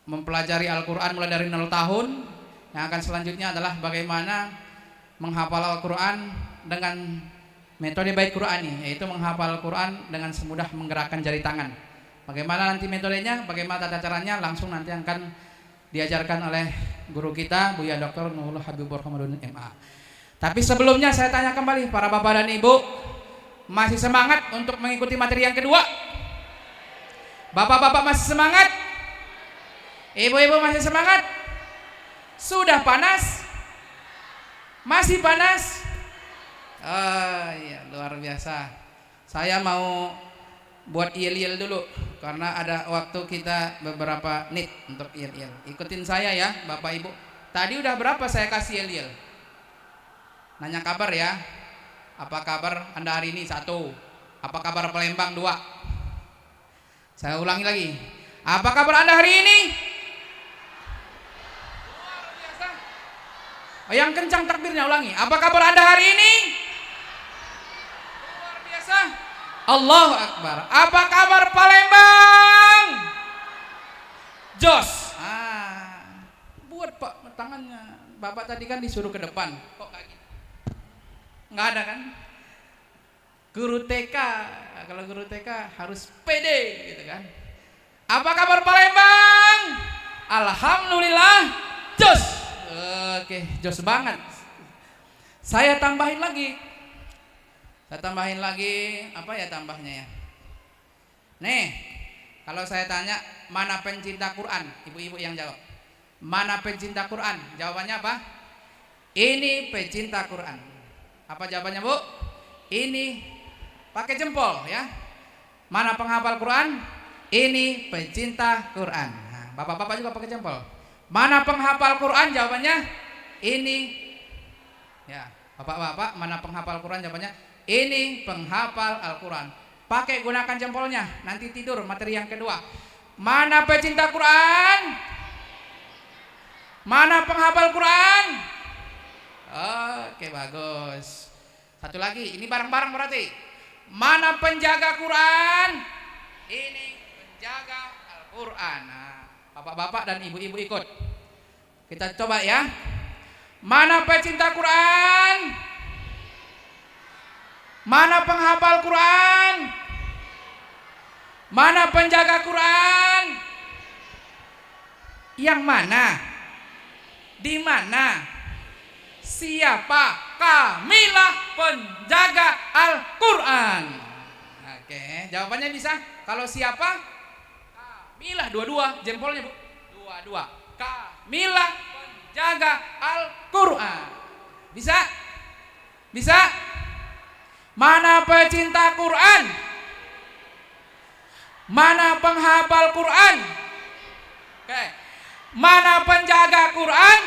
mempelajari Al-Quran mulai dari 0 tahun. Yang akan selanjutnya adalah bagaimana menghafal Al-Quran dengan metode bait Qur'ani, yaitu menghafal Al-Quran dengan semudah menggerakkan jari tangan. Bagaimana nanti metodenya, bagaimana tata caranya, langsung nanti akan diajarkan oleh guru kita Buya Dr. Nurul Habibur Hamadun MA. Tapi sebelumnya saya tanya kembali, para bapak dan ibu masih semangat untuk mengikuti materi yang kedua? Bapak-bapak masih semangat? Ibu-ibu masih semangat? Sudah panas? Masih panas? Oh iya, luar biasa. Saya mau buat yel-yel dulu, karena ada waktu kita beberapa menit untuk yel-yel. Ikutin saya ya Bapak Ibu. Tadi udah berapa saya kasih yel-yel? Nanya kabar ya. Apa kabar Anda hari ini? 1. Apa kabar Palembang? 2. Saya ulangi lagi. Apa kabar Anda hari ini? Luar biasa. Oh, yang kencang takbirnya, ulangi. Apa kabar Anda hari ini? Luar biasa. Allahu Akbar. Apa kabar Palembang? Jos. Buat Pak tangannya. Bapak tadi kan disuruh ke depan. Kok kayak gitu? Nggak ada kan? Guru TK, kalau guru TK harus pede gitu kan. Apa kabar Palembang? Alhamdulillah, jos. Oke, jos banget. Saya tambahin lagi. Apa ya tambahnya ya? Nih, kalau saya tanya mana pencinta Quran, ibu-ibu yang jawab. Mana pencinta Quran? Jawabannya apa? Ini pencinta Quran. Apa jawabannya, Bu? Ini pakai jempol ya. Mana penghafal Quran? Ini pecinta Quran. Nah, bapak-bapak juga pakai jempol. Mana penghafal Quran? Jawabannya ini. Ya, bapak-bapak, mana penghafal Quran? Jawabannya ini penghafal Al-Quran. Pakai gunakan jempolnya. Nanti tidur materi yang kedua. Mana pecinta Quran? Mana penghafal Quran? Oke, bagus. Satu lagi, ini bareng-bareng berarti. Mana penjaga Quran? Ini penjaga Al-Quran. Nah, bapak-bapak dan ibu-ibu ikut. Kita coba ya. Mana pecinta Quran? Mana penghafal Quran? Mana penjaga Quran? Yang mana? Di mana? Siapa? Kamilah penjaga Al-Quran. Oke, jawabannya bisa. Kalau siapa? Kamilah, dua-dua jempolnya, Bu. Dua-dua. Kamilah penjaga Al-Quran. Bisa? Bisa? Mana pecinta Quran? Mana penghafal Quran? Oke. Mana penjaga Quran?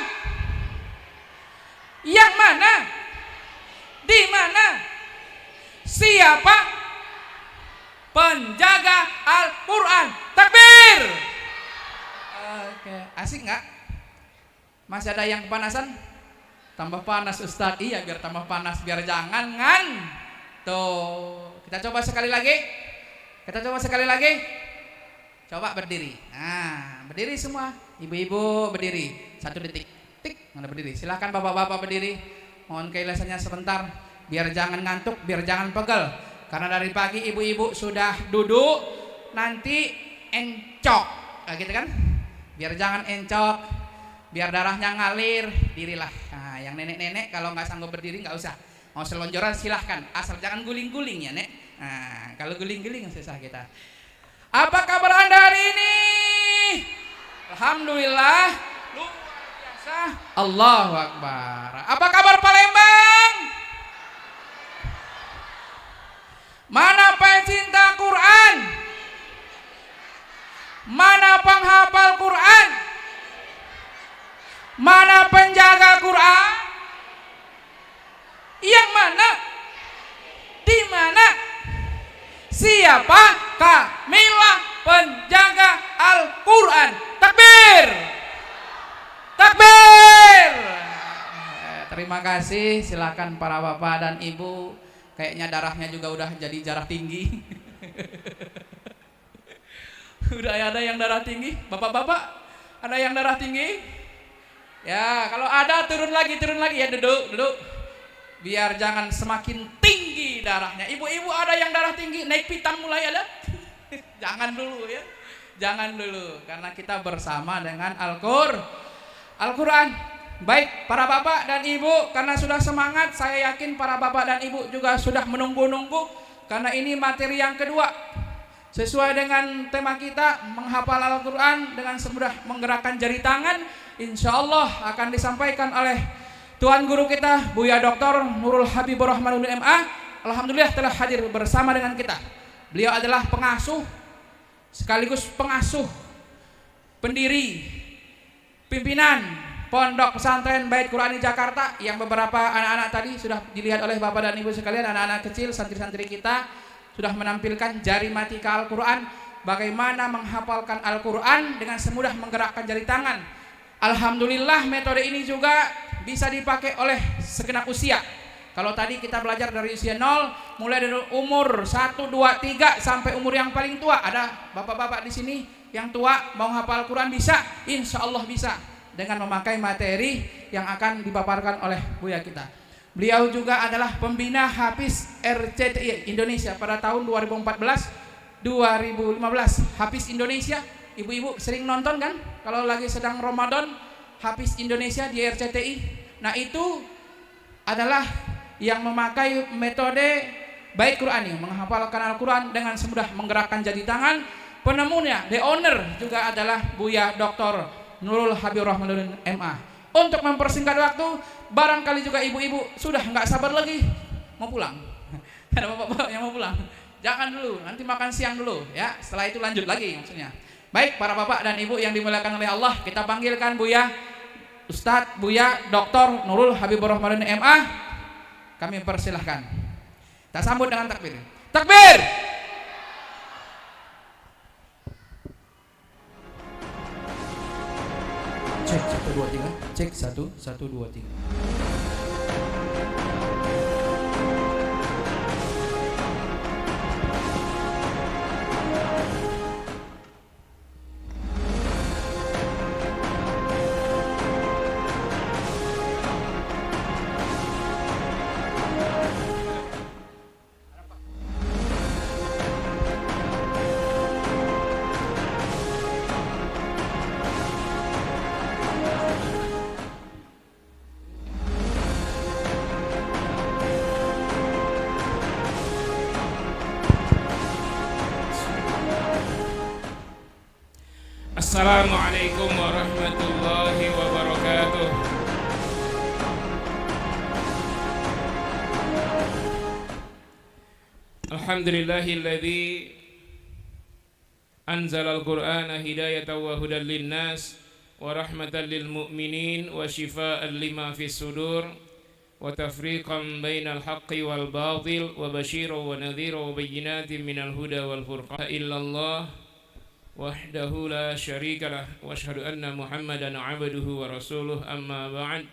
Yang mana? Di mana? Siapa? Penjaga Al-Quran. Takbir. Oke, asik nggak? Masih ada yang kepanasan? Tambah panas Ustadz. Iya, biar tambah panas, biar jangan ngan. Tuh, kita coba sekali lagi. Kita coba sekali lagi. Coba berdiri. Nah, berdiri semua. Ibu-ibu berdiri. 1 detik. Tik, mana berdiri? Silahkan bapak-bapak berdiri. Mohon keikhlasannya sebentar, biar jangan ngantuk, biar jangan pegel. Karena dari pagi ibu-ibu sudah duduk, nanti encok, nah, gitu kan? Biar jangan encok, biar darahnya ngalir, dirilah. Nah, yang nenek-nenek kalau nggak sanggup berdiri nggak usah. Mau selonjoran silahkan, asal jangan guling-guling ya, Nek. Nah, kalau guling-guling susah kita. Apa kabar Anda hari ini? Alhamdulillah. Allahu Akbar. Apa kabar Palembang? Mana pecinta Quran? Mana penghafal Quran? Mana penjaga Quran? Yang mana? Di mana? Siapa? Kamilah penjaga Al-Quran. Takbir. Takbir. Terima kasih. Silakan para bapak dan ibu. Kayaknya darahnya juga udah jadi darah tinggi. Udah ada yang darah tinggi? Bapak-bapak, ada yang darah tinggi? Ya, kalau ada turun lagi ya, duduk. Biar jangan semakin tinggi darahnya. Ibu-ibu ada yang darah tinggi, naik pitam mulai ada? Jangan dulu ya. Jangan dulu, karena kita bersama dengan Al-Quran. Baik para bapak dan ibu, karena sudah semangat, saya yakin para bapak dan ibu juga sudah menunggu-nunggu, karena ini materi yang kedua. Sesuai dengan tema kita, menghafal Al-Quran dengan semudah menggerakkan jari tangan, insya Allah akan disampaikan oleh Tuan Guru kita, Buya Dr. Nurul Habibur Rahmanul MA. Alhamdulillah telah hadir bersama dengan kita. Beliau adalah pengasuh, sekaligus pengasuh, pendiri, pimpinan Pondok Pesantren Bait Qurani Jakarta, yang beberapa anak-anak tadi sudah dilihat oleh bapak dan ibu sekalian. Anak-anak kecil, santri-santri kita sudah menampilkan jari mati ke Al-Quran, bagaimana menghafalkan Al-Quran dengan semudah menggerakkan jari tangan. Alhamdulillah metode ini juga bisa dipakai oleh segenap usia. Kalau tadi kita belajar dari usia 0, mulai dari umur 1, 2, 3 sampai umur yang paling tua. Ada bapak-bapak di sini yang tua mau hafal Quran bisa? Insya Allah bisa, dengan memakai materi yang akan dipaparkan oleh Buya kita. Beliau juga adalah pembina Hafiz RCTI Indonesia pada tahun 2014-2015. Hafiz Indonesia, ibu-ibu sering nonton kan? Kalau lagi sedang Ramadan, Hafiz Indonesia di RCTI. Nah, itu adalah yang memakai metode Bait Qurani, menghafalkan Al-Quran dengan semudah menggerakkan jari tangan. Penemunya, the owner juga adalah Buya Dr. Nurul Habibur Rahmanul MA. Untuk mempersingkat waktu, barangkali juga ibu-ibu sudah nggak sabar lagi mau pulang. Ada bapak-bapak yang mau pulang. Jangan dulu, nanti makan siang dulu ya. Setelah itu lanjut lagi maksudnya. Baik para bapak dan ibu yang dimuliakan oleh Allah, kita panggilkan Buya Ustadz Buya Dr. Nurul Habibur Rahmanin MA. Kami persilahkan. Kita sambut dengan takbir. Takbir. Cek 1 2 3. Cek 1 1 2 3. Assalamualaikum warahmatullahi wabarakatuh. Alhamdulillahilladzi anzalal qur'ana hidayatan wa hudan linnas wa rahmatan lil mu'minin wa shifaa'an lima fis sudur wa tafriqan bainal haqqi wal batil wa basyiran wa nadhiran wa bayyinatin minal huda wal furqan illallah wahdahu la syarika lah wa asyhadu anna Muhammadan abduhu wa rasuluh amma ba'd.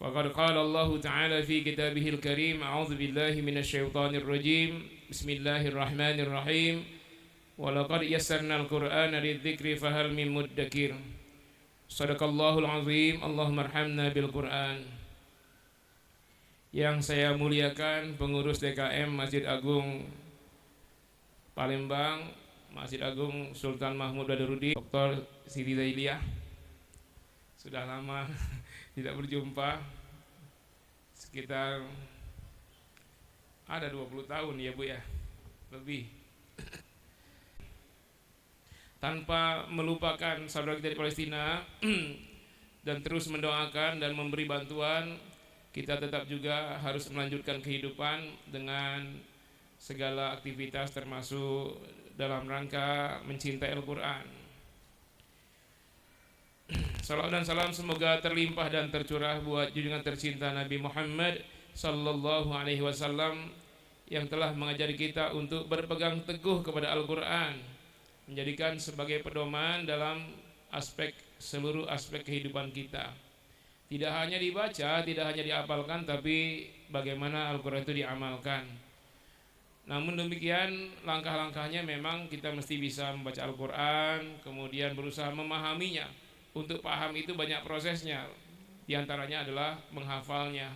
Faqad qala Allah ta'ala fi kitabihil karim a'udzu billahi minasy syaithanir rajim. Bismillahirrahmanirrahim. Wa laqad yassarnal qur'ana lidzikri fahal min muddakir. Shadaqallahul azim. Allahumma arhamna bil Qur'an. Yang saya muliakan pengurus DKM Masjid Agung Palembang, Masjid Agung Sultan Mahmud Badarudin, Dr. Siti Zailiyah. Sudah lama tidak berjumpa, sekitar ada 20 tahun ya Bu ya, lebih. Tanpa melupakan saudara kita di Palestina dan terus mendoakan dan memberi bantuan, kita tetap juga harus melanjutkan kehidupan dengan segala aktivitas termasuk dalam rangka mencintai Al-Quran. Salawat dan salam semoga terlimpah dan tercurah buat junjungan tercinta Nabi Muhammad sallallahu alaihi wasallam yang telah mengajari kita untuk berpegang teguh kepada Al-Quran, menjadikan sebagai pedoman dalam seluruh aspek kehidupan kita. Tidak hanya dibaca, tidak hanya dihafalkan, tapi bagaimana Al-Quran itu diamalkan. Namun demikian langkah-langkahnya memang kita mesti bisa membaca Al-Quran, kemudian berusaha memahaminya. Untuk paham itu banyak prosesnya, di antaranya adalah menghafalnya.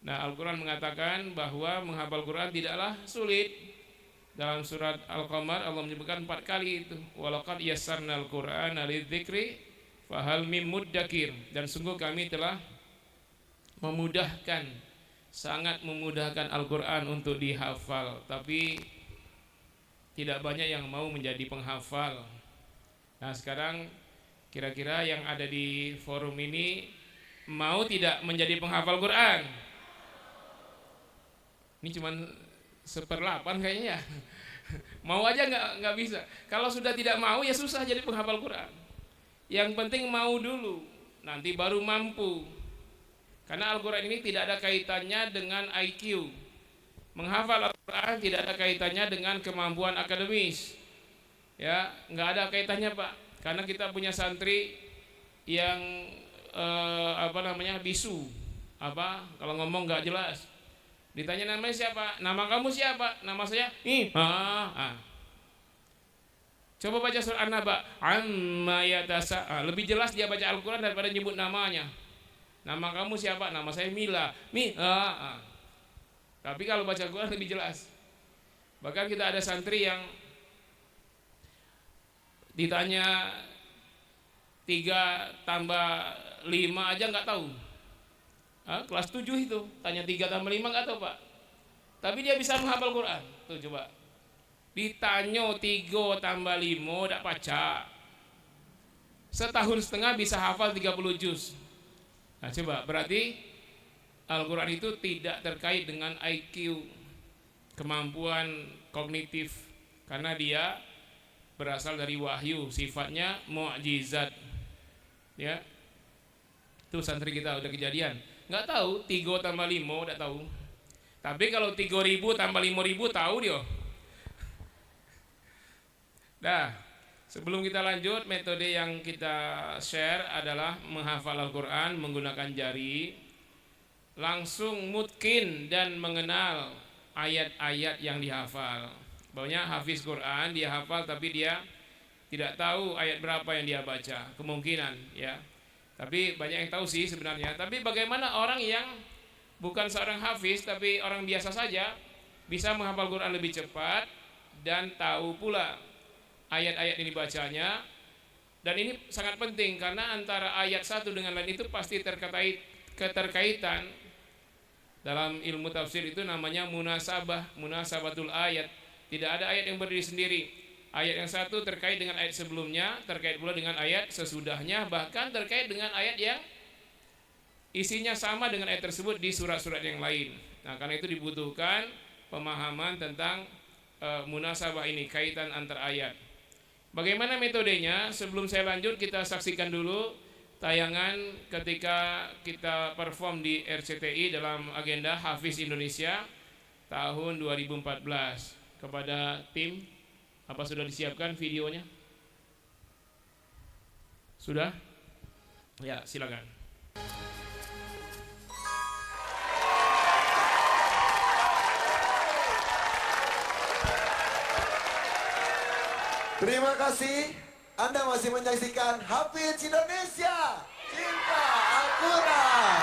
Nah, Al-Quran mengatakan bahwa menghafal Quran tidaklah sulit. Dalam surat Al-Qamar Allah menyebutkan 4 kali itu. Walaqad yassarnal Qur'ana lidzikri fahal mim muddakir. Dan sungguh kami telah memudahkan, sangat memudahkan Al-Quran untuk dihafal, tapi tidak banyak yang mau menjadi penghafal. Nah sekarang kira-kira yang ada di forum ini mau tidak menjadi penghafal Quran? Ini cuman 1/8 kayaknya ya. Mau aja nggak bisa. Kalau sudah tidak mau ya susah jadi penghafal Quran. Yang penting mau dulu, nanti baru mampu. Karena Al-Quran ini tidak ada kaitannya dengan IQ. Menghafal Al-Quran tidak ada kaitannya dengan kemampuan akademis. Ya, nggak ada kaitannya Pak. Karena kita punya santri yang bisu. Kalau ngomong nggak jelas. Ditanya namanya siapa? Nama kamu siapa? Nama saya Coba baca surah An-Naba. Amma yatasa. Lebih jelas dia baca Al-Quran daripada nyebut namanya. Nama kamu siapa? Nama saya Mila. Tapi kalau baca Al-Quran lebih jelas. Bahkan kita ada santri yang ditanya 3 tambah 5 aja nggak tahu. Kelas 7 itu tanya 3 tambah 5 nggak tahu Pak. Tapi dia bisa menghafal Quran. Tuh coba. Ditanya 3 tambah 5 nggak baca. Setahun setengah bisa hafal 30 juz. Nah coba, berarti Al-Quran itu tidak terkait dengan IQ. kemampuan kognitif, karena dia berasal dari wahyu, sifatnya mukjizat. Ya, itu santri kita udah kejadian. Nggak tahu 3 tambah 5 udah tahu. Tapi kalau 3.000 tambah 5.000 tahu dia. Dah, sebelum kita lanjut, metode yang kita share adalah menghafal Al-Quran menggunakan jari, langsung mutkin dan mengenal ayat-ayat yang dihafal. Banyak hafiz Quran, dia hafal tapi dia tidak tahu ayat berapa yang dia baca, kemungkinan ya. Tapi banyak yang tahu sih sebenarnya. Tapi bagaimana orang yang bukan seorang hafiz tapi orang biasa saja bisa menghafal Quran lebih cepat dan tahu pula ayat-ayat ini bacanya. Dan ini sangat penting karena antara ayat satu dengan lain itu pasti keterkaitan. Dalam ilmu tafsir itu namanya munasabah, munasabatul ayat. Tidak ada ayat yang berdiri sendiri. Ayat yang satu terkait dengan ayat sebelumnya, terkait pula dengan ayat sesudahnya, bahkan terkait dengan ayat yang isinya sama dengan ayat tersebut di surat-surat yang lain. Nah, karena itu dibutuhkan pemahaman tentang munasabah ini, kaitan antar ayat. Bagaimana metodenya? Sebelum saya lanjut, kita saksikan dulu tayangan ketika kita perform di RCTI dalam agenda Hafiz Indonesia tahun 2014. Kepada tim, apa sudah disiapkan videonya? Sudah? Ya, silakan. Terima kasih. Anda masih menyaksikan Hafiz Indonesia, Cinta Al-Quran.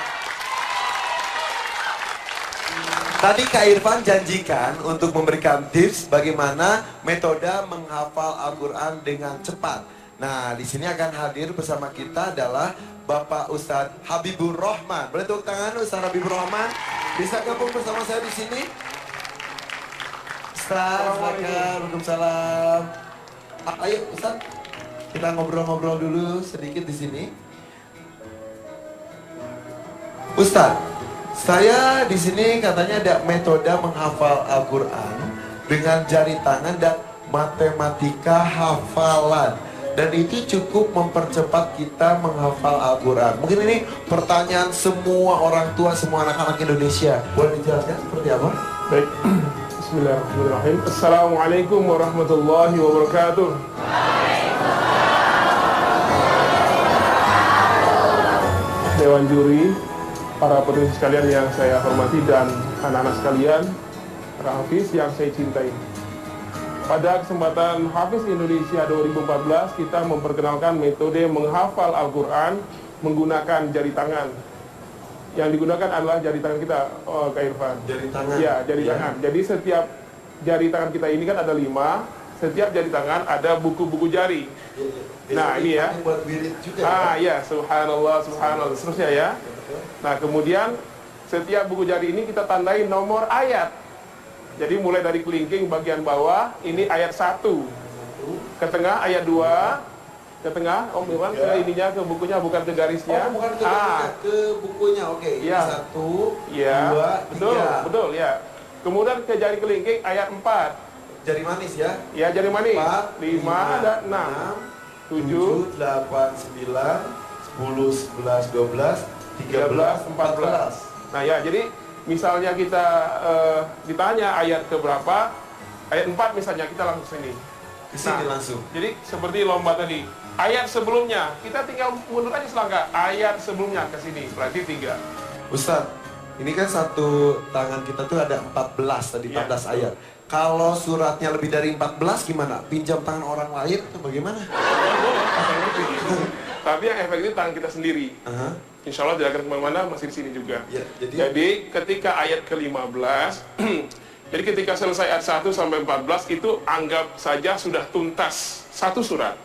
Tadi Kak Irfan janjikan untuk memberikan tips bagaimana metode menghafal Al-Quran dengan cepat. Nah, di sini akan hadir bersama kita adalah Bapak Ustadz Habibur Rahman. Boleh tepuk tangan Ustadz Habibur Rahman? Bisa gabung bersama saya di sini? Ustadz, waalaikumsalam. Ayo Ustadz, kita ngobrol-ngobrol dulu sedikit di sini. Ustadz, saya di sini katanya ada metode menghafal Al-Quran dengan jari tangan dan matematika hafalan. Dan itu cukup mempercepat kita menghafal Al-Quran. Mungkin ini pertanyaan semua orang tua, semua anak-anak Indonesia. Boleh dijelaskan seperti apa? Baik. Bismillahirrahmanirrahim. Assalamualaikum warahmatullahi wabarakatuh. Dewan juri, para penulis sekalian yang saya hormati dan anak-anak sekalian, para hafiz yang saya cintai. Pada kesempatan Hafiz Indonesia 2014, kita memperkenalkan metode menghafal Al-Quran menggunakan jari tangan. Yang digunakan adalah jari tangan kita, Kak Irfan. Jari tangan? Ya, jari tangan. Jadi setiap jari tangan kita ini kan ada 5, setiap jari tangan ada buku-buku jari. Nah, ini ya. Buat wirid juga. Ya, subhanallah, subhanallah, seterusnya ya. Nah, kemudian setiap buku jari ini kita tandai nomor ayat. Jadi mulai dari kelingking bagian bawah, ini ayat 1. Ke tengah ayat 2. Ke tengah, Om Iwan, ke ininya, ke bukunya, bukan ke garisnya. Oh, bukan ke garisnya, ke bukunya, oke. Ya. 1, ya. 2, 3. Betul, betul, ya. Kemudian ke jari kelingking ayat 4. Jari manis ya? Ya, jari manis. 4, 5 dan 6. 7, 8, 9, 10, 11, 12, 13, 14. Nah ya, jadi misalnya kita ditanya ayat ke berapa, ayat 4 misalnya, kita langsung sini. Ke sini langsung. Jadi seperti lomba tadi, ayat sebelumnya, kita tinggal mundur aja selangkah. Ayat sebelumnya ke sini, berarti 3. Ustadz, ini kan satu tangan kita tuh ada 14 tadi, 14 ayat. Kalau suratnya lebih dari 14 gimana? Pinjam tangan orang lain atau bagaimana? Tapi yang efektif tangan kita sendiri. Insya Allah tidak akan kemana-mana, masih di sini juga. Ya, jadi ketika ayat ke-15, jadi ketika selesai ayat 1 sampai 14 itu anggap saja sudah tuntas satu surat.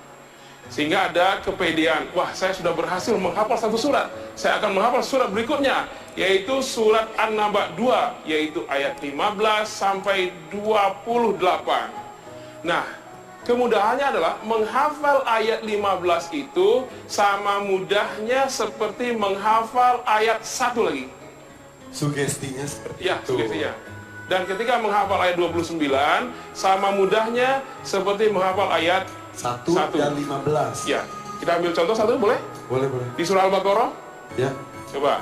Sehingga ada kepedean, wah saya sudah berhasil menghafal satu surat, saya akan menghafal surat berikutnya, yaitu surat An-Naba 2, yaitu ayat 15 sampai 28. Nah, kemudahannya adalah menghafal ayat 15 itu sama mudahnya seperti menghafal ayat 1 lagi. Sugestinya seperti ya, itu. Sugestinya. Dan ketika menghafal ayat 29 sama mudahnya seperti menghafal ayat 1 dan 15. Ya, kita ambil contoh satu boleh? Boleh, boleh. Di surah Al-Baqarah? Ya. Coba.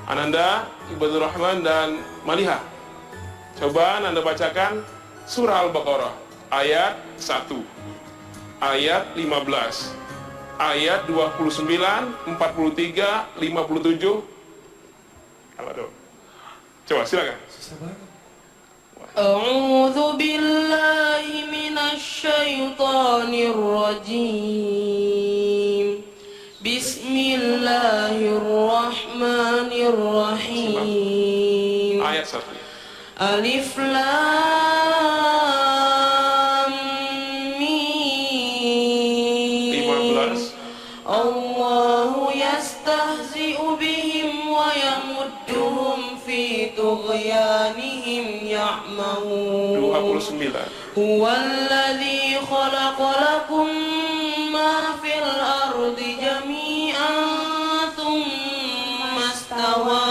Ananda, Ibadur Rahman dan Maliha. Coba Anda bacakan surah Al-Baqarah ayat 1, ayat 15, ayat 29, 43, 57. Aduh. Coba silakan. A'udzu billahi minasy syaithanir rajim. Bismillahirrahmanirrahim. Ayat 1. Alif Lam Mim. 15. Allahu yastahzi'u bihim wa yamudduhum fi tughyanihim ya'mahun. 29. Huwallazi khalaqa lakum ma fil ardi jami'an thumma istawa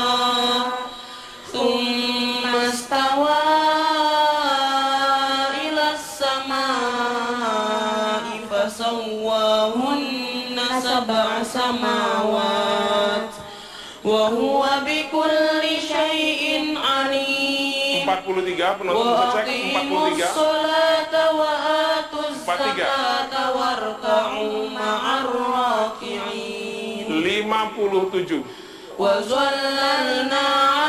ila samai fasawwahunna sab'a samawat wa huwa bikulli syai'in alim. 43 penonton bisa cek 43. 57. Wa zallalna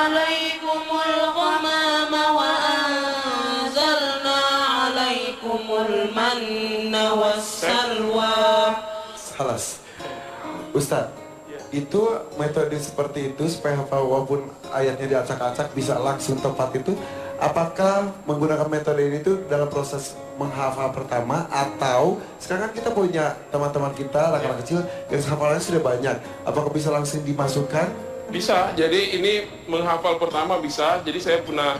'alaikumul ghamama wa anzalna 'alaikumul manna wassalwa. Salas. Ustaz, itu metode seperti itu supaya hafal walaupun ayatnya diacak-acak bisa langsung tepat itu, apakah menggunakan metode ini tuh dalam proses menghafal pertama, atau sekarang kan kita punya teman-teman kita anak-anak kecil yang hafalannya sudah banyak, apakah bisa langsung dimasukkan? Bisa, jadi ini menghafal pertama bisa. Jadi saya punya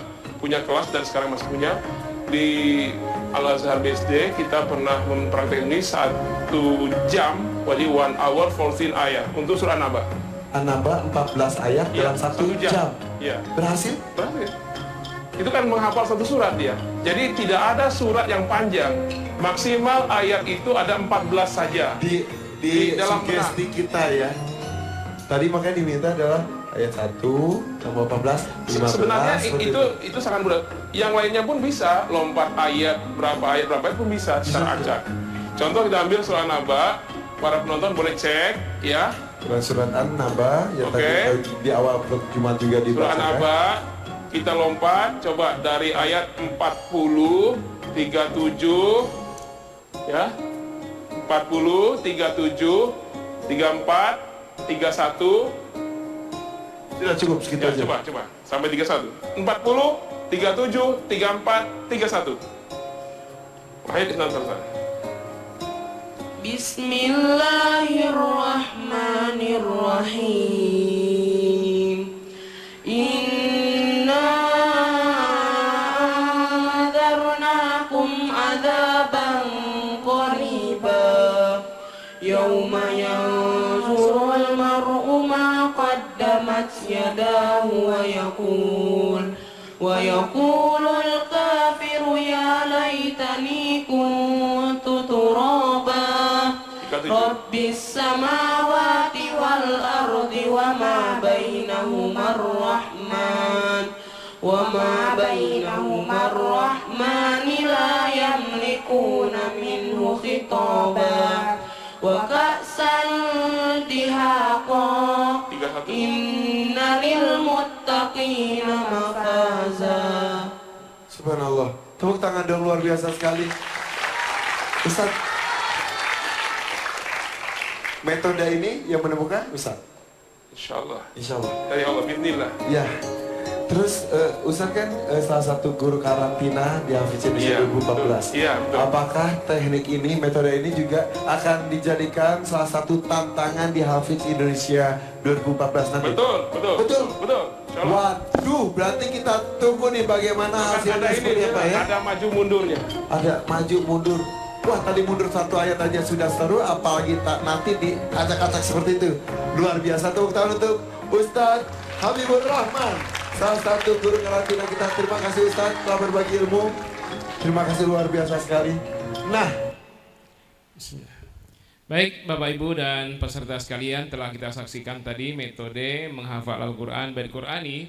kelas dan sekarang masih punya di Al-Azhar BSD. Kita pernah mempraktikkan ini 1 jam, jadi 1 hour 14 ayat untuk surah An-Naba. An-Naba 14 ayat dalam 1 jam. Iya. Berhasil? Berhasil. Itu kan menghafal 1 surat dia. Jadi tidak ada surat yang panjang. Maksimal ayat itu ada 14 saja. Di dalam sugesti kita ya. Tadi makanya diminta adalah ayat 1 tambah 14, 15. Sebenarnya itu sangat mudah. Yang lainnya pun bisa, lompat ayat berapa pun bisa secara acak. Contoh kita ambil surah An-Naba, para penonton boleh cek ya. Surat An-Naba yang tadi di awal Jumat juga dibacakan. Surah An-Naba kita lompat coba dari ayat 40, 37 ya. 40, 37, 34, 31. Sudah cukup segitu ya, aja. Coba sampai 31. 40, 37, 34, 31. Ayo nonton sana. Bismillahirrahmanirrahim. Inna anzarnakum adzaban qariba yauma yanzurul mar'u ma qaddamat yadahu wa yaqulul kafiru ya laitani kuntu turaba. Rabbis samawati wal ardi wa ma bainahuma ar-rahman la yamlikuna minhu khitaba wa ka'san dihaqa inna lil muttaqina mafaza. Subhanallah. Tepuk tangan dong, luar biasa sekali. Ustaz, metode ini yang menemukan Ustaz? Insyaallah. Insyaallah. Dari Allah, bismillah. Ya. Terus Ustaz kan salah satu guru karantina di Hafiz Indonesia 2014. Iya, betul. Apakah teknik ini, metode ini juga akan dijadikan salah satu tantangan di Hafiz Indonesia 2014 nanti? Betul. Waduh, berarti kita tunggu nih bagaimana hasilnya seperti apa ya? Ada maju mundurnya. Ada maju mundur. Wah, tadi mundur 1 ayat aja sudah seru, apalagi nanti diacak-acak seperti itu. Luar biasa. Tepuk tangan untuk Ustadz Habibur Rahman. salah satu guru karantina kita. Terima kasih Ustaz telah berbagi ilmu. Terima kasih luar biasa sekali. Nah, baik Bapak Ibu dan peserta sekalian, telah kita saksikan tadi metode menghafal Al-Quran Bait Qur'ani,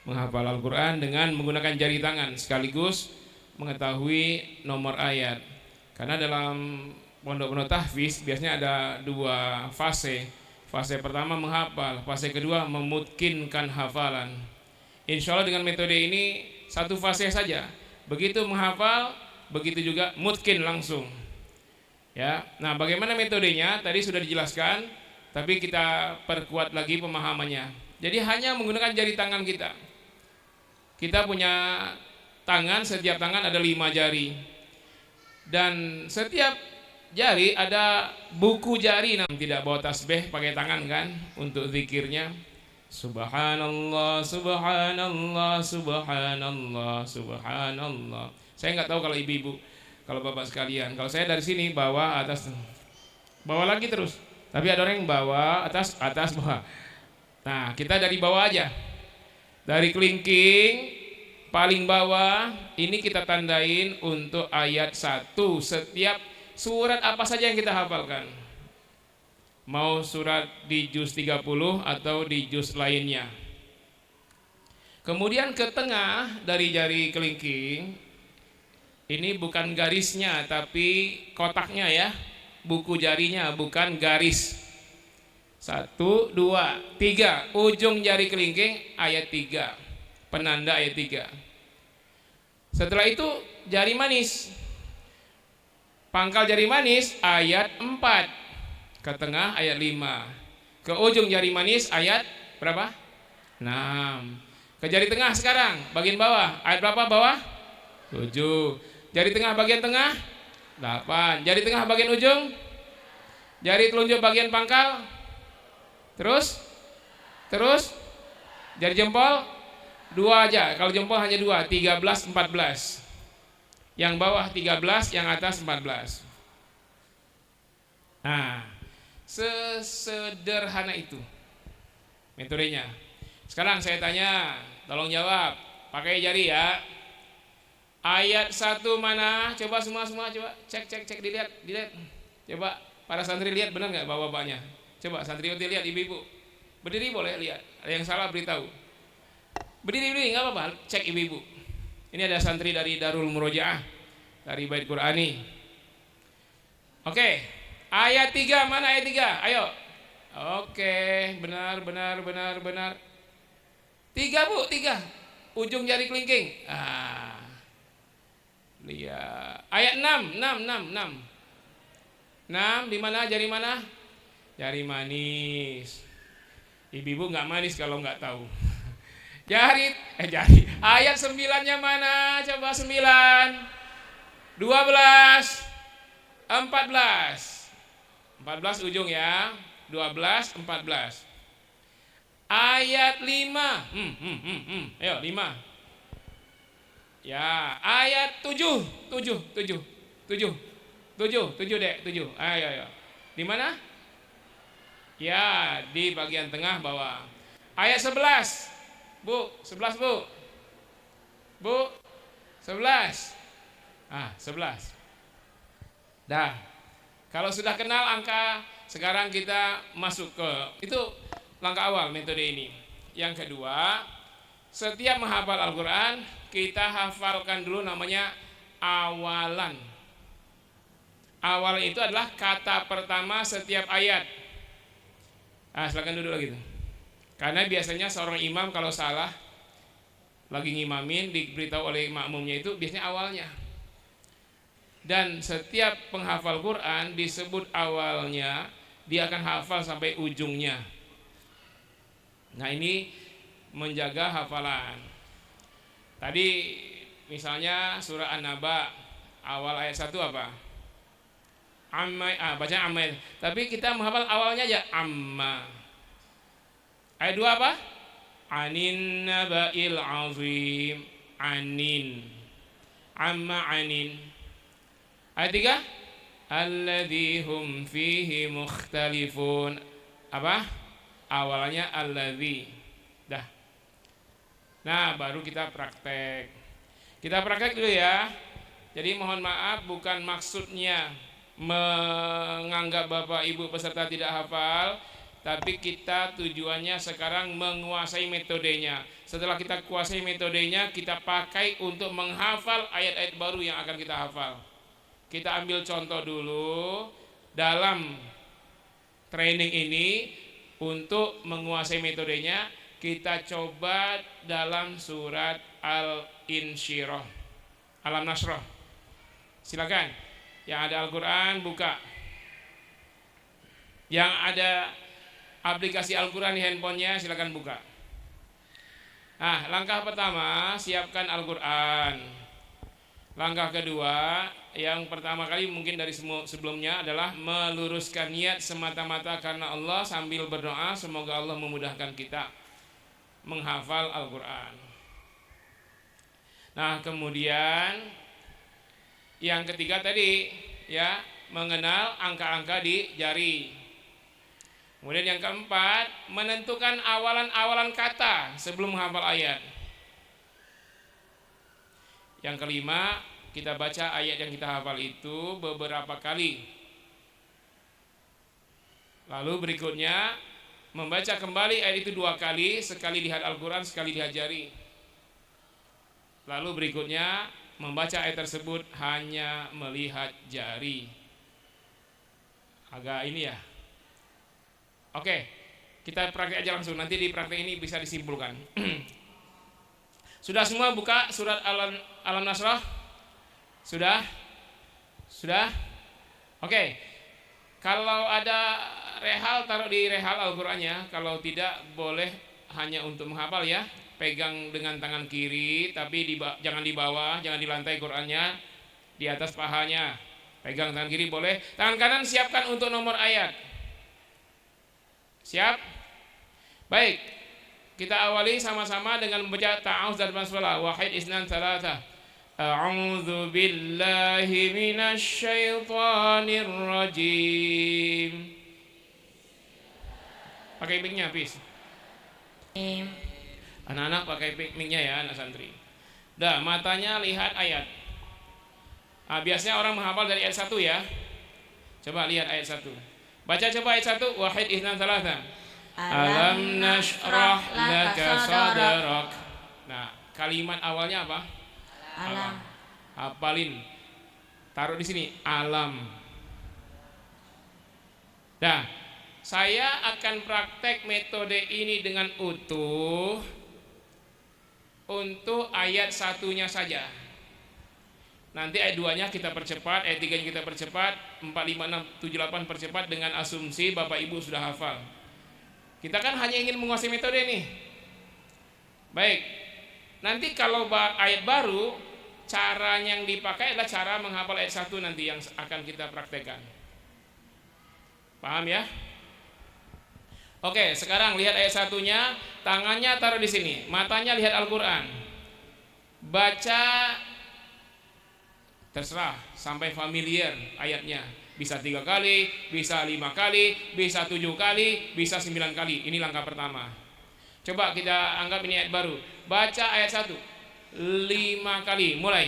menghafal Al-Quran dengan menggunakan jari tangan sekaligus mengetahui nomor ayat. Karena dalam pondok-pondok tahfiz biasanya ada dua fase. Fase pertama menghafal, fase kedua memutkinkan hafalan. Insya Allah dengan metode ini satu fase saja. Begitu menghafal, begitu juga mutkin langsung. Ya, nah bagaimana metodenya tadi sudah dijelaskan, tapi kita perkuat lagi pemahamannya. Jadi hanya menggunakan jari tangan kita. Kita punya tangan, setiap tangan ada 5 jari. Dan setiap jari ada buku jari. Nah, tidak bawa tasbih, pakai tangan kan untuk zikirnya. Subhanallah, subhanallah, subhanallah, subhanallah. Saya nggak tahu kalau ibu-ibu, kalau bapak sekalian. Kalau saya dari sini bawa atas, bawa lagi terus. Tapi ada orang yang bawa atas, atas, bawah. Nah, kita dari bawah aja. Dari kelingking paling bawah ini kita tandain untuk ayat 1 setiap surat apa saja yang kita hafalkan. Mau surat di juz 30 atau di juz lainnya. Kemudian ke tengah dari jari kelingking, ini bukan garisnya tapi kotaknya ya, buku jarinya bukan garis. 1, 2, 3, ujung jari kelingking ayat 3, penanda ayat 3. Setelah itu jari manis, pangkal jari manis ayat 4, ke tengah ayat 5, ke ujung jari manis ayat berapa? 6. Ke jari tengah sekarang bagian bawah ayat berapa bawah? 7. Jari tengah bagian tengah 8. Jari tengah bagian ujung, jari telunjuk bagian pangkal, terus jari jempol 2 aja. Kalau jempol hanya 2, 13, 14. Yang bawah 13, yang atas 14. Nah, sesederhana itu metodenya. Sekarang saya tanya, tolong jawab, pakai jari ya. Ayat 1 mana? Coba semua coba cek dilihat. Coba para santri lihat benar nggak bapak-bapaknya? Coba santriwati lihat, ibu-ibu. Berdiri boleh lihat. Ada yang salah beritahu. Berdiri nggak apa-apa, cek ibu-ibu. Ini ada santri dari Darul Murojaah, dari Bait Qur'ani. Oke, ayat 3 mana ayat 3? Ayo. Oke, benar. 3 Bu, 3. Ujung jari kelingking. Lihat. Ayat 6. 6 di mana? Jari mana? Jari manis. Ibu-ibu nggak manis kalau nggak tahu. Jari. Ayat 9-nya mana? Coba 9. 12. 14 ujung ya. 12, 14. Ayat 5. Ayo 5. Ya, ayat 7 Dek, 7. Ayo. Di mana? Ya, di bagian tengah bawah. Ayat 11. Bu, 11 Bu. Bu, 11. 11. Dah. Kalau sudah kenal angka, sekarang kita masuk ke itu langkah awal metode ini. Yang kedua, setiap menghafal Al-Quran, kita hafalkan dulu namanya awalan. Awalan itu adalah kata pertama setiap ayat. Silakan duduk lagi tuh. Karena biasanya seorang imam kalau salah lagi ngimamin, diberitahu oleh makmumnya itu biasanya awalnya. Dan setiap penghafal Quran disebut awalnya, dia akan hafal sampai ujungnya. Nah, ini menjaga hafalan. Tadi misalnya surah An-Naba, awal ayat 1 apa? Baca amma. Tapi kita menghafal awalnya aja amma. Ayat 2 apa? Anin naba'il azim. Anin. Amma anin. Ayat 3, alladzi hum fihi mukhtalifun. Apa? Awalnya alladzi. Dah. Nah, baru kita praktek. Kita praktek dulu ya. Jadi mohon maaf, bukan maksudnya menganggap Bapak Ibu peserta tidak hafal, tapi kita tujuannya sekarang menguasai metodenya. Setelah kita kuasai metodenya, kita pakai untuk menghafal ayat-ayat baru yang akan kita hafal. Kita ambil contoh dulu dalam training ini. Untuk menguasai metodenya, kita coba dalam surat Al-Insyirah, Alam Nasrah. Silakan, yang ada Al-Quran buka. Yang ada aplikasi Al-Quran di handphonenya silakan buka. Nah, langkah pertama, siapkan Al-Quran. Langkah kedua, yang pertama kali mungkin dari sebelumnya adalah meluruskan niat semata-mata karena Allah sambil berdoa semoga Allah memudahkan kita menghafal Al-Quran. Nah, kemudian yang ketiga tadi ya, mengenal angka-angka di jari. Kemudian yang keempat, menentukan awalan-awalan kata sebelum menghafal ayat. Yang kelima, kita baca ayat yang kita hafal itu beberapa kali. Lalu berikutnya, membaca kembali ayat itu 2 kali, sekali lihat Al-Quran, sekali lihat jari. Lalu berikutnya, membaca ayat tersebut hanya melihat jari. Agak ini ya. Oke, kita praktek aja langsung. Nanti di praktek ini bisa disimpulkan. Sudah semua buka surat Alam Nasrah? Sudah? Sudah? Oke. Kalau ada rehal, taruh di rehal Al-Qurannya. Kalau tidak, boleh hanya untuk menghafal ya. Pegang dengan tangan kiri, tapi jangan di bawah, jangan di lantai Qurannya, di atas pahanya. Pegang tangan kiri boleh. Tangan kanan siapkan untuk nomor ayat. Siap? Baik. Kita awali sama-sama dengan membaca ta'awuz dan basmalah. Wahid isnan salatah. A'udzu billahi minasyaitonir rajim. Pakai mic-nya, please. Anak-anak pakai mic-nya ya, anak santri. Dah, matanya lihat ayat. Nah, biasanya orang menghafal dari ayat 1 ya. Coba lihat ayat 1. Baca coba ayat 1. Wahid isnan salatah. Alam nashrah laka sadrak. Nah, kalimat awalnya apa? Alam. Hafalin. Taruh di sini alam. Nah, saya akan praktek metode ini dengan utuh untuk ayat 1-nya saja. Nanti ayat 2-nya kita percepat, ayat 3-nya kita percepat, 4, 5, 6, 7, 8 percepat dengan asumsi Bapak Ibu sudah hafal. Kita kan hanya ingin menguasai metode nih. Baik. Nanti kalau ayat baru, cara yang dipakai adalah cara menghafal ayat 1 nanti yang akan kita praktekkan. Paham ya? Oke, sekarang lihat ayat 1-nya, tangannya taruh di sini, matanya lihat Al-Quran. Baca terserah sampai familiar ayatnya. Bisa 3 kali, bisa 5 kali, bisa 7 kali, bisa 9 kali. Ini langkah pertama. Coba kita anggap ini ayat baru. Baca ayat 1 5 kali, mulai.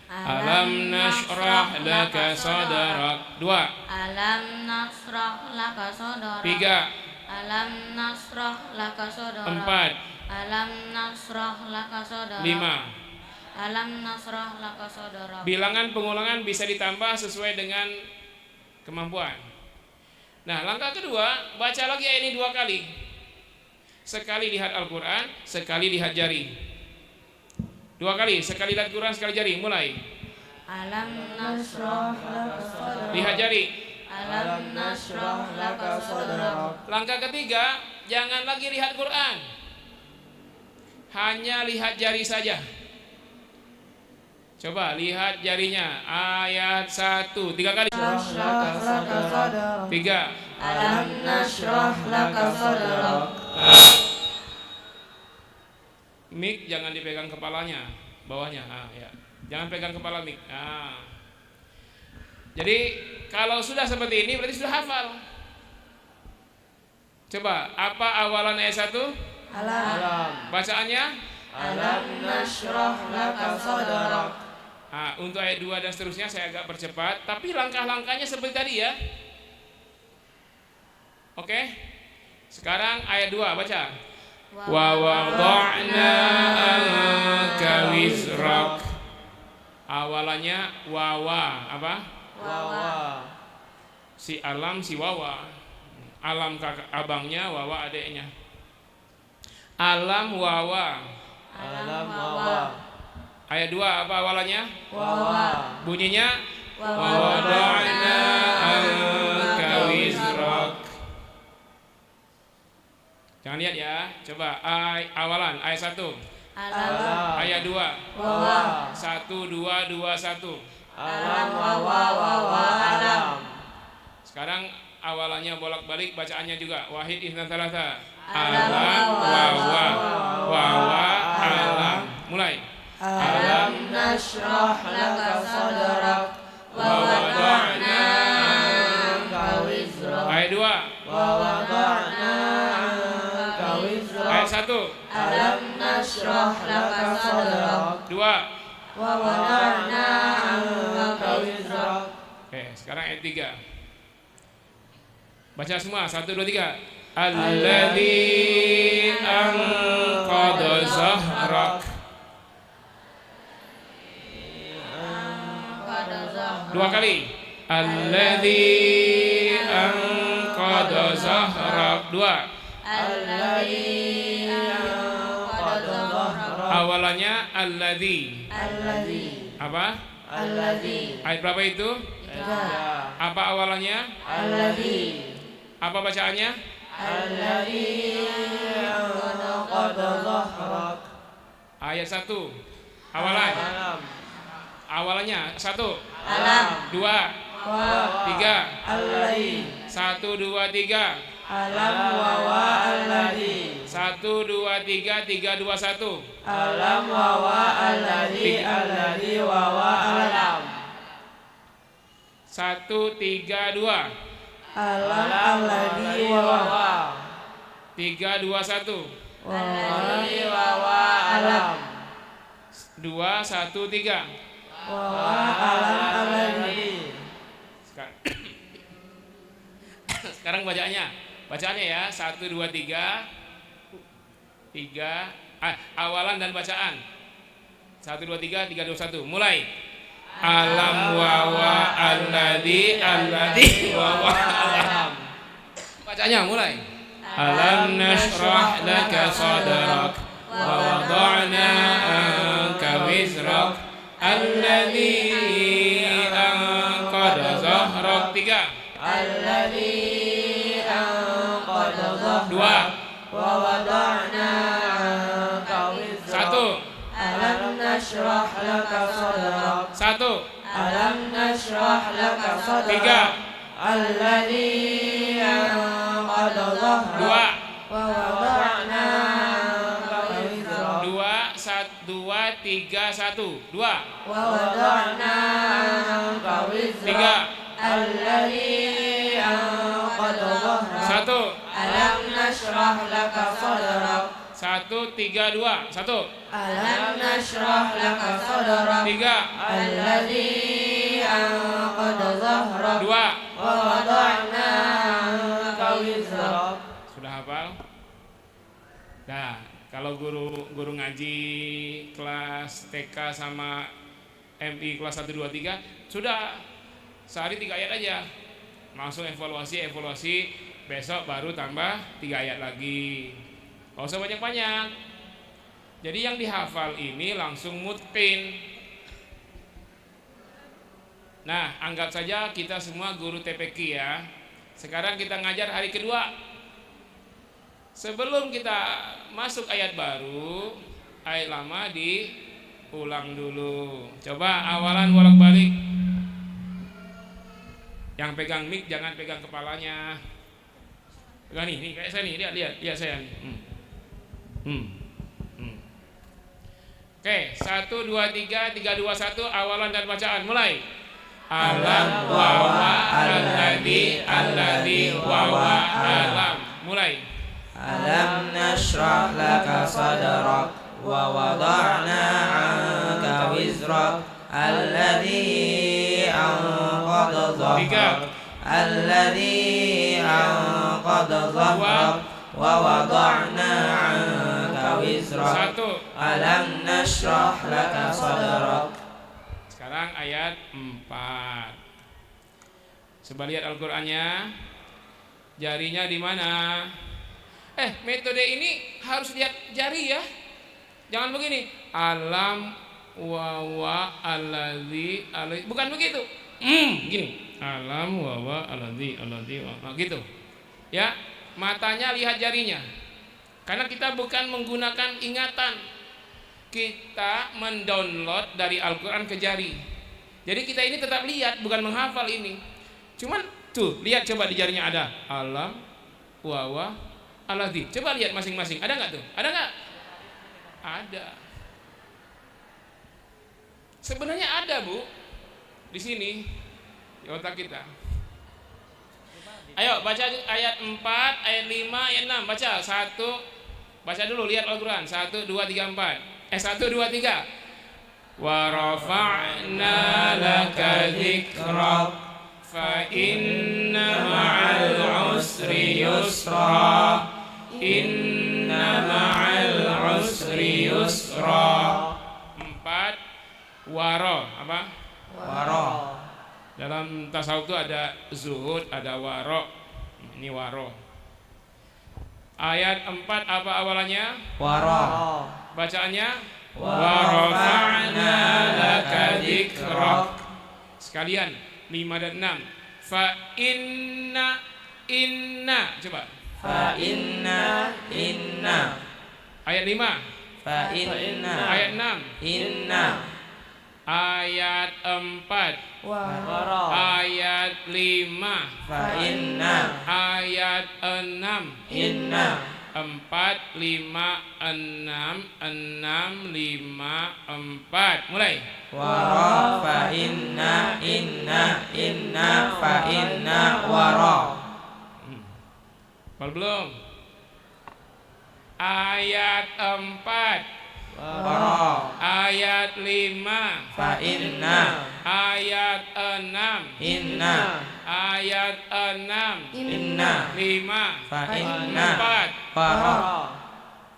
Alam nashrah laka sadrak. 2. Alam nasrah laka sadrak. 3. Alam nasrah laka sadrak. 4. Alam nasrah laka sadrak. 5. Alam nasrah laka sadrak. Bilangan pengulangan bisa ditambah sesuai dengan kemampuan. Nah, langkah kedua, baca lagi ayat ini 2 kali. Sekali lihat Al-Quran, sekali lihat jari. 2 kali, sekali lihat Quran, sekali jari. Mulai. Alam nasrah laka sadrak. Lihat jari. Alam nasrah laka sadrak. Langkah ketiga, jangan lagi lihat Quran. Hanya lihat jari saja. Coba lihat jarinya. Ayat 1 3 kali. 3. Alam nasrah laka sadrak. Mik jangan dipegang kepalanya, bawahnya. Ya. Jangan pegang kepala mik. Jadi kalau sudah seperti ini berarti sudah hafal. Coba apa awalan ayat 1? Alam. Bacaannya? Alam nashrah laka sadrak. Nah, untuk ayat 2 dan seterusnya saya agak percepat, tapi langkah-langkahnya seperti tadi ya. Oke. Sekarang ayat 2 baca. Wa wada'na anka wizrak. Awalannya wawa apa? Wawa. Si alam si wawa. Alam kakak abangnya, wawa adeknya. Alam wawa. Alam wawa. Ayat 2 apa awalannya? Wawa. Bunyinya wa wada'na anka wizrak. Jangan lihat ya. Coba awalan ayat 1. Alam. Ayat 2. Wawa. 1 2 2 1. Alam wawa wawa alam. Sekarang awalannya bolak-balik, bacaannya juga. Wahid ihna thalatha. Alam wawa wawa alam. Mulai. Alam nashrah laka sadrak wa wada'na anka wizrak. Ayat 2. Wa wada'na anka wizrak. Ayat 1. Alam nashrah laka sadrak 2. wa wada'na anka wizrak. Oke, sekarang ayat 3. Baca semua 1 2 3. Alladzi anqadha zahrak. 2 kali. Alladzi anqadha zahrak. 2. Alladzi anqadha zahrak. Awalannya alladzi. Alladzi. Apa? Alladzi. Ayat berapa itu? 3. Apa awalannya? Alladzi. Apa bacaannya? Alladzi anqadha zahrak. Ayat 1. Awalan. Alam. Awalannya 1. Alam. 2. Wa. 3. Alladzi. 1 2 3. Alam wawa alladzi. 1 2 3 3 2 1. Alam wawa alladzi alladzi wawa alam. 1 3 2. Alam alladzi wawa. 3 2 1. Alladzi wawa alam. 2 1 3. Wawa alam alladzi. Sekarang bacaannya ya 1 2 3 awalan dan bacaan 1 2 3 3 2 1 mulai. Alam wawa alladzi wawa alam. Bacanya mulai. Alam nashrah laka sadrak wa wada'na anka wizrak alladzi anqadha zahrak. 3. Alladzi anqadha zahrak. 2. Wa wada'na anka wizrak. 1. Alam nashrah laka sadrak. 1. Alam nashrah laka sadrak. 3. Alladzi anqadha zahrak. 2. Wa wada'na anka wizrak. 2 3 1 2. Wa wada'na anka wizrak. 3. Alladzi anqadha zahrak. 1. Alam nashrah laka sadrak. 1 3 2 1. Alam nashrah laka sadrak. 3. Alladzi anqadha zahrak. 2. Wa wada'na anka wizrak. Sudah hafal? Nah, kalau guru ngaji kelas TK sama MI kelas 1 2 3 sudah sehari 3 ayat aja. Langsung evaluasi, besok baru tambah 3 ayat lagi. Gak usah banyak-banyak. Jadi yang dihafal ini langsung mutqin. Nah, anggap saja kita semua guru TPQ ya. Sekarang kita ngajar hari kedua. Sebelum kita masuk ayat baru, ayat lama diulang dulu. Coba awalan bolak-balik. Yang pegang mic jangan pegang kepalanya. Pegang nih kayak saya nih, lihat saya nih. Oke, 1 2 3 3 2 1 awalan dan bacaan mulai. Alam wawa alladzi wawa alam. Mulai. Alam nashrah laka sadrak wa wada'na 'anka wizrak alladhi anqadha dhahrak alladhi anqadha dhahrak wa wada'na 'anka wizrak alam nashrah laka sadrak. Sekarang ayat 4. Coba lihat Al-Qur'annya. Jarinya di mana? Metode ini harus lihat jari ya. Jangan begini. Alam wa alladzi bukan begitu. Gini. Alam wa alladzi gitu. Ya, matanya lihat jarinya. Karena kita bukan menggunakan ingatan. Kita mendownload dari Al-Qur'an ke jari. Jadi kita ini tetap lihat, bukan menghafal ini. Cuman tuh, lihat coba di jarinya ada alam wa alladzi. Coba lihat masing-masing. Ada nggak tuh? Ada nggak? Ada. Sebenarnya ada, Bu. Di sini di otak kita. Ayo baca ayat 4, ayat 5, ayat 6. Baca 1. Baca dulu, lihat Al-Qur'an. 1 2 3 4. 1 2 3. Wa rafa'na laka dzikrak fa inna ma'al usri yusra inna ma'al usri yusra. 4 waro apa? Waro. Dalam tasawuf itu ada zuhud, ada waro. Ini waro. Ayat 4 apa awalannya? Waro. Bacaannya wa rafa'na laka dzikrak. Sekalian 5 dan 6. Fa inna coba. Fa inna Ayat 5. Fa inna. Ayat 6. Inna. Ayat 4. Waro. Ayat 5. Fa inna. Ayat 6. Inna. 4 5 6 6 5 4. Mulai. Waro fa inna fa inna waro. Belum. Ayat 4. Waro. Ayat 5. Fa inna. Ayat 6. Inna. Ayat 6. Inna. 5. Fa inna. 4. Waro.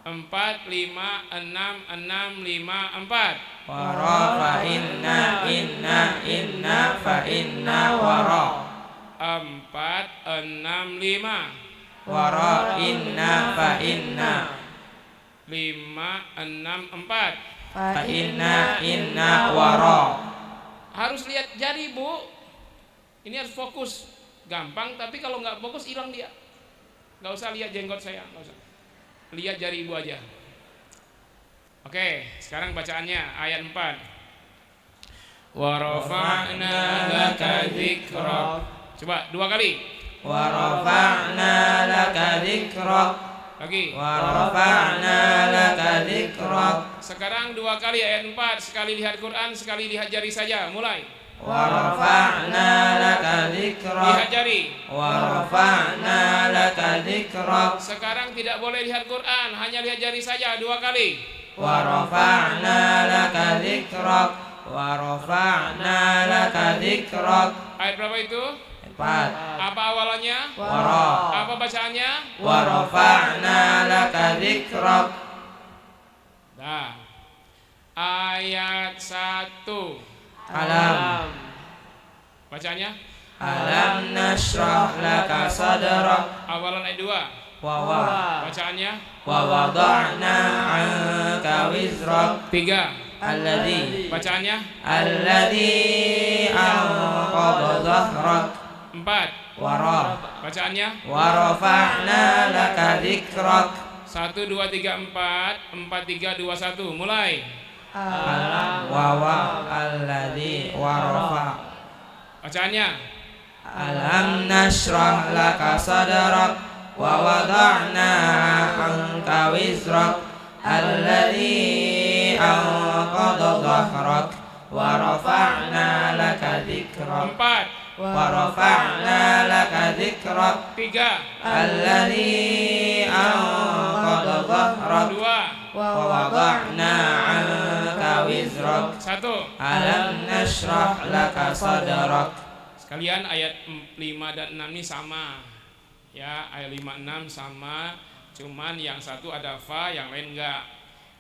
4 5 6 6 5 4. Waro fa inna fa inna waro. 4 6 5. Waro inna fa inna. 5 6 4. Fa inna waro. Harus lihat jari, Bu. Ini harus fokus. Gampang, tapi kalau nggak fokus hilang dia. Nggak usah lihat jenggot saya, nggak usah. Lihat jari Ibu aja. Oke, sekarang bacaannya ayat 4. Wa rafa'na laka dzikrak. Coba 2 kali. Wa rafa'na laka dzikrak. Lagi. Wa rafa'na laka dzikrak. Sekarang 2 kali ayat 4. Sekali lihat Quran, sekali lihat jari saja. Mulai. Wa rafa'na laka dzikrak. Lihat jari. Wa rafa'na laka dzikrak. Sekarang tidak boleh lihat Quran, hanya lihat jari saja 2 kali. Wa rafa'na laka dzikrak. Wa rafa'na laka dzikrak. Ayat berapa itu? 4. Apa awalannya? Waro. Apa bacaannya? Wa rafa'na laka dzikrak. Nah. Ayat 1. Alam. Bacanya? Alam nashrah laka sadrak. Awalan ayat 2. Wa Bacaannya? wa wada'na 'anka wizrak. 3. Alladzi. Bacaannya? Alladzi anqadha dhahrak. 4. Wara. Bacaannya? Wa rafa'na laka dzikrak. 1 2 3 4 4 3 2 1. Mulai. Wa alladzi warafa. Bacaannya? Alam nashrah laka sadrak wa wada'na 'anka wizrak alladzi anqadha dhahrak wa rafa'na laka dzikrak. 4. Wa rafa'na laka dzikrak. 3. Alladzi anqadha dhahrak. 2. wa wada'na 'anka wizrak. Satu. Alam nashrah laka sadrak. Sekalian ayat 5 dan 6 ini sama. Ya, ayat 5 6 sama, cuman yang satu ada fa, yang lain enggak.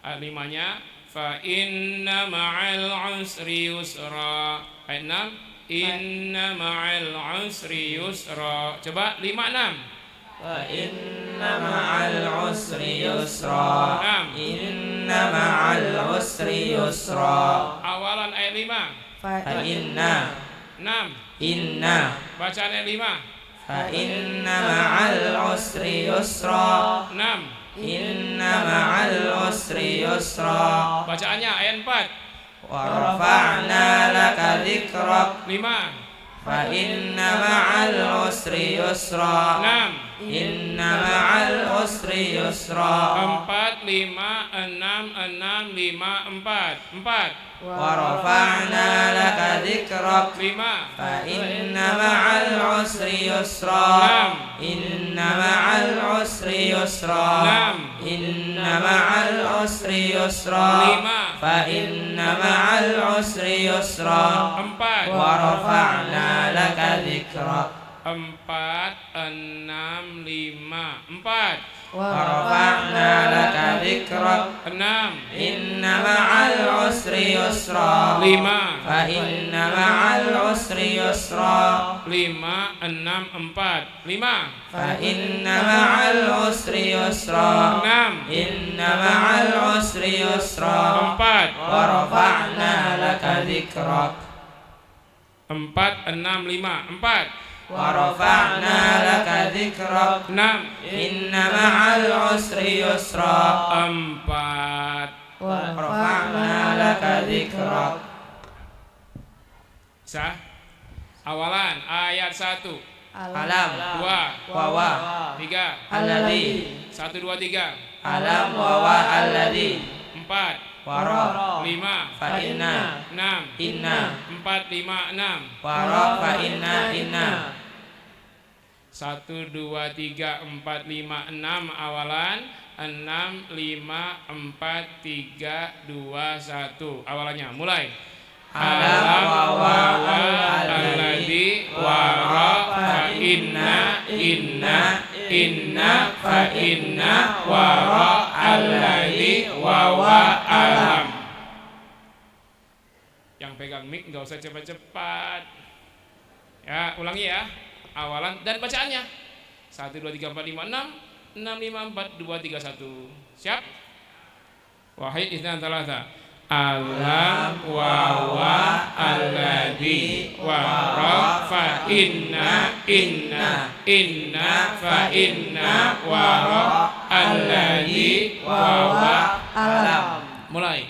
Ayat 5-nya fa inna ma'al usri yusra. Ayat 6 inna ma'al usri yusra. Coba 5 6. Fa inna ma'al usri yusra. Inna ma'al usri yusra. Awalan ayat 5. Fa inna 6. Inna. Bacaan ayat 5. Fa inna ma'al usri yusra. 6. Inna ma'al usri yusra. Bacaannya ayat 4. Wa rafa'na laka dzikrak. 5. Fa inna ma'al usri yusra. 6. Inna ma'al usri yusra. 4 5 6 6 5 4. 4. Wa rafa'na laka dzikrak. 5. Fa inna ma'al usri yusra. Inna ma'al usri yusra. Inna ma'al usri yusra. 5. Fa inna ma'al usri yusra. 4. Wa rafa'na laka dzikrak. 4 6 5 4. Wa rafa'na laka dzikrak. 6. Inna ma'al usri yusra. 5. Fa inna ma'al usri yusra. 5 6 4. 5. Fa inna ma'al usri yusra. 6. Inna ma'al usri yusra. 4. Wa rafa'na laka dzikrak. 4 6 5 4. Wa rafa'na laka dzikrak. 6. Inna ma'al usri yusra. 4. Wa rafa'na laka dzikrak. Bisa? Awalan ayat 1. Alam 2. wa wa 3. alladzi. 1 2 3. Alam wa wa alladzi. 4. Wa ra 5. fa inna. 6. Inna. 4 5 6. Wa ra fa inna inna. 1 2 3 4 5 6 awalan. 6 5 4 3 2 1. Awalannya mulai. Alam wa wa alladzi wa ra fa inna fa inna wa ra alladzi wa alam. Yang pegang mic enggak usah cepat-cepat. Ya, ulangi ya. Awalan dan bacaannya. 1 2 3 4 5 6 6 5 4 2 3 1. Siap? Wahid itsnan tsalatsa. Alam wa alladzi wa ra fa inna fa inna wa ra alladzi wa alam. Mulai.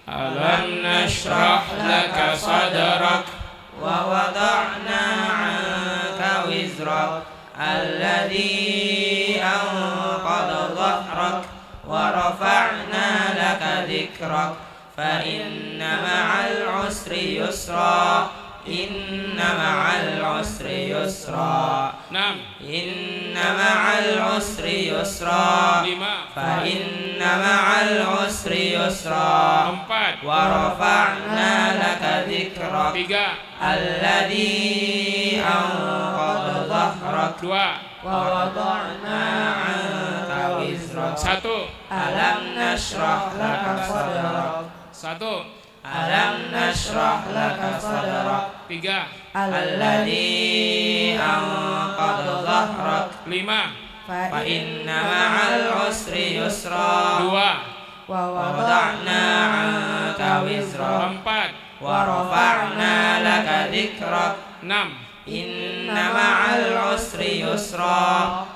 Alam nashrah laka sadrak wa wada'na 'anka wizrak alladzi anqadha dhahrak wa rafa'na laka dzikrak. Fa inna ma'al usri yusra. Inna ma'al usri yusra. 6. Inna ma'al usri yusra. 5. Fa inna ma'al usri yusra. 4. Wa rafa'na laka dzikrak. 3. Alladzi anqadha dhahrak. 2. Wa wada'na 'anka wizrak. 1. Alam nashrah laka sadrak. 1. Alam nashrah laka sadrak. 3. Alladzi anqadha dhahrak. 5. Fa inna ma'al usri yusra. 2. Wa wada'na 'anka wizrak. 4. Wa rafa'na laka dzikrak. 6. Inna ma'al usri yusra.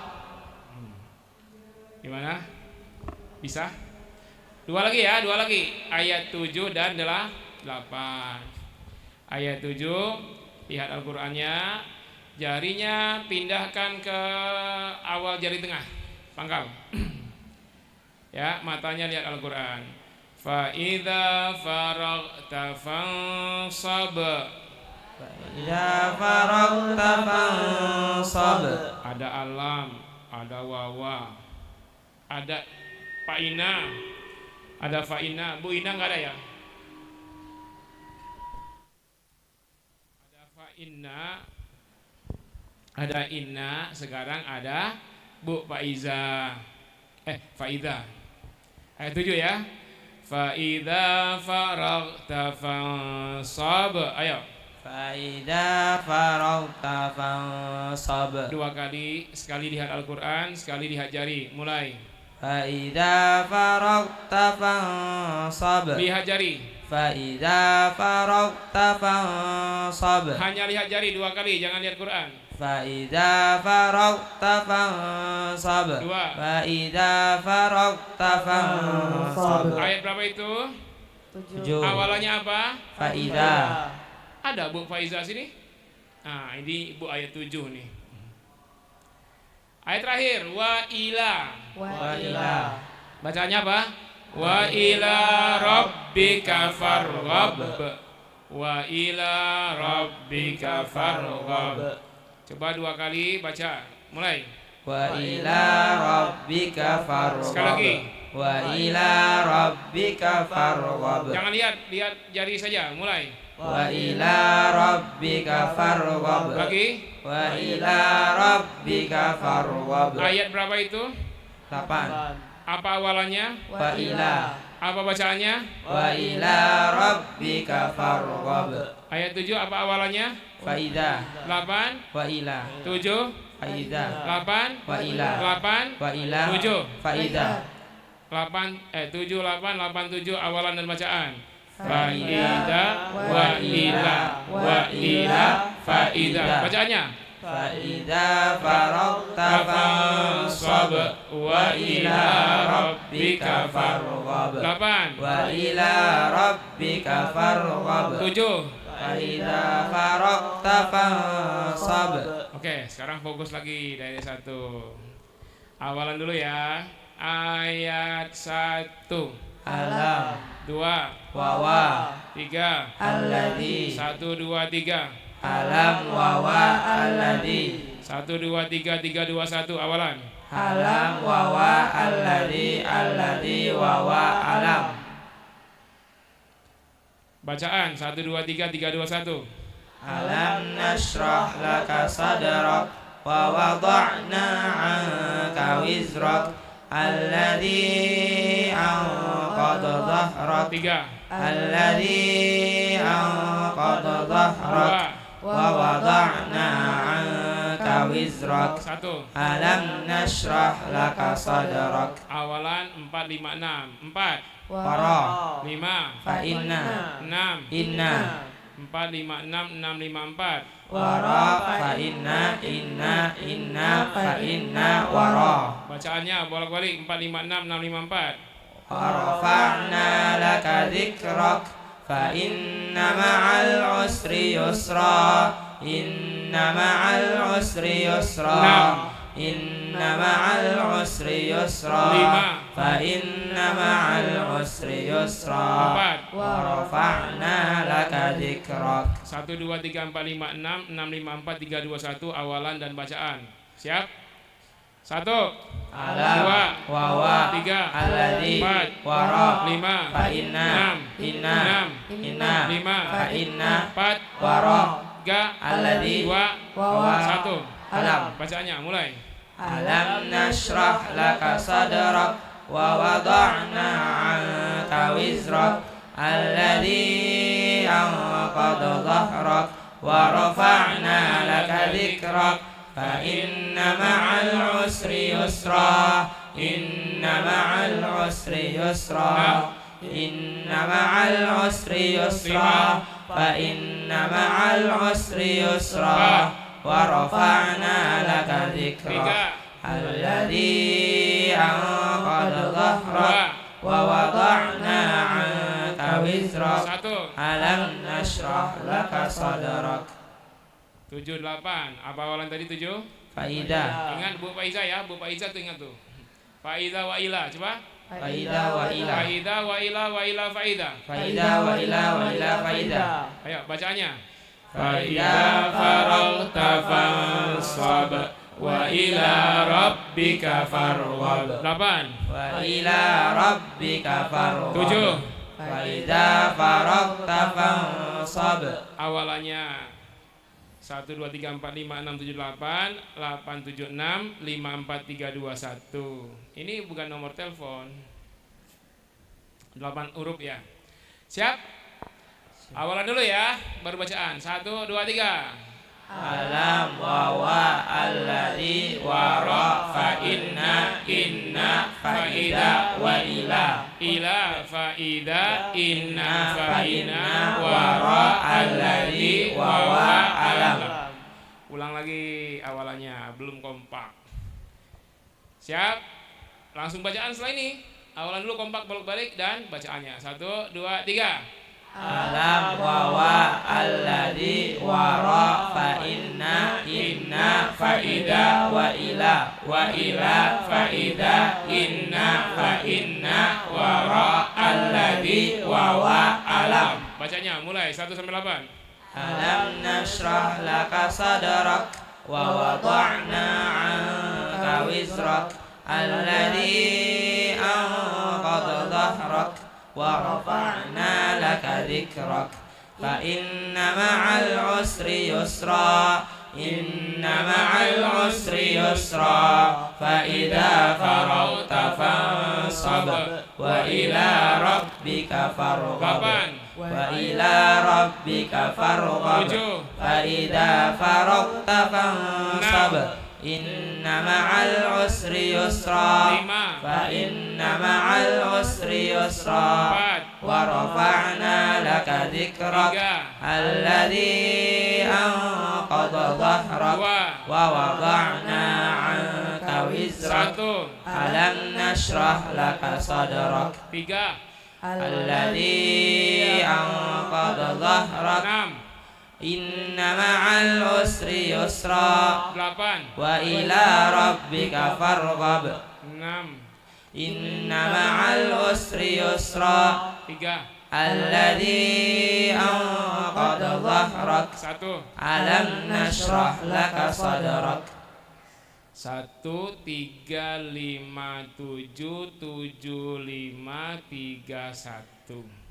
Gimana? Bisa? 2 lagi ya, 2 lagi. Ayat 7 dan 8. Ayat 7, lihat Al-Qur'annya. Jarinya pindahkan ke awal jari tengah, pangkal. Ya, matanya lihat Al-Qur'an. Fa idza faraghta fansab. Idza faraghta fansab. Ada alam, ada wawa, ada paina, Ada fa inna, Bu Ina nggak ada ya? Ada fa inna, ada inna, sekarang ada Bu Faiza. Faiza. Ayat 7 ya. Fa idza faraghta fansab. Ayo. Fa idza faraghta fansab. 2 kali, sekali lihat Al-Qur'an, sekali lihat jari. Mulai. Fa idza faraghta fansab. Lihat jari. Fa idza faraghta fansab. Hanya lihat jari 2 kali, jangan lihat Quran. Fa idza faraghta fansab. 2. Fa idza faraghta fansab. Ayat berapa itu? 7. Awalannya apa? Fa idza. Ada Bu Faiza sini? Nah, ini Bu ayat 7 nih. Ayat terakhir, wa ila. Wa ila. Bacanya apa? Wa ila rabbika farghab. Wa ila rabbika farghab. Coba 2 kali baca. Mulai. Wa ila rabbika farghab. Sekali lagi. Wa ila rabbika farghab. Jangan lihat jari saja. Mulai. Wa ila rabbika farghab. Lagi. Wa ila rabbika farghab. Ayat berapa itu? 8. Apa awalannya? Wa ila. Apa bacaannya? Wa ila rabbika farghab. Ayat 7 apa awalannya? Fa idza. 8. Wa ila. 7. Fa idza. 8. Wa ila. 8. Wa ila. 7. Fa idza. 7 8 8 7 awalan dan bacaan. Fa Faida wa ila wa ila faida. Bacaannya. Fa idza faraghta fansab wa ila rabbika farghab. 8. Wa ila rabbika farghab. 7. Fa idza faraghta fansab. Oke, sekarang fokus lagi dari 1. Awalan dulu ya. Ayat 1. Alam. 2. Wawa. 3. Alladzi. 1 2 3. Alam wawa alladzi. 1 2 3 3 2 1 awalan. Alam wawa alladzi wawa alam. Bacaan 1 2 3 3 2 1. Alam nashrah laka sadrak wa wada'na 'anka wizrak alladzi anqadha dhahrak. 3. Alladzi anqadha dhahrak wa wada'na 'anka wizrak. 1. Alam nashrah laka sadrak. Awalan 4 5 6. 4. Wara. 5. Fa inna. 6. Inna. 4 5 6 6 5 4. Wara fa inna fa inna wara. Bacaannya bolak-balik 4 5 6 6 5 4. Warafa'na laka dzikrak fa inna ma'al usri yusra. Inna ma'al usri yusra. Inna ma'al usri yusra. 5. Fa inna ma'al usri yusra. 4. Warafa'na laka dzikrak. 1 2 3 4 5 6 6 5 4 3 2 1 awalan dan bacaan. Siap? 1. Alam. 2. Wawa. 3. Alladzi. 4. Wara. 5. Fa inna. 6. Inna. 5. Fa inna. 4. Wara. 3. Alladzi. 2. Wawa. 1. Alam. Bacaannya mulai. Alam nashrah laka sadrak wa wada'na 'anka wizrak alladzi anqadha dhahrak wa rafa'na laka dzikrak fa inna ma'al usri yusra. Inna ma'al usri yusra. Inna ma'al usri yusra. Fa inna ma'al usri yusra. Wa rafa'na laka dzikrak alladzi anqadha dhahrak wa wada'na 'anka wizrak. 1. Alam nashrah laka sadrak. 7 8. Apa awalan tadi 7? Faida. Ingat Bu Faiza ya, Bu Faiza tuh ingat tuh. Faida wa ila, coba. Faida wa ila. Faida wa ila wa ila faida. Faida wa ila faida. Ayo bacaannya. Faida faraghta fansab wa ila rabbika farghab. 8. Wa ila rabbika farghab. 7. Fa idza faragta fansab. Awalannya 1 2 3 4 5 6 7 8 8 7 6 5 4 3 2 1. Ini bukan nomor telepon. 8 huruf ya. Siap? Awalan dulu ya, baru bacaan. 1 2 3. Alam wa alladzi wara fa inna fa ida wa ila fa ida inna fa inna wara alladzi wa alam. Ulang lagi awalannya, belum kompak. Siap? Langsung bacaan setelah ini. Awalan dulu kompak bolak-balik dan bacaannya. 1 2 3. Alam wa alladzi wara fa inna fa ida wa ila fa ida inna wara alladzi wa alam. Bacanya mulai 1 sampai 8. Alam nashrah laka sadrak wa wada'na 'anka wizrak alladzi anqadha dhahrak wa rafa'na laka dhikrak fa inna ma'al usri yusra inna ma'al usri yusra fa idza faragta fansab wa ila rabbika farghab wa ila rabbika farghab fa idza faragta fansab inna ma'al usri yusra fa inna ma'al usri yusra wa rafa'na laka dhikrak alladzi anqadha dhahrak wa wada'na 'anka wizrak alam nashrah laka sadrak 3 alladzi anqadha dhahrak inna ma'al usri yusra 8 wa ila rabbika farghab 6 inna ma'al usri yusra 3 alladzi anqadha dhahrak 1 alam nashrah laka sadrak 1 3 5 7 7 5 3 1.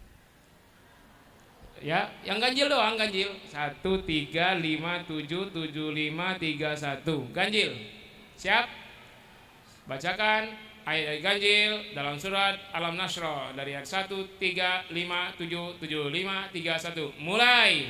Ya, yang ganjil doang, ganjil. 1 3 5 7 7 5 3 1. Ganjil. Siap? Bacakan ayat ganjil dalam surat Alam Nashrah dari ayat 1 3 5 7 7 5 3 1. Mulai.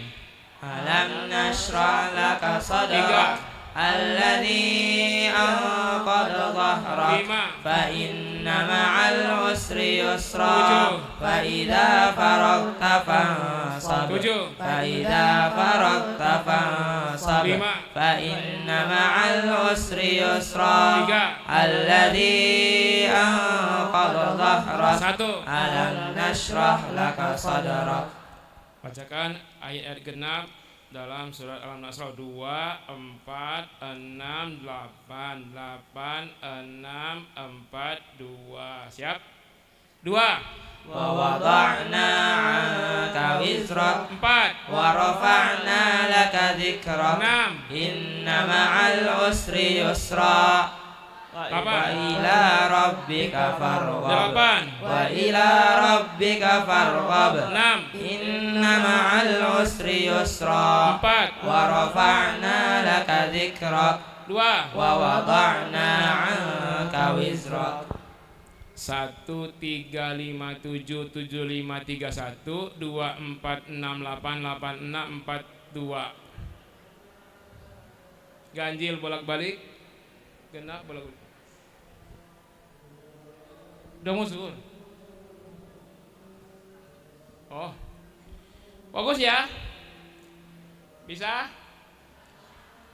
Alam nashrah laka sadrak alladzi anqadha dhahrak fa inna ma'al usri yusra fa idza faragta fansab fa idza faragta fansab fa inna ma'al usri yusra alladzi anqadha dhahrak alam nashrah laka sadrak. Bacakan ayat-ayat genap dalam surat Al-Nasr 2, 4, 6, 8, 8, 6, 4, 2. Siap? 2. Wa wada'na 'anka wizrak 4. wa rafa'na laka dhikrak 6. inna ma'al usri yusra wa ila rabbika farghab 8. wa ila rabbika farghab 6. inna ma'al usri yusra 4. wa rafa'na laka dhikrak 2. wa wada'na 'anka wizrak 1 3 5 7 7 5 3 1 2 4 6 8 8 6 4 2. Ganjil bolak-balik, genap bolak-balik. Udah musuh. Oh, fokus ya. Bisa?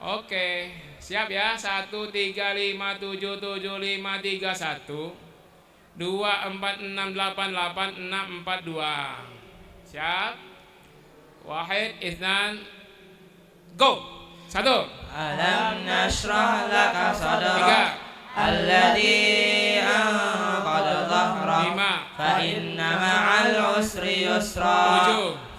Oke, siap ya. 1 3 5 7 7 5 3 1 2 4 6 8 8 6 4 2. Siap? Wahid, Itsnan, go. 1. Alam nashrah laka sadrak الذي أنقض ظهرك فإن مع العسر يسرا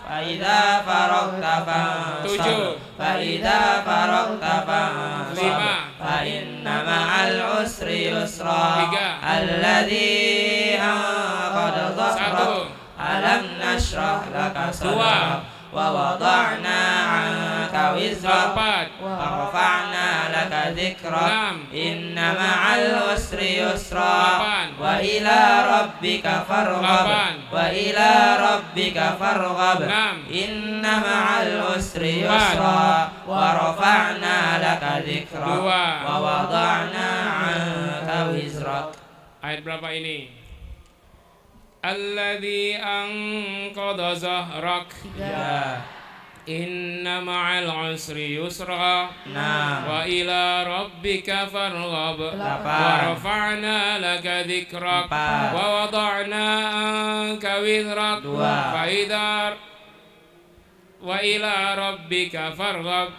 فإذا فرغت فانصب فإذا فرغت فانصب فإن مع العسر يسرا الذي أنقض ظهرك ألم نشرح لك صدرك ووضعنا عنك وزرك ورفعنا لك ذكرك إن مع العسر يسرا وإلى ربك فارغب وإلى ربك فارغب إن مع العسر يسرا ورفعنا لك ذكرك ووضعنا عنك وزرك. Ayat berapa ini? Alladzi anqadha zahrak. Inna ma'al usri yusra. Wa ila rabbika farghab. Wa rafa'na laka dhikrak. Wa wada'na anka wizrak. Fa idza wa ila rabbika farghab.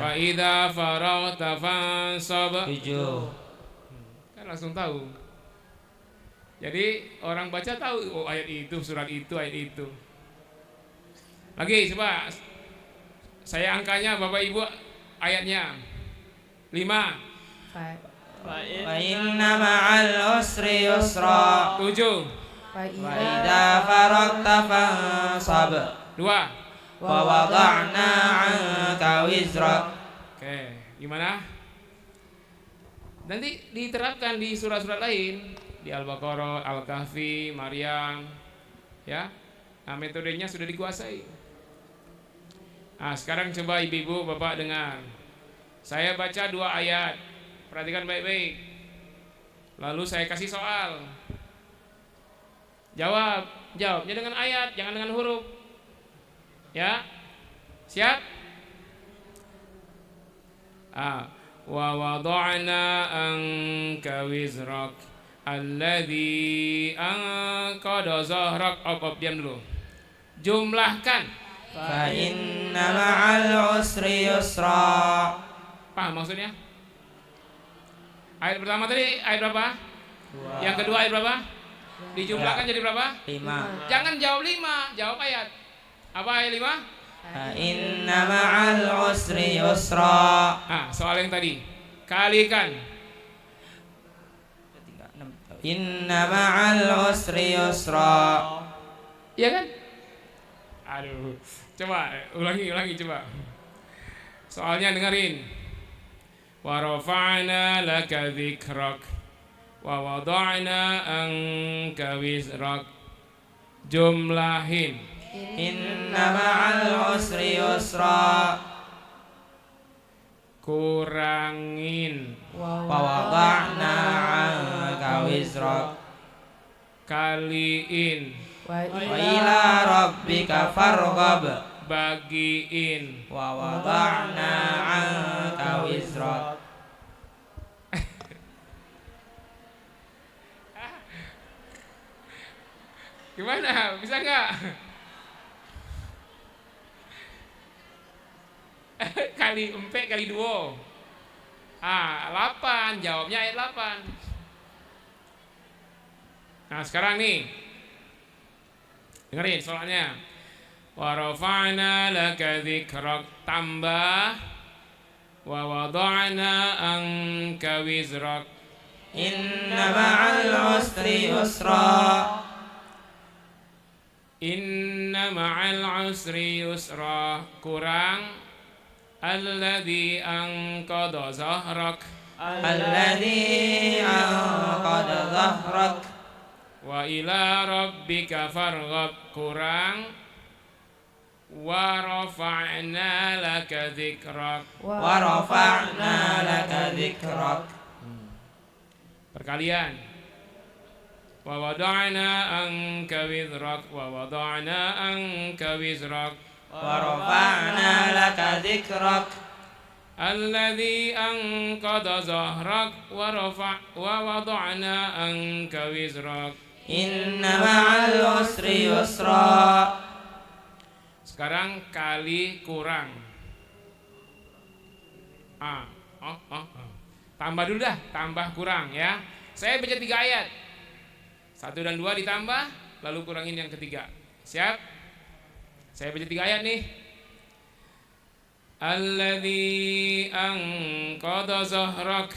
Fa idza faraghta fansab. Kan langsung tahu. Jadi orang baca tahu, oh ayat itu, surat itu, ayat itu. Lagi coba saya angkanya Bapak Ibu ayatnya 5. Fa inna ma'al usri yusra. 7. Fa idza faragta fansab. 2. Wa wada'na 'anka wizrak. Oke, gimana? Nanti diterapkan di surat-surat lain. Di Al-Baqarah, Al-Kahfi, Maryam, ya. Nah, metodenya sudah dikuasai. Nah, sekarang coba ibu-ibu, bapak dengar. Saya baca 2 ayat, perhatikan baik-baik. Lalu saya kasih soal. Jawabnya dengan ayat, jangan dengan huruf. Ya, siap? Wa wada'na anka wizrak alladzi anqadha zahrak. Diam dulu. Jumlahkan. Fa inna ma'al usri yusra. Paham maksudnya? Ayat pertama tadi ayat berapa? 2. Yang kedua ayat berapa? Dijumlahkan jadi berapa? 5. Jangan jawab 5, jawab ayat. Apa ayat 5? Fa inna ma'al usri yusra. Soal yang tadi. Kalikan. Inna ma'al usri yusra. Iya kan? Aduh. Coba ulangi coba. Soalnya dengerin. Wa rafa'na laka dzikrak wa wada'na anka wizrak. Jumlahin. Inna ma'al usri yusra. Kurangin. Wa wada'na 'anka wizrak. Kaliin. Wa ila rabbika farghab. Bagiin. Wa wada'na 'anka wizrak. Gimana? Bisa nggak? Kali 4 kali 2. 8. Jawabnya ayat 8. Nah, sekarang nih. Dengerin soalnya. Wa rafa'na laka dzikrak, tambah wa wada'na anka wizrak. Inna ma'al usri yusra. Inna ma'al usri yusra. Kurang. Alladzi anqadha zahrak. Alladzi anqadha zahrak. Wa ila rabbika farghab. Kurang. Wa rafa'na laka dzikrak. Wa rafa'na laka dzikrak. Perkalian. Wa wada'na anka wizrak. Wa wada'na anka wizrak. Wa rafa'na laka dzikrak. Alladzi anqadha zahrak wa wada'na anka wizrak. Inna ma'al usri yusra. Sekarang kali kurang. Tambah dulu dah, tambah kurang ya. Saya baca 3 ayat. 1 dan 2 ditambah, lalu kurangin yang ketiga. Siap? Saya baca 3 ayat nih. Alladzi anqadha zahrak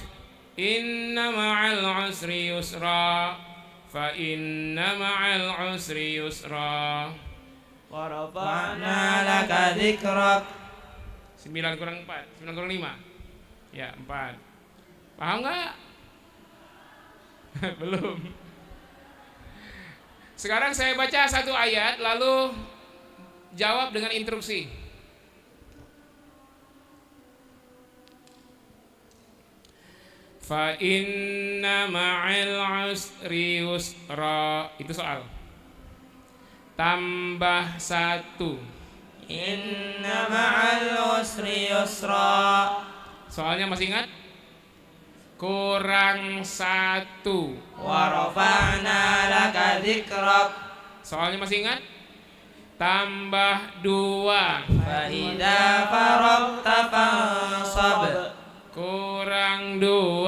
inna ma'al usri yusra fa inna ma'al usri yusra wa rafa'na laka dzikrak. 9 kurang 4, 9 kurang 5. Ya, 4. Paham nggak? Belum. Sekarang saya baca 1 ayat lalu jawab dengan instruksi. Fa inna ma'al usri yusra. Itu soal. Tambah 1. Inna ma'al usri yusra. Soalnya masih ingat? Kurang 1. Wa rafa'na laka dzikrak. Soalnya masih ingat? Tambah 2. Fa idza faragta fansab. Kurang 2.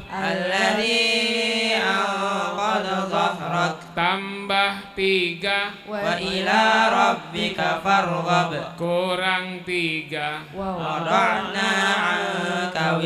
Alladzi anqadha dhahrak. Tambah 3. Wa ila rabbika farghab. Kurang 3. Wada'na 'anka